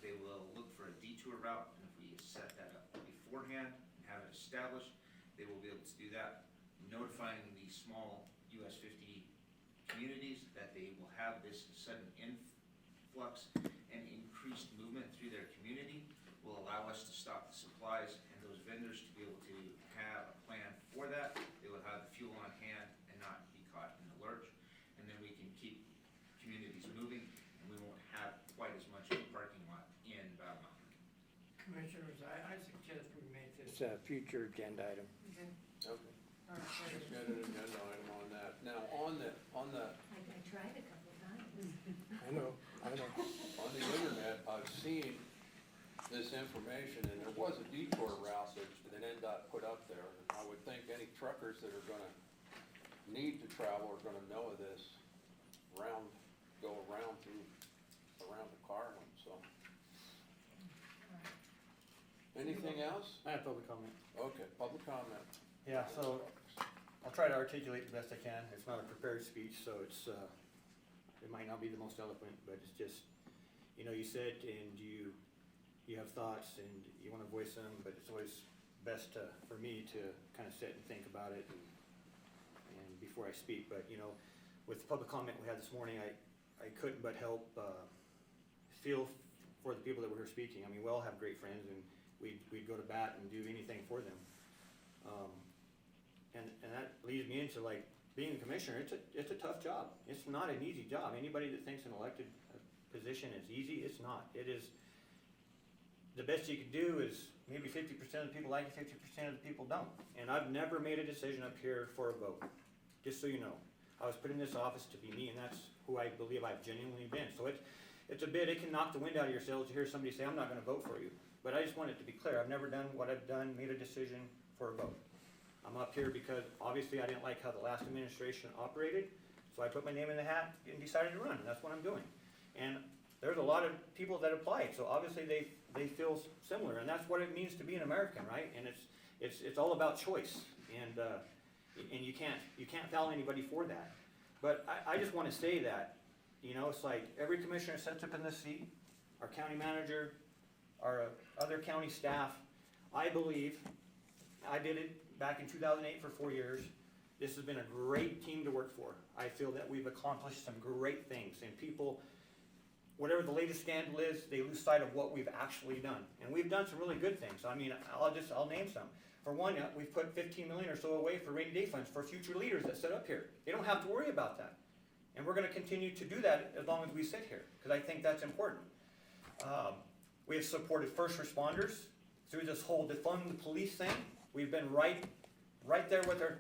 They will look for a detour route, and if we set that up beforehand and have it established, they will be able to do that, notifying the small US 50 communities that they will have this sudden influx and increased movement through their community will allow us to stock the supplies and those vendors to be able to have a plan for that. They will have the fuel on hand and not be caught in the lurch. And then we can keep communities moving and we won't have quite as much of a parking lot in Battle Mountain. Commissioners, I suggest we make this a future agenda item. Okay. All right, Let's get an agenda item on that. Now, on the, I tried a couple of times. I know. on the internet, I've seen this information, and there was a detour route that NDOT put up there. I would think any truckers that are gonna need to travel are gonna know of this go around the Carlin, so. Anything else? I have public comment. Okay, public comment. Yeah, so I'll try to articulate the best I can. It's not a prepared speech, so it might not be the most eloquent, but it's just, you said and you have thoughts and you wanna voice them, but it's always best for me to kind of sit and think about it and before I speak. But, with the public comment we had this morning, I couldn't but help feel for the people that were here speaking. I mean, we all have great friends and we'd go to bat and do anything for them. And that leads me into being a commissioner. It's a tough job. It's not an easy job. Anybody that thinks an elected position is easy, it's not. It is, the best you can do is maybe 50% of the people like it, 50% of the people don't. And I've never made a decision up here for a vote, just so you know. I was put in this office to be me, and that's who I believe I've genuinely been. So it can knock the wind out of your sails to hear somebody say, I'm not gonna vote for you. But I just want it to be clear, I've never done what I've done, made a decision for a vote. I'm up here because obviously I didn't like how the last administration operated, so I put my name in the hat and decided to run, and that's what I'm doing. And there's a lot of people that applied, so obviously they feel similar, and that's what it means to be an American, right? And it's all about choice, and you can't foul anybody for that. But I just want to say that, it's like every commissioner sits up in this seat, our county manager, our other county staff. I believe, I did it back in 2008 for 4 years. This has been a great team to work for. I feel that we've accomplished some great things, and people, whatever the latest scandal is, they lose sight of what we've actually done. And we've done some really good things. I mean, I'll name some. For one, we've put 15 million or so away for rainy day funds for future leaders that sit up here. They don't have to worry about that. And we're gonna continue to do that as long as we sit here, because I think that's important. We have supported first responders through this whole defund the police thing. We've been right there with our,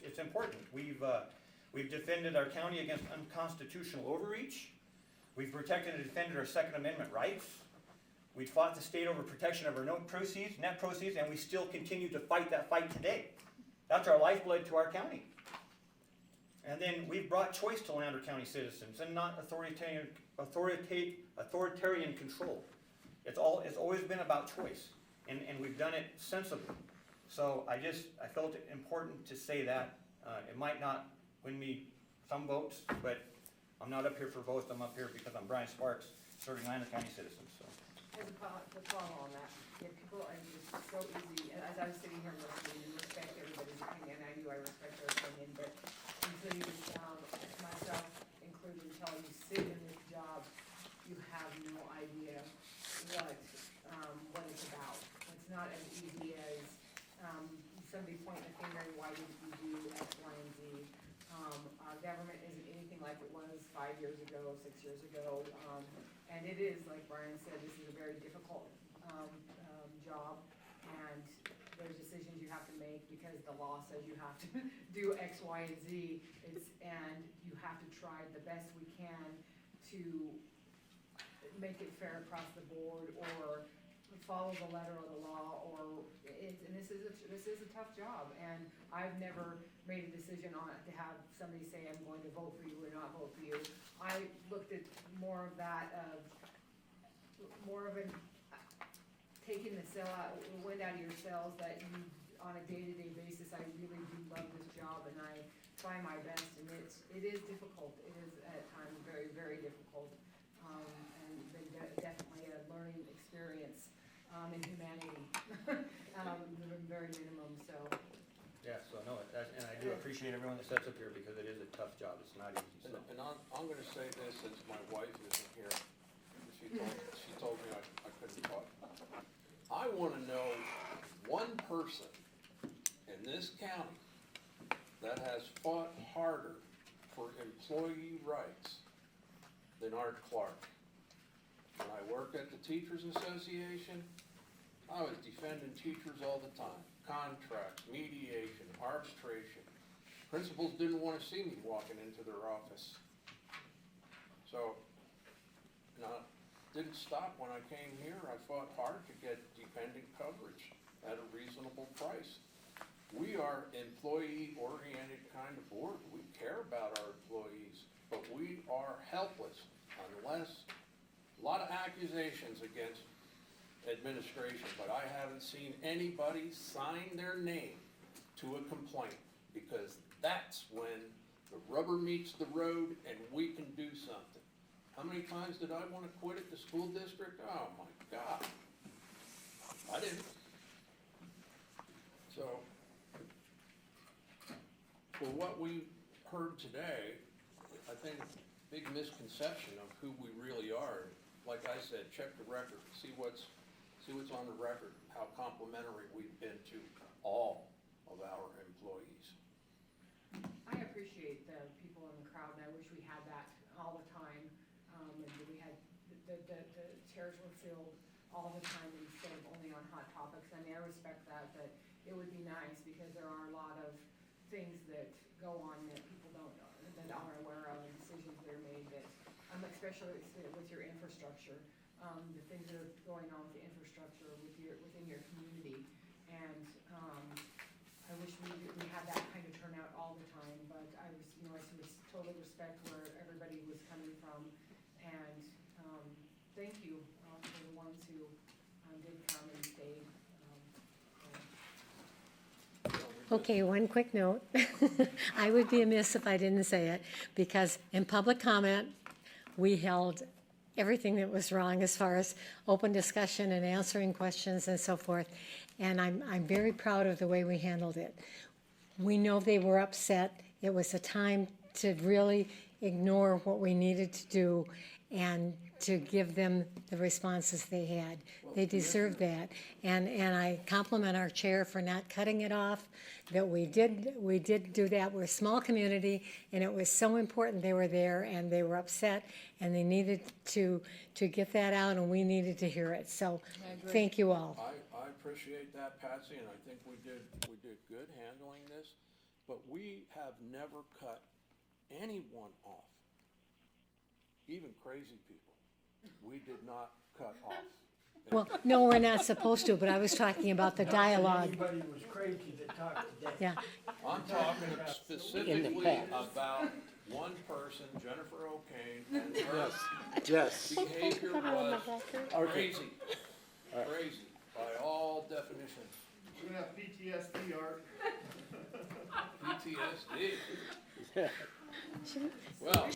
it's important. We've defended our county against unconstitutional overreach. We've protected and defended our Second Amendment rights. We fought the state over protection of our net proceeds, and we still continue to fight that fight today. That's our lifeblood to our county. And then we've brought choice to Lander County citizens and not authoritarian control. It's always been about choice, and we've done it sensibly. So I felt it important to say that. It might not win me some votes, but I'm not up here for votes. I'm up here because I'm Brian Sparks, serving Lander County citizens. So. As a follow on that, people, it's so easy, as I was sitting here listening and respect everybody's opinion, I respect their opinion, but until you, myself included, until you sit in this job, you have no idea what it's about. It's not as easy as, somebody pointing a finger and why didn't you do X, Y, and Z. Our government isn't anything like it was 5 years ago, 6 years ago, and it is, like Brian said, this is a very difficult job, and there's decisions you have to make because the law says you have to do X, Y, and Z. And you have to try the best we can to make it fair across the board, or follow the letter of the law, and this is a tough job, and I've never made a decision on it to have somebody say I'm going to vote for you or not vote for you. I looked at more of an taking the wind out of your sails, that you, on a day-to-day basis, I really do love this job, and I try my best, and it is difficult. It is at times very, very difficult, and been definitely a learning experience in humanity, very minimum, so. Yeah, so no, and I do appreciate everyone that sits up here because it is a tough job. It's not easy. So. And I'm gonna say this, since my wife isn't here, she told me I couldn't talk. I wanna know one person in this county that has fought harder for employee rights than Art Clark. When I worked at the Teachers Association, I was defending teachers all the time. Contracts, mediation, arbitration. Principals didn't want to see me walking into their office. So, didn't stop when I came here. I fought hard to get dependent coverage at a reasonable price. We are employee-oriented kind of board. We care about our employees, but we are helpless unless, a lot of accusations against administration, but I haven't seen anybody sign their name to a complaint, because that's when the rubber meets the road and we can do something. How many times did I want to quit at the school district? Oh my God. I didn't. So, for what we heard today, I think big misconception of who we really are. Like I said, check the record, see what's on the record, how complimentary we've been to all of our employees. I appreciate the people in the crowd, and I wish we had that all the time. And we had, the chairs were filled all the time instead of only on hot topics. I mean, I respect that, but it would be nice, because there are a lot of things that go on that people that aren't aware of, and decisions that are made that, especially with your infrastructure. The things that are going on with the infrastructure within your community, and I wish we had that kind of turnout all the time. But I totally respect where everybody was coming from, and thank you for the ones who did come and stayed. Okay, one quick note. I would be amiss if I didn't say it, because in public comment, we held everything that was wrong as far as open discussion and answering questions and so forth. And I'm very proud of the way we handled it. We know they were upset. It was a time to really ignore what we needed to do and to give them the responses they had. They deserved that. And I compliment our chair for not cutting it off, that we did do that. We're a small community, and it was so important they were there, and they were upset, and they needed to get that out, and we needed to hear it. So, thank you all. I appreciate that, Patsy, and I think we did good handling this, but we have never cut anyone off, even crazy people. We did not cut off. Well, no, we're not supposed to, but I was talking about the dialogue. Anybody was crazy that talked today. Yeah. I'm talking specifically about one person, Jennifer O'Kane, and her Yes. behavior was Okay. crazy. Crazy, by all definitions. You're gonna have PTSD, Art. PTSD. Well,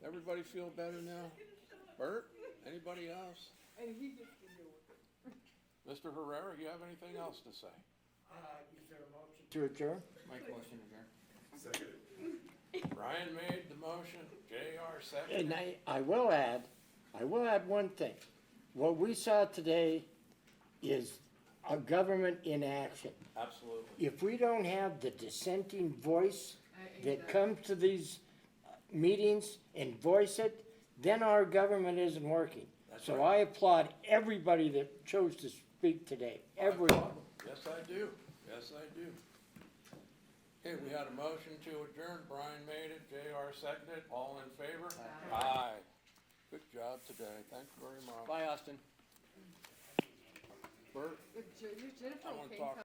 everybody feel better now? Bert, anybody else? Mr. Herrera, you have anything else to say? Is there a motion to adjourn? Make motion adjourn. Second. Brian made the motion, JR And seconded. I will add one thing. What we saw today is a government in action. Absolutely. If we don't have the dissenting voice that comes to these meetings and voice it, then our government isn't working. So I applaud everybody that chose to speak today, everyone. Yes, I do. Yes, I do. Okay, we had a motion to adjourn. Brian made it, JR seconded. All in favor? Aye. Good job today. Thank you very much. Bye, Austin. Bert, Jennifer I want to O'Kane talk